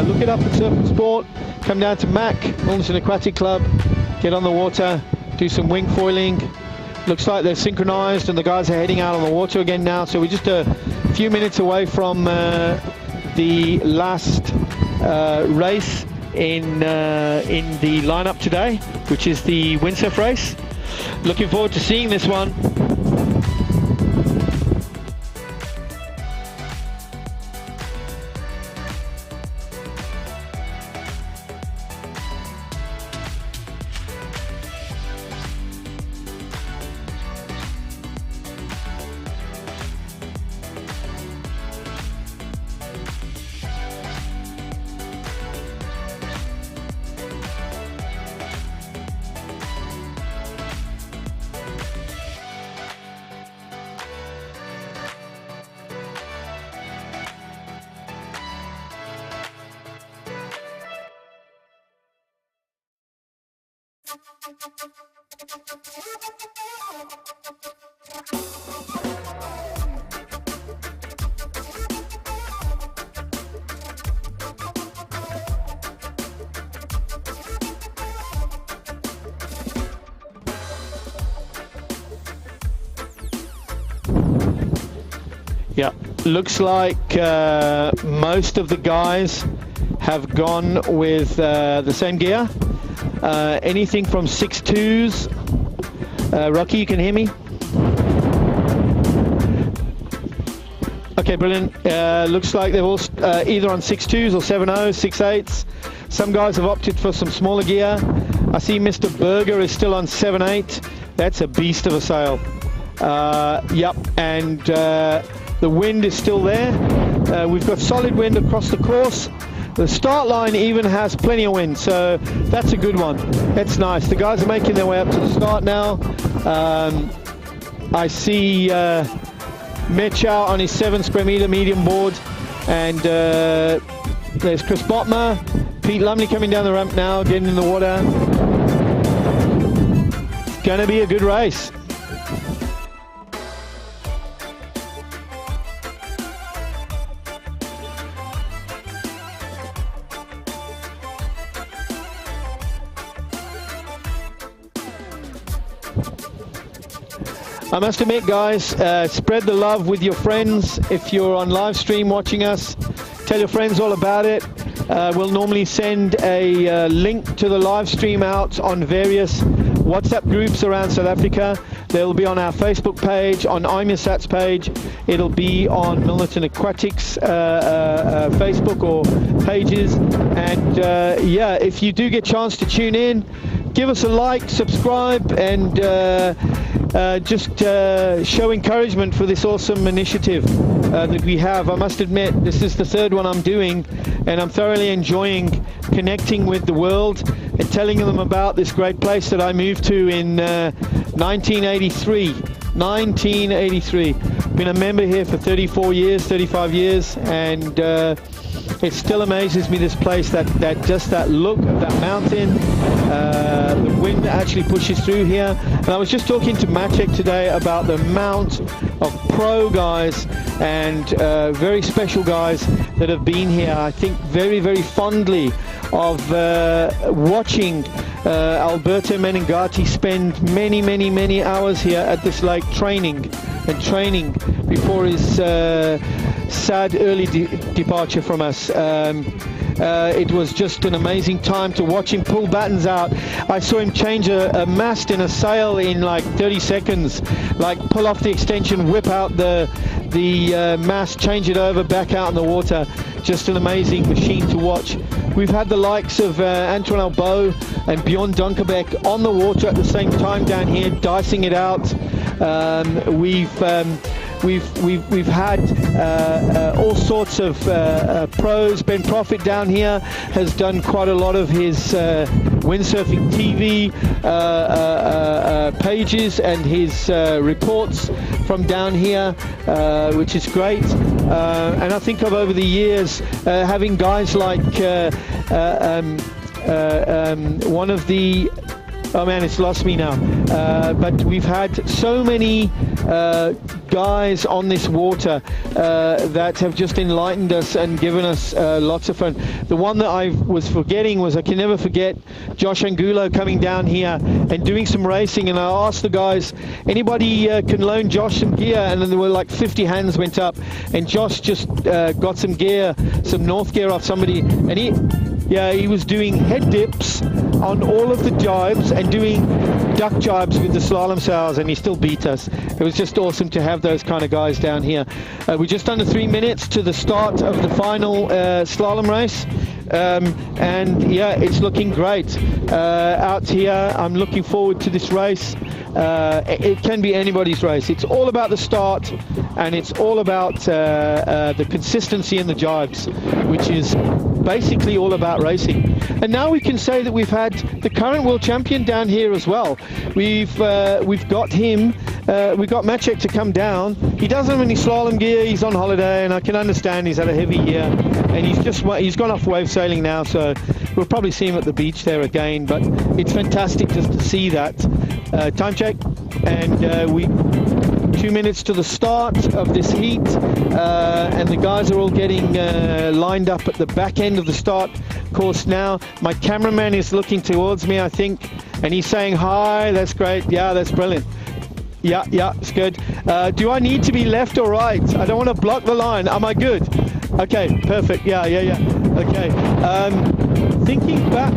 Look it up at Surf and Sport. Come down to MAC, Milnerton Aquatic Club, get on the water, do some wing foiling. Looks like they're synchronized and the guys are heading out on the water again now. So we're just a few minutes away from the last race in the lineup today, which is the windsurf race. Looking forward to seeing this one. Yeah, looks like most of the guys have gone with the same gear. Anything from 6.2s. Rocky, you can hear me? Okay, brilliant. Looks like they're all either on 6.2s or 7.0s, 6.8s. Some guys have opted for some smaller gear. I see Mr. Berger is still on 7.8. That's a beast of a sail. Yep, and the wind is still there. We've got solid wind across the course. The start line even has plenty of wind, so that's a good one. That's nice. The guys are making their way up to the start now. I see Mitch out on his 7 square meter medium board, and there's Chris Botmer, Pete Lumley coming down the ramp now, getting in the water. It's going to be a good race. I must admit, guys, spread the love with your friends. If you're on live stream watching us, tell your friends all about it. We'll normally send a link to the live stream out on various WhatsApp groups around South Africa. They'll be on our Facebook page, on I'm Your Sats page. It'll be on Milnerton Aquatics Facebook or pages. And yeah, if you do get a chance to tune in, give us a like, subscribe, and just show encouragement for this awesome initiative that we have. I must admit, this is the 3rd one I'm doing, and I'm thoroughly enjoying connecting with the world and telling them about this great place that I moved to in 1983. 1983. Been a member here for 34 years, 35 years, and it still amazes me, this place, that just that look of that mountain, the wind actually pushes through here. And I was just talking to Maciek today about the amount of pro guys and very special guys that have been here. I think very, very fondly of watching Alberto Meningati spend many, many, many hours here at this lake training before his sad early departure from us. It was just an amazing time to watch him pull battens out. I saw him change a mast in a sail in like 30 seconds, like pull off the extension, whip out the mast, change it over, back out in the water. Just an amazing machine to watch. We've had the likes of Antoine Albo and Bjorn Dunkerbeck on the water at the same time down here, dicing it out. We've had all sorts of pros. Ben Profit down here has done quite a lot of his Windsurfing TV pages and his reports from down here, which is great. And I think of over the years having guys like one of the, oh man, it's lost me now. But we've had so many guys on this water that have just enlightened us and given us lots of fun. The one that I was forgetting was, I can never forget Josh Angulo coming down here and doing some racing, and I asked the guys, anybody can loan Josh some gear, and then there were like 50 hands went up, and Josh just got some gear, some North gear off somebody, and he was doing head dips on all of the jibes and doing duck jibes with the slalom sails, and he still beat us. It was just awesome to have those kind of guys down here. We're just under 3 minutes to the start of the final slalom race, and yeah, it's looking great out here. I'm looking forward to this race. It can be anybody's race. It's all about the start, and it's all about the consistency in the jibes, which is basically all about racing. And now we can say that we've had the current world champion down here as well. We've got him. We've got Maciek to come down. He doesn't have any slalom gear. He's on holiday, and I can understand he's had a heavy year, and he's gone off wave sailing now, so we'll probably see him at the beach there again. But it's fantastic just to see that. Time check, and we 2 minutes to the start of this heat, and the guys are all getting lined up at the back end of the start course now. My cameraman is looking towards me, I think, and he's saying hi. That's great. Yeah, that's brilliant. Yeah, it's good. Do I need to be left or right? I don't want to block the line. Am I good? Okay, perfect. Yeah. Okay. Thinking back.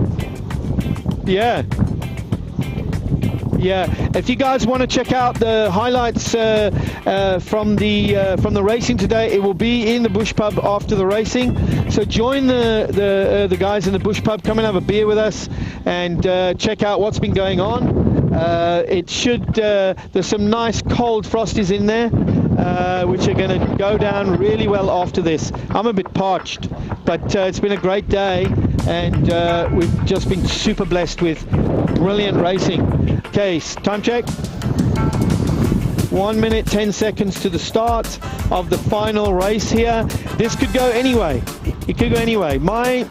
Yeah, if you guys want to check out the highlights from the racing today, it will be in the Bush Pub after the racing. So join the guys in the Bush Pub, come and have a beer with us, and check out what's been going on. There's some nice cold frosties in there, which are going to go down really well after this. I'm a bit parched, but it's been a great day, and we've just been super blessed with brilliant racing. Okay, time check. 1 minute 10 seconds to the start of the final race here. This could go anyway. It could go anyway. My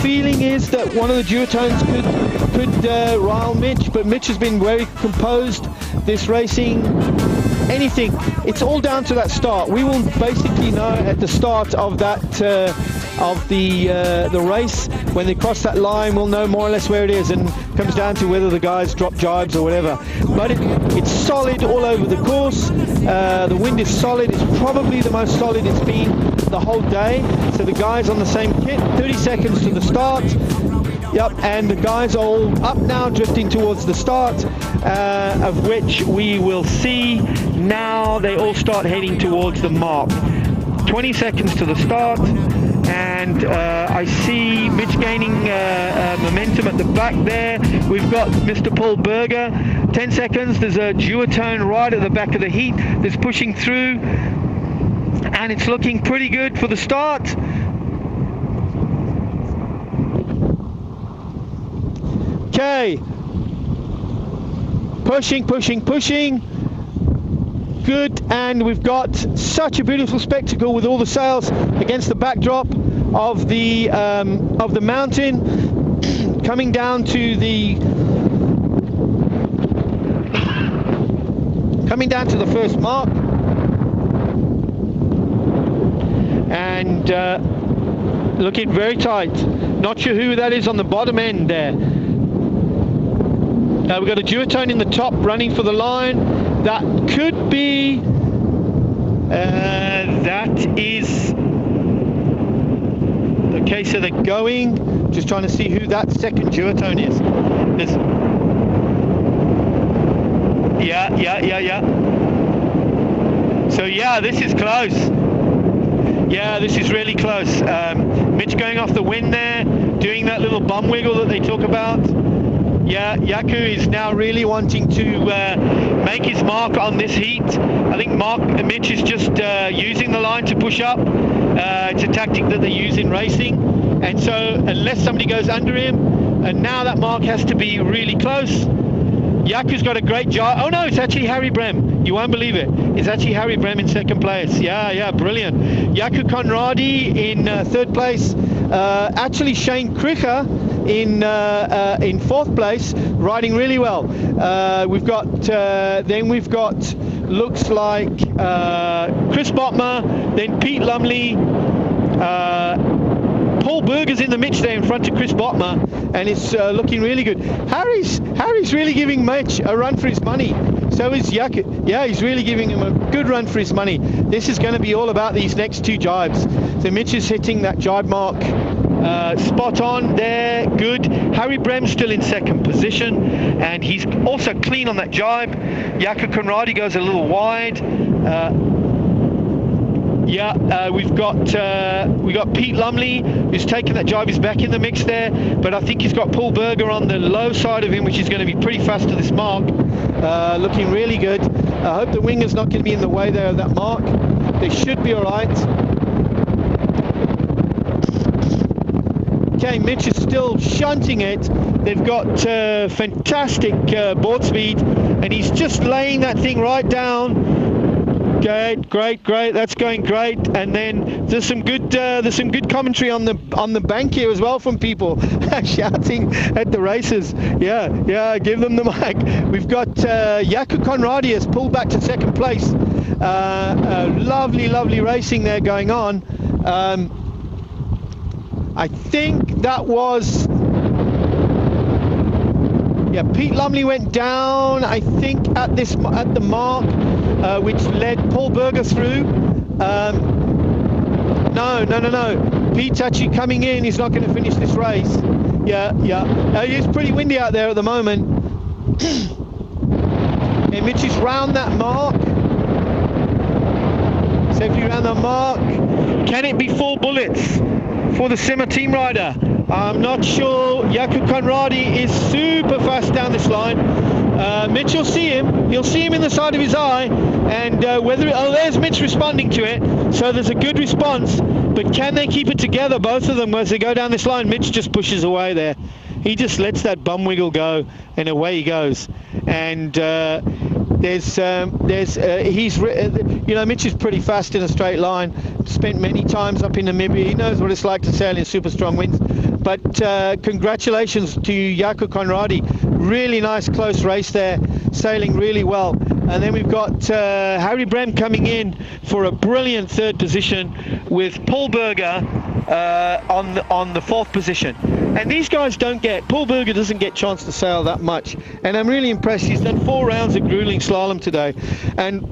feeling is that one of the duotones could rile Mitch, but Mitch has been very composed this racing. Anything, it's all down to that start. We will basically know at the start of that the race, when they cross that line, we'll know more or less where it is, and it comes down to whether the guys drop jibes or whatever. But it's solid all over the course. The wind is solid. It's probably the most solid it's been the whole day. So the guys on the same kit, 30 seconds to the start. Yep, and the guys are all up now, drifting towards the start, of which we will see now they all start heading towards the mark. 20 seconds to the start, and I see Mitch gaining momentum at the back there. We've got Mr. Paul Berger. 10 seconds, there's a duotone right at the back of the heat that's pushing through, and it's looking pretty good for the start. Okay, pushing. Good, and we've got such a beautiful spectacle with all the sails against the backdrop of the mountain, coming down to the first mark, and looking very tight. Not sure who that is on the bottom end there. We've got a duotone in the top running for the line. That could be, that is, okay, so they're going, just trying to see who that second duotone is. Yeah. So yeah, this is close. Yeah, this is really close. Mitch going off the wind there, doing that little bum wiggle that they talk about. Yeah, Yaku is now really wanting to make his mark on this heat. I think Mitch is just using the line to push up. It's a tactic that they use in racing. And so unless somebody goes under him, and now that mark has to be really close. Yaku's got a great job. Oh no, it's actually Harry Brem. You won't believe it. It's actually Harry Brem in second place. Yeah, brilliant. Yaku Conradi in third place. Actually Shane Kricher in fourth place, riding really well. We've got looks like Chris Botma, then Pete Lumley, Paul Berger's in the mix there in front of Chris Botma, and it's looking really good. Harry's really giving Mitch a run for his money. So is Yaku. Yeah, he's really giving him a good run for his money. This is going to be all about these next two jibes. So Mitch is hitting that jibe mark spot on there, good. Harry Brem's still in second position, and he's also clean on that jibe. Yaku Conradi goes a little wide. We've got Pete Lumley, who's taken that jibe. He's back in the mix there, but I think he's got Paul Berger on the low side of him, which is going to be pretty fast to this mark. Looking really good. I hope the winger's not going to be in the way there of that mark. They should be all right. Okay, Mitch is still shunting it. They've got fantastic board speed, and he's just laying that thing right down. Great. That's going great. And then there's some good commentary on the bank here as well from people shouting at the racers. Yeah, give them the mic. We've got Yaku Conradi has pulled back to second place. Lovely racing there going on. I think that was, Pete Lumley went down, I think, at the mark, which led Paul Berger through. No. Pete's actually coming in. He's not going to finish this race. It's pretty windy out there at the moment. And Mitch is round that mark. Safely round that mark. Can it be 4 bullets for the Simmer team rider? I'm not sure. Yaku Conradi is super fast down this line. Mitch will see him. He'll see him in the side of his eye, and there's Mitch responding to it. So there's a good response, but can they keep it together, both of them, as they go down this line? Mitch just pushes away there. He just lets that bum wiggle go, and away he goes. And Mitch is pretty fast in a straight line. Spent many times up in Namibia. He knows what it's like to sail in super strong winds. But congratulations to Yaku Conradi. Really nice close race there, sailing really well. And then we've got Harry Brem coming in for a brilliant third position with Paul Berger on the fourth position. And these guys Paul Berger doesn't get chance to sail that much. And I'm really impressed. He's done 4 rounds of grueling slalom today. And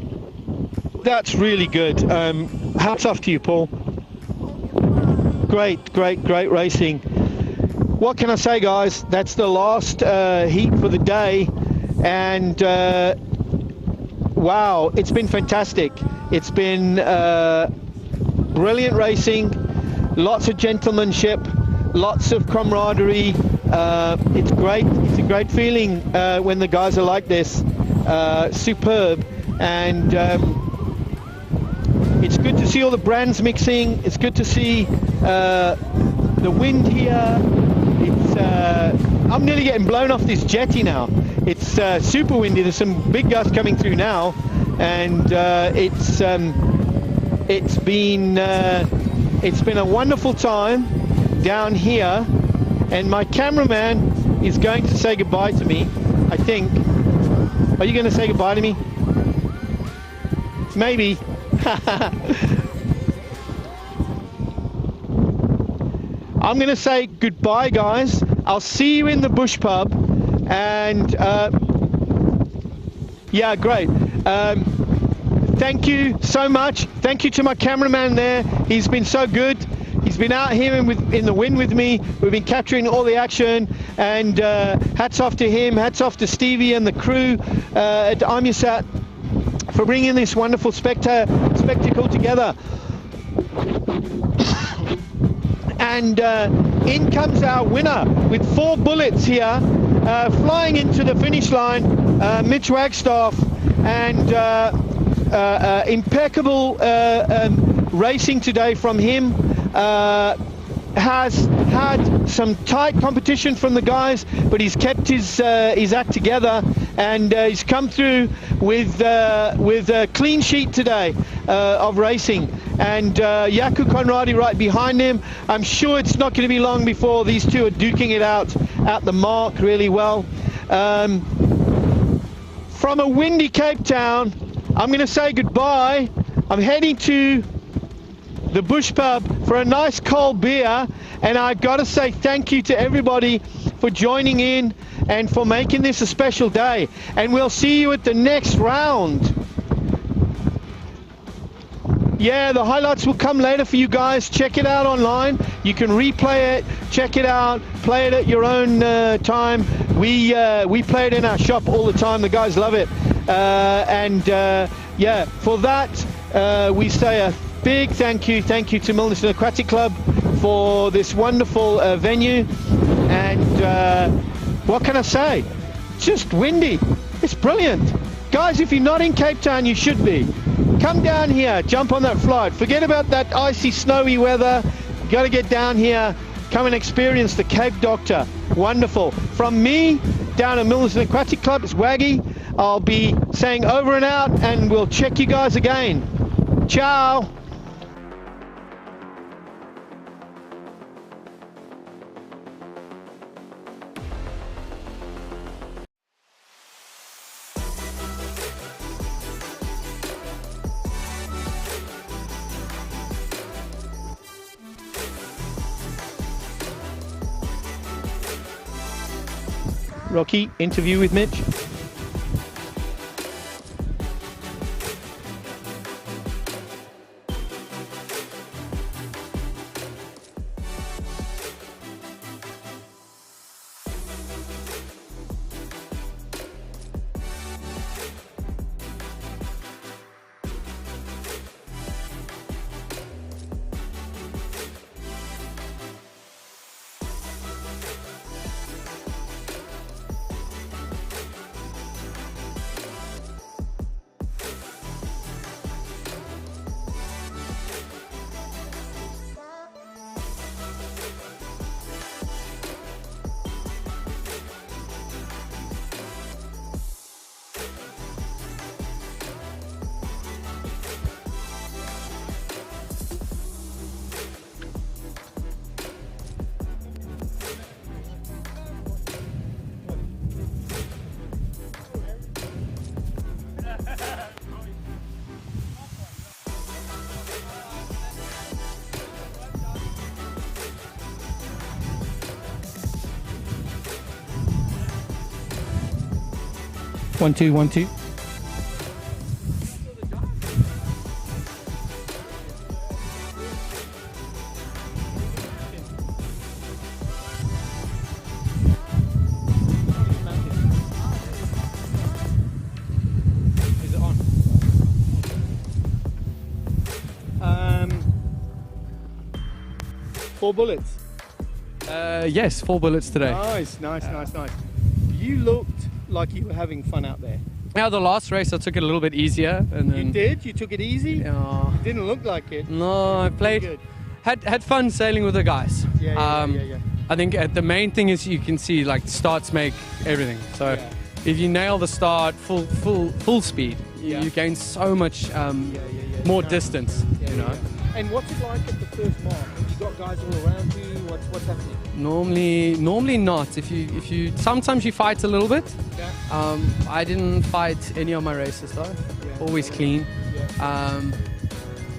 that's really good. Hats off to you, Paul. Great racing. What can I say, guys? That's the last heat for the day. And wow, it's been fantastic. It's been brilliant racing, lots of gentlemanship, lots of camaraderie. It's great. It's a great feeling when the guys are like this. Superb. And it's good to see all the brands mixing. It's good to see the wind here. I'm nearly getting blown off this jetty now. It's super windy. There's some big gusts coming through now, and it's been a wonderful time down here. And my cameraman is going to say goodbye to me, I think. Are you going to say goodbye to me? Maybe. I'm going to say goodbye, guys. I'll see you in the bush pub. And yeah, great. Thank you so much. Thank you to my cameraman there. He's been so good. He's been out here in the wind with me. We've been capturing all the action. And hats off to him. Hats off to Stevie and the crew at Amusat for bringing this wonderful spectacle together. And in comes our winner with 4 bullets here, flying into the finish line, Mitch Wagstaff, and impeccable racing today from him. has had some tight competition from the guys, but he's kept his act together, and he's come through with a clean sheet today of racing. And Jaakko Conradi right behind him. I'm sure it's not going to be long before these two are duking it out at the mark really well. From a windy Cape Town, I'm going to say goodbye. I'm heading to the Bush Pub for a nice cold beer, and I got to say thank you to everybody for joining in and for making this a special day, and we'll see you at the next round. Yeah, the highlights will come later for you guys. Check it out online. You can replay it, check it out, play it at your own time. We play it in our shop all the time. The guys love it, yeah, for that we say a big thank you to Milnerton Aquatic Club for this wonderful venue. And what can I say? Just windy. It's brilliant. Guys, if you're not in Cape Town, you should be. Come down here, jump on that flight. Forget about that icy, snowy weather. You got to get down here. Come and experience the Cape Doctor. Wonderful. From me down at Milnerton Aquatic Club, it's Waggy. I'll be saying over and out, and we'll check you guys again. Ciao. Rocky, interview with Mitch. One, two, 1, 2. Is it on? 4 bullets. Yes, 4 bullets today. Nice. You looked like you were having fun out there. Now the last race I took it a little bit easier, and then You did? You took it easy? Yeah. It didn't look like it. No, I played. Good. Had fun sailing with the guys. Yeah. I think the main thing is you can see like starts make everything. So Yeah. if you nail the start full speed, Yeah. you gain so much more distance. You know. And what's it like at the first mark? You got guys all around you? What's happening? Normally not. If you sometimes you fight a little bit. Yeah. I didn't fight any of my races though. Yeah. Always clean. Yeah.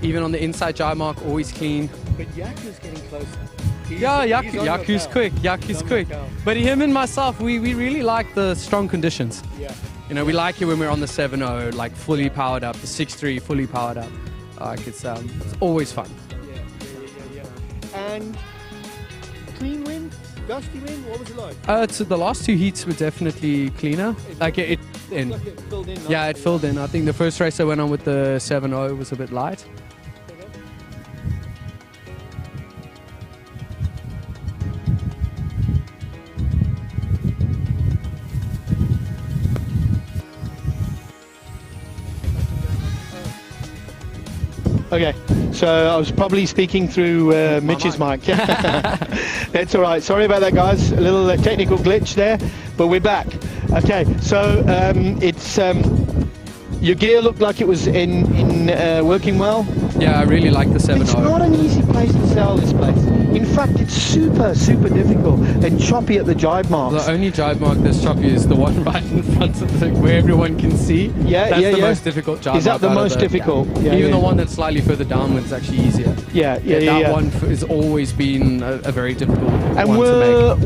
Even on the inside jibe mark, always clean. But Yaku's getting closer. Yaku's quick. Yaku's quick. But him and myself, we really like the strong conditions. Yeah. You know, we like it when we're on the 7.0, like fully powered up, the 6.3 fully powered up. Like it's always fun. Yeah. And clean wind, gusty wind. What was it like? So the last 2 heats were definitely cleaner. Like it in. Like it filled in. Yeah, it filled in. I think the first race I went on with the 7.0 was a bit light. Okay, so I was probably speaking through Mitch's mic. That's all right. Sorry about that, guys. A little technical glitch there, but we're back. Okay, so it's your gear looked like it was in working well. Yeah, I really like the 7.0. It's not an easy place to sell, this place. In fact, it's super difficult and choppy at the jibe marks. The only jibe mark that's choppy is the one right in front of the, where everyone can see. Yeah, that's yeah, the yeah. most difficult jibe mark. Is that the most difficult? Yeah. Even the one that's slightly further downwards is actually easier. That one has always been a very difficult one to make.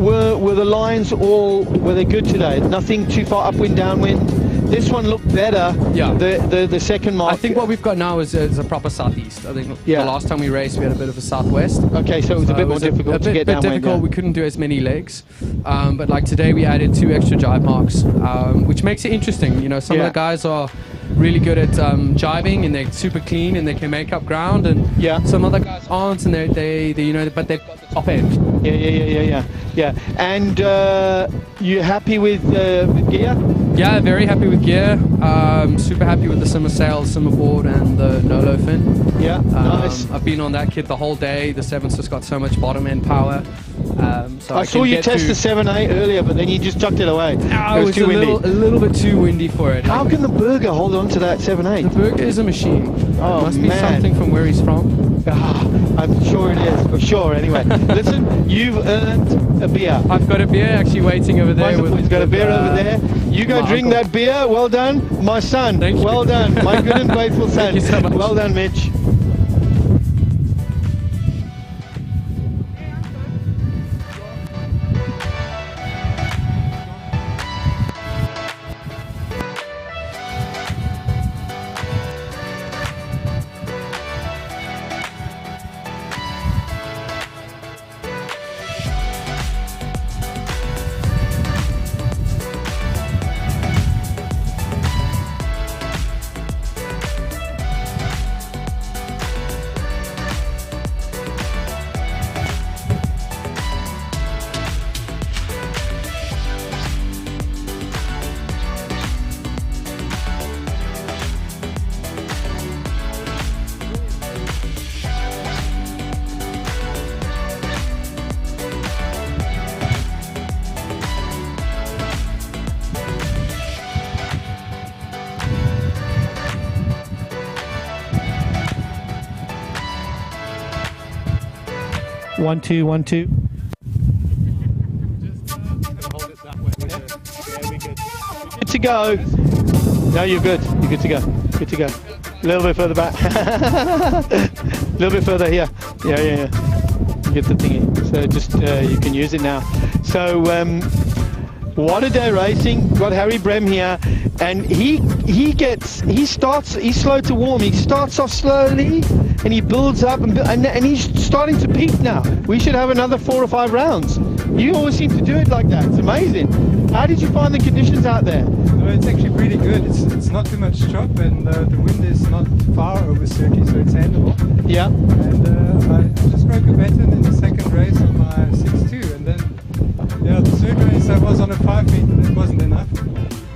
Were the lines were they good today? Nothing too far upwind, downwind? This one looked better. Yeah. The second mark. I think what we've got now is a proper southeast. I think the last time we raced we had a bit of a southwest. Okay, so it was a bit more difficult to get downwind. A bit difficult. We couldn't do as many legs, but like today we added 2 extra jibe marks, which makes it interesting. You know, some of the guys are really good at jibing and they're super clean and they can make up ground, and some other guys aren't, and they you know, but they've got the top end. Yeah. And you happy with gear? Yeah, very happy with gear. Super happy with the simmer sail, simmer board, and the Nolo fin. Yeah, nice. I've been on that kit the whole day. The 7's just got so much bottom end power. So I saw you test the 7.8 earlier, but then you just chucked it away. It was too windy. A little bit too windy for it. How can the Burger hold on to that 7.8? The Burger is a machine. Oh, it must be something from where he's from. I'm sure it is, for sure. Anyway, listen, you've earned a beer. I've got a beer actually waiting over there. He's got a beer over there. You go drink that beer. Well done, my son. Thank you. Well done, my good and faithful son. Thank you so much. Well done, Mitch. One, two, 1, 2. Good to go. No, you're good. You're good to go. Good to go. A little bit further back. A little bit further here. Yeah. Get the thingy. So just you can use it now. So what a day racing. Got Harry Brem here, and he's slow to warm. He starts off slowly and he builds up and he's starting to peak now. We should have another 4 or 5 rounds. You always seem to do it like that. It's amazing. How did you find the conditions out there? No, it's actually pretty good. It's not too much chop, and the wind is not far over 30, so it's handleable. Yeah. And I just broke a pattern in the second race on my 6.2, and then the third race I was on a 5 meter, and it wasn't enough.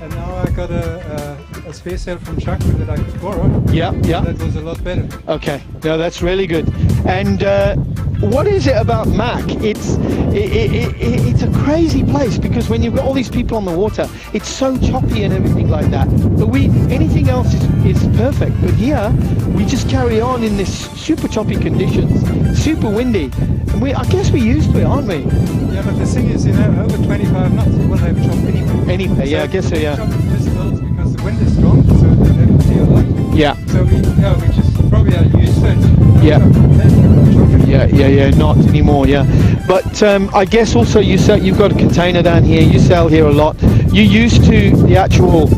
And now I got a spare sail from Chaco that I could borrow. Yeah. That was a lot better. Okay, no, that's really good. And what is it about Mac? It's a crazy place, because when you've got all these people on the water, it's so choppy and everything like that. But anything else is perfect. But here, we just carry on in this super choppy conditions, super windy. And I guess we're used to it, aren't we? Yeah, but the thing is, over 25 knots, you will have chop anyway. Anyway, yeah, I guess so, yeah. Chop just builds because the wind is strong, so they don't feel a lot. Yeah. So we just probably are used to it. Yeah, not anymore, yeah. But I guess also you've got a container down here, you sail here a lot. You're used to the actual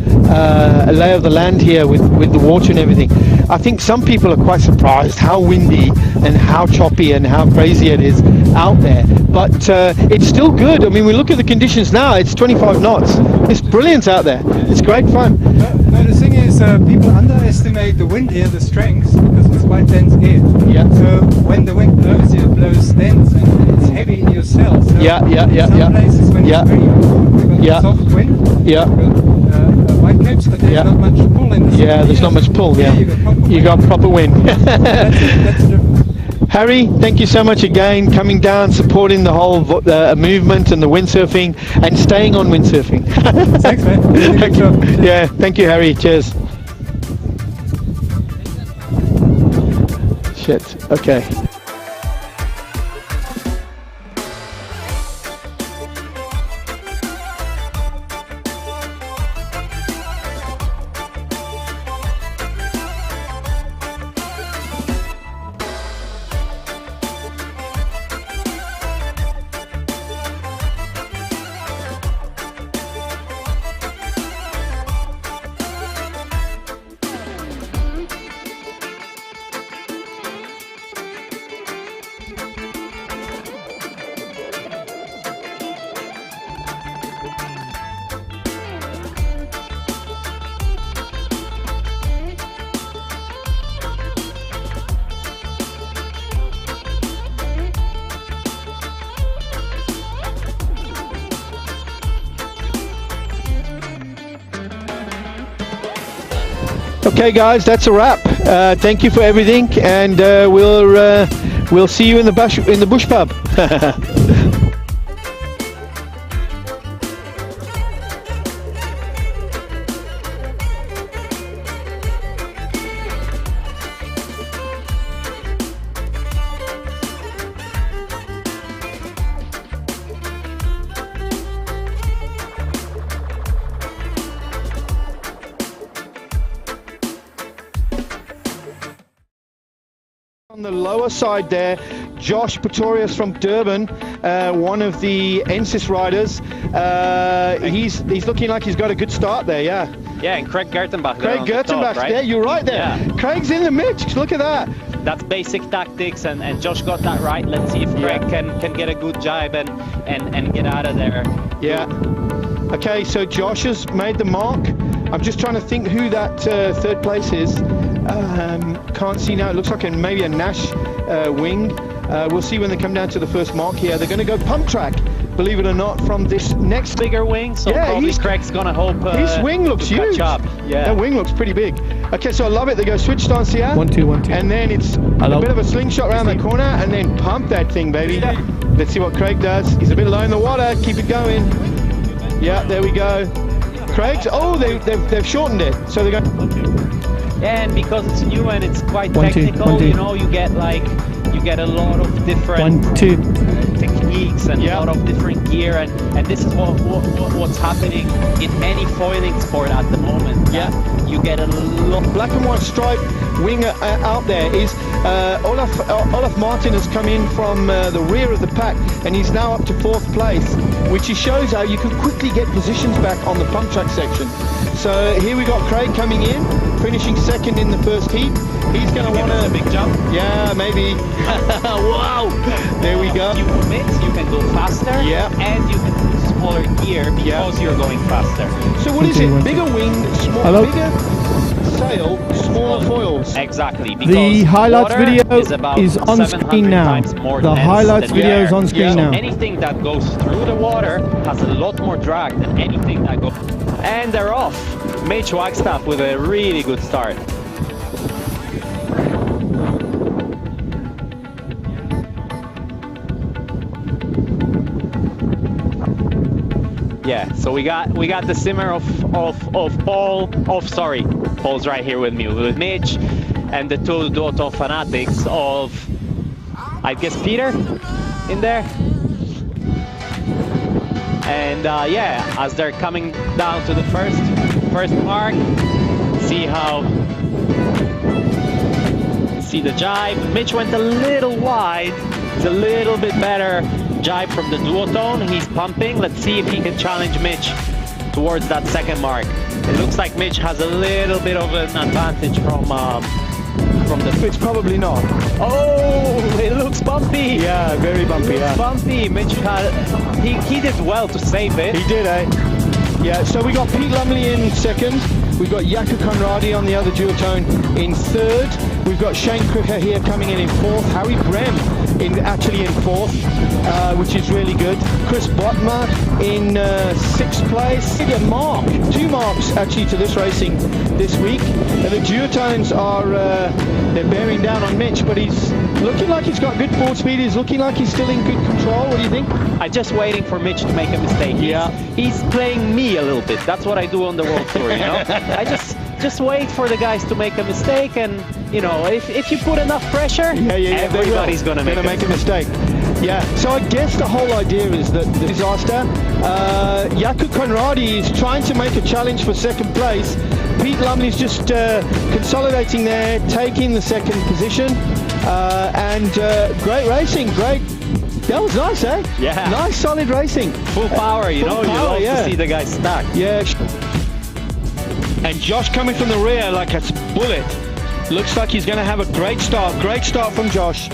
lay of the land here with the water and everything. I think some people are quite surprised how windy and how choppy and how crazy it is out there. But it's still good. I mean, we look at the conditions now, it's 25 knots. It's brilliant out there. It's great fun. No, the thing is, people underestimate the wind here, the strength, because it's quite dense air. Yeah. So when the wind blows, it blows dense and it's heavy in your sail. So Yeah. Some places when it's very warm, you've got soft wind. Yeah. A white clips, but there's not much pull in the Yeah, there's not much pull. Yeah, you got proper wind. That's the difference. Harry, thank you so much again, coming down, supporting the whole movement and the windsurfing, and staying on windsurfing. Thanks, man. Good job. Yeah, thank you, Harry. Cheers. Shit. Okay. Okay, guys, that's a wrap. Thank you for everything, and we'll see you in the bush pub. On the lower side there, Josh Pretorius from Durban, one of the NSYS riders. He's looking like he's got a good start there, yeah. Yeah, and Craig Gertenbach. Craig Gertenbach, right? yeah, you're right there. Yeah. Craig's in the mix, look at that. That's basic tactics, and Josh got that right. Let's see if Craig can get a good jibe and get out of there. Yeah. Okay, so Josh has made the mark. I'm just trying to think who that third place is. Can't see now. It looks like maybe a Nash wing. We'll see when they come down to the first mark here. They're going to go pump track, believe it or not, from this next bigger wing. So probably Craig's going to hope his wing looks huge. Catch up. Yeah, that wing looks pretty big. Okay, so I love it. They go switch stance here. 1 2 1 2. And then it's a bit of a slingshot around the corner, and then pump that thing, baby. Let's see what Craig does. He's a bit low in the water. Keep it going. Yeah, there we go. Craig's. Oh, they've shortened it. So they're going. Yeah, and because it's new and it's quite technical, you know, you get a lot of different techniques and a lot of different gear, and this is what's happening in any foiling sport at the moment. Yeah, you get a lot. Black and white stripe wing out there is Olaf Martin has come in from the rear of the pack, and he's now up to 4th place, which shows how you can quickly get positions back on the pump track section. So here we got Craig coming in, finishing 2nd in the first heat. He's going to want a big jump. Yeah, maybe. Wow! There we go. You commit, you can go faster. Yeah. And you can use smaller gear because you're going faster. So what is it? Bigger wing, bigger sail, smaller foils. Exactly. The highlights video is on screen now. The highlights video is on screen now. Anything that goes through the water has a lot more drag than anything that goes. And they're off. Mitch Wagstaff with a really good start. Yeah, so we got the simmer of Paul. Paul's right here with me, with Mitch, and the two Duotone fanatics of, I guess, Peter in there. And yeah, as they're coming down to the first mark, see the jibe. Mitch went a little wide. It's a little bit better jibe from the Duotone. He's pumping. Let's see if he can challenge Mitch towards that 2nd mark. It looks like Mitch has a little bit of an advantage from the. It's probably not. Oh, it looks bumpy. Yeah, very bumpy. It looks bumpy. Mitch he did well to save it. He did, eh? Yeah. So we got Pete Lumley in 2nd. We've got Jaakko Conradi on the other duotone in 3rd. We've got Shane Cricker here coming in 4th. Harry Brem actually in 4th, which is really good. Chris Botma in 6th place. A mark, 2 marks actually to this racing this week. And the duotones are they're bearing down on Mitch, but he's looking like he's got good board speed. He's looking like he's still in good control. What do you think? I'm just waiting for Mitch to make a mistake. He's playing me a little bit. That's what I do on the World Tour, you know. I just wait for the guys to make a mistake, and you know, if you put enough pressure, everybody's gonna make a mistake. Yeah, so I guess the whole idea is that the disaster, Jakub Conradi is trying to make a challenge for 2nd place. Pete Lumley's just consolidating there, taking the 2nd position, and great racing, great. That was nice, eh? Yeah. Nice, solid racing. Full power, you know, you love to see the guys stack. Yeah. And Josh coming from the rear like a bullet. Looks like he's going to have a great start. Great start from Josh.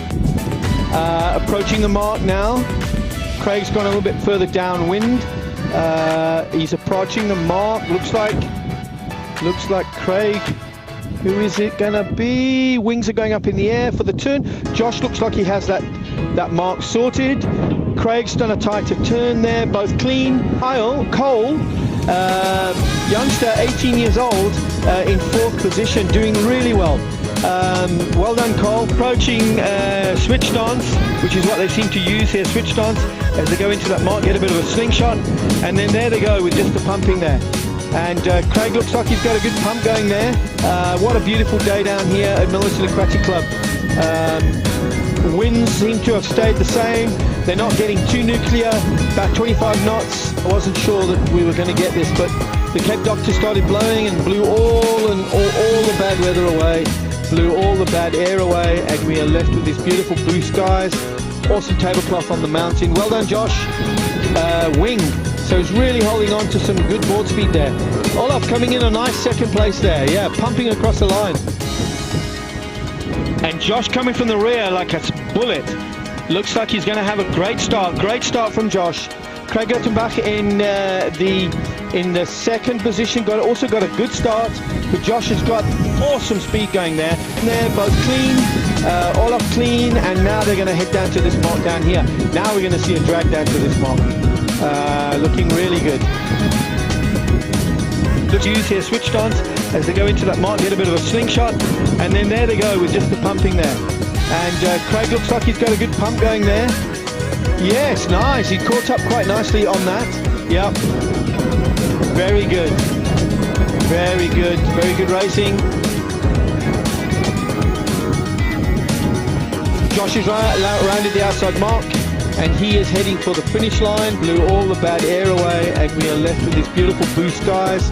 Approaching the mark now. Craig's gone a little bit further downwind. He's approaching the mark. Looks like Craig. Who is it going to be? Wings are going up in the air for the turn. Josh looks like he has that mark sorted. Craig's done a tighter turn there, both clean. Cole, youngster, 18 years old, in 4th position, doing really well. Well done, Cole. Approaching switch stance, which is what they seem to use here, switch stance, as they go into that mark, get a bit of a slingshot, and then there they go with just the pumping there. And Craig looks like he's got a good pump going there. What a beautiful day down here at Milnerton Aquatic Club. Winds seem to have stayed the same. They're not getting too nuclear, about 25 knots. I wasn't sure that we were going to get this, but the Cape Doctor started blowing and blew all the bad weather away, blew all the bad air away, and we are left with these beautiful blue skies. Awesome tablecloth on the mountain. Well done, Josh. Wing. So he's really holding on to some good board speed there. Olaf coming in a nice 2nd place there. Yeah, pumping across the line. And Josh coming from the rear like a bullet. Looks like he's going to have a great start. Great start from Josh. Craig Gottenbach in the 2nd position. Also got a good start. But Josh has got awesome speed going there. And they're both clean. Olaf clean. And now they're going to head down to this mark down here. Now we're going to see a drag down to this mark. Looking really good. Look, use here, switch stance as they go into that mark, get a bit of a slingshot, and then there they go with just the pumping there. And Craig looks like he's got a good pump going there. Yes, nice. He caught up quite nicely on that. Yep. Very good. Very good. Very good racing. Josh is rounded the outside mark, and he is heading for the finish line. Blew all the bad air away, and we are left with these beautiful blue skies.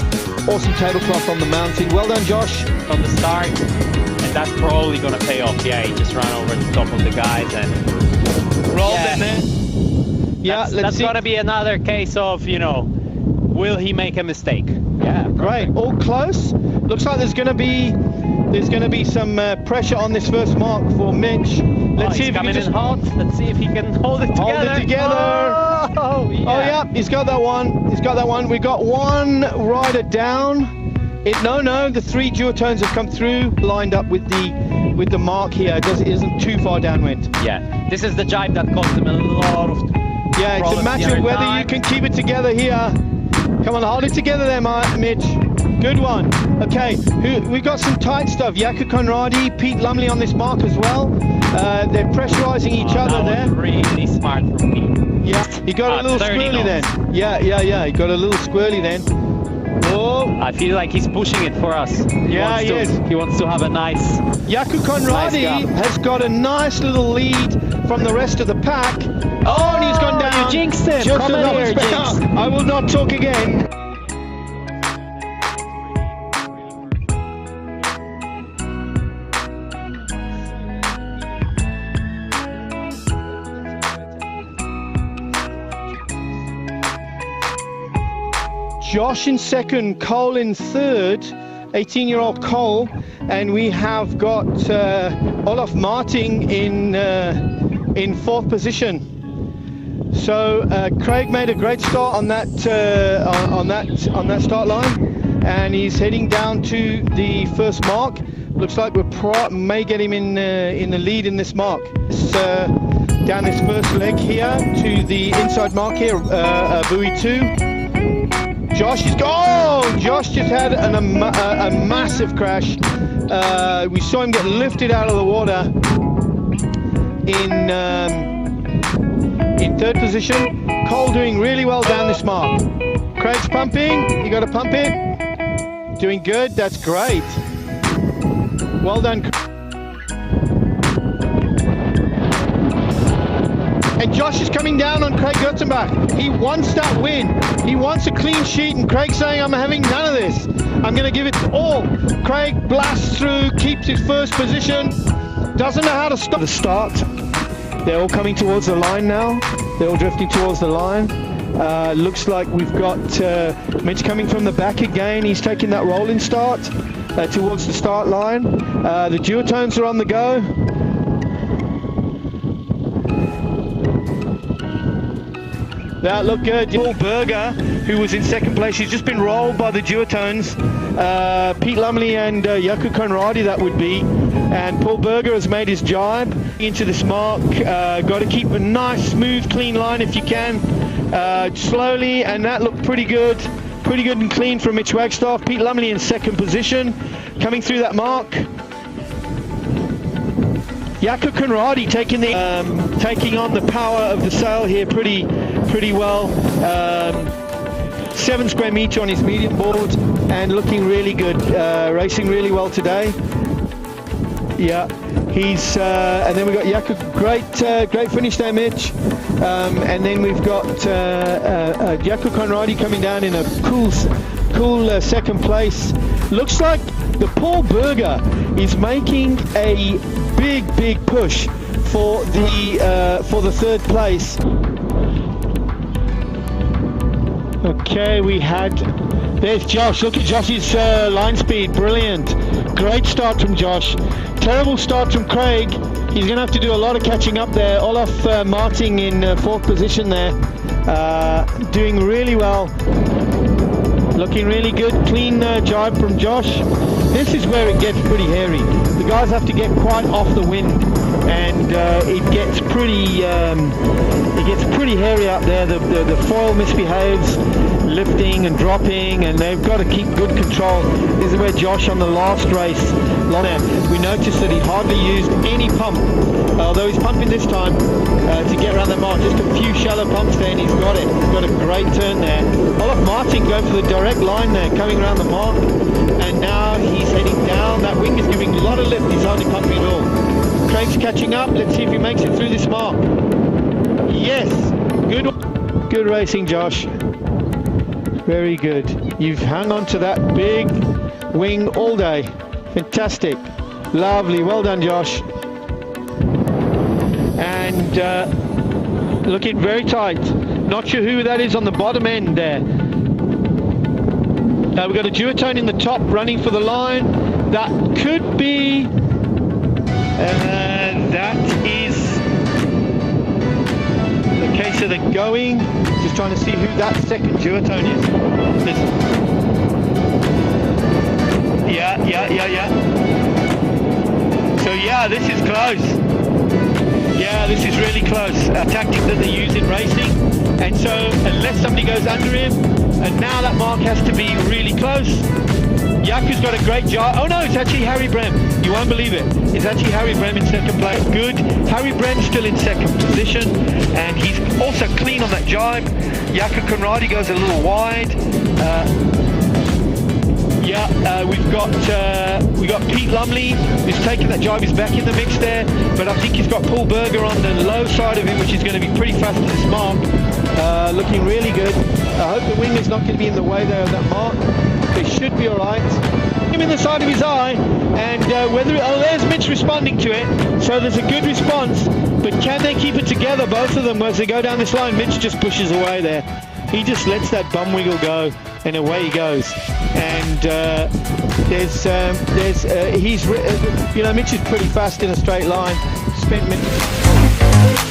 Awesome tablecloth on the mountain. Well done, Josh. From the start, and that's probably going to pay off. Yeah, he just ran over the top of the guys and rolled in there. Yeah, that's going to be another case of, you know, will he make a mistake? Yeah, great. All close. Looks like there's going to be some pressure on this first mark for Mitch. Let's see if he can just hot. Let's see if he can hold it together. Hold it together. Oh, yeah. He's got that one. He's got that one. We got one rider down. No, the 3 duotones have come through, lined up with the mark here. It isn't too far downwind. Yeah, this is the jibe that cost him a lot of. Yeah, it's a matter of whether you can keep it together here. Come on, hold it together there, Mitch. Good one. Okay, we've got some tight stuff. Jakub Conradi, Pete Lumley on this mark as well. They're pressurizing each other there. Really smart from Pete. Yeah, he got a little squirrely then. Yeah, he got a little squirrely then. Oh, I feel like he's pushing it for us. He wants to have a nice. Jakub Conradi has got a nice little lead from the rest of the pack. Oh, and he's gone down. You jinxed him. Come in here, Jinx. I will not talk again. Josh in 2nd, Cole in 3rd, 18-year-old Cole, and we have got Olaf Marting in 4th position. So Craig made a great start on that start line, and he's heading down to the first mark. Looks like we may get him in the lead in this mark. down this first leg here to the inside mark here, buoy 2. Josh is Josh just had a massive crash. We saw him get lifted out of the water in third position. Cole doing really well down this mark. Craig's pumping, you got to pump it. Doing good, that's great. Well done. And Josh is coming down on Craig Gertzenbach. He wants that win. He wants a clean sheet, and Craig's saying, I'm having none of this. I'm going to give it all. Craig blasts through, keeps his first position. Doesn't know how to stop the start. They're all coming towards the line now. They're all drifting towards the line. Looks like we've got Mitch coming from the back again. He's taking that rolling start towards the start line. The duotones are on the go. That looked good. Paul Berger, who was in second place, he's just been rolled by the duotones. Pete Lumley and Jaakko Conradi, that would be. And Paul Berger has made his jibe into this mark. Got to keep a nice, smooth, clean line if you can. Slowly, and that looked pretty good. Pretty good and clean from Mitch Wagstaff. Pete Lumley in second position, coming through that mark. Jaakko Conradi taking on the power of the sail here pretty well. 7 square meter on his medium board and looking really good. Racing really well today. Yeah, he's and then we've got Jaakko, great finish there, Mitch. And then we've got Jaakko Conradi coming down in a cool second place. Looks like the Paul Berger is making a big push for the third place. Okay, there's Josh. Look at Josh's line speed, brilliant. Great start from Josh. Terrible start from Craig. He's going to have to do a lot of catching up there. Olaf Marting in fourth position there. Doing really well. Looking really good. Clean jibe from Josh. This is where it gets pretty hairy. The guys have to get quite off the wind, and it gets pretty hairy out there. The foil misbehaves, lifting and dropping, and they've got to keep good control. This is where Josh on the last race, we noticed that he hardly used any pump, although he's pumping this time to get around the mark. Just a few shallow pumps there, and he's got it. He's got a great turn there. Olaf Martin going for the direct line there, coming around the mark, and now he's heading down. That wing is giving a lot of lift. He's hardly pumping at all. Craig's catching up. Let's see if he makes it through this mark. Yes, good racing, Josh. Very good. You've hung on to that big wing all day. Fantastic. Lovely. Well done, Josh. And looking very tight. Not sure who that is on the bottom end there. We've got a duotone in the top running for the line. That could be... that is the case of the going. Just trying to see who that second duotone is. Yeah. So yeah, this is close. Yeah, this is really close. A tactic that they use in racing. And so unless somebody goes under him, and now that mark has to be really close. Jaakko's got a great job. Oh no, it's actually Harry Brem. You won't believe it. It's actually Harry Brem in second place. Good. Harry Brem's still in second position, and he's also clean on that jibe. Jaakko Conradi goes a little wide. We've got Pete Lumley who's taking that jibe. He's back in the mix there, but I think he's got Paul Berger on the low side of him, which is going to be pretty fast at this mark. Looking really good. I hope the wing is not going to be in the way there of that mark. They should be all right. Him in the side of his eye, and there's Mitch responding to it. So there's a good response, but can they keep it together, both of them, as they go down this line? Mitch just pushes away there. He just lets that bum wiggle go, and away he goes. And Mitch is pretty fast in a straight line. Spent Mitch.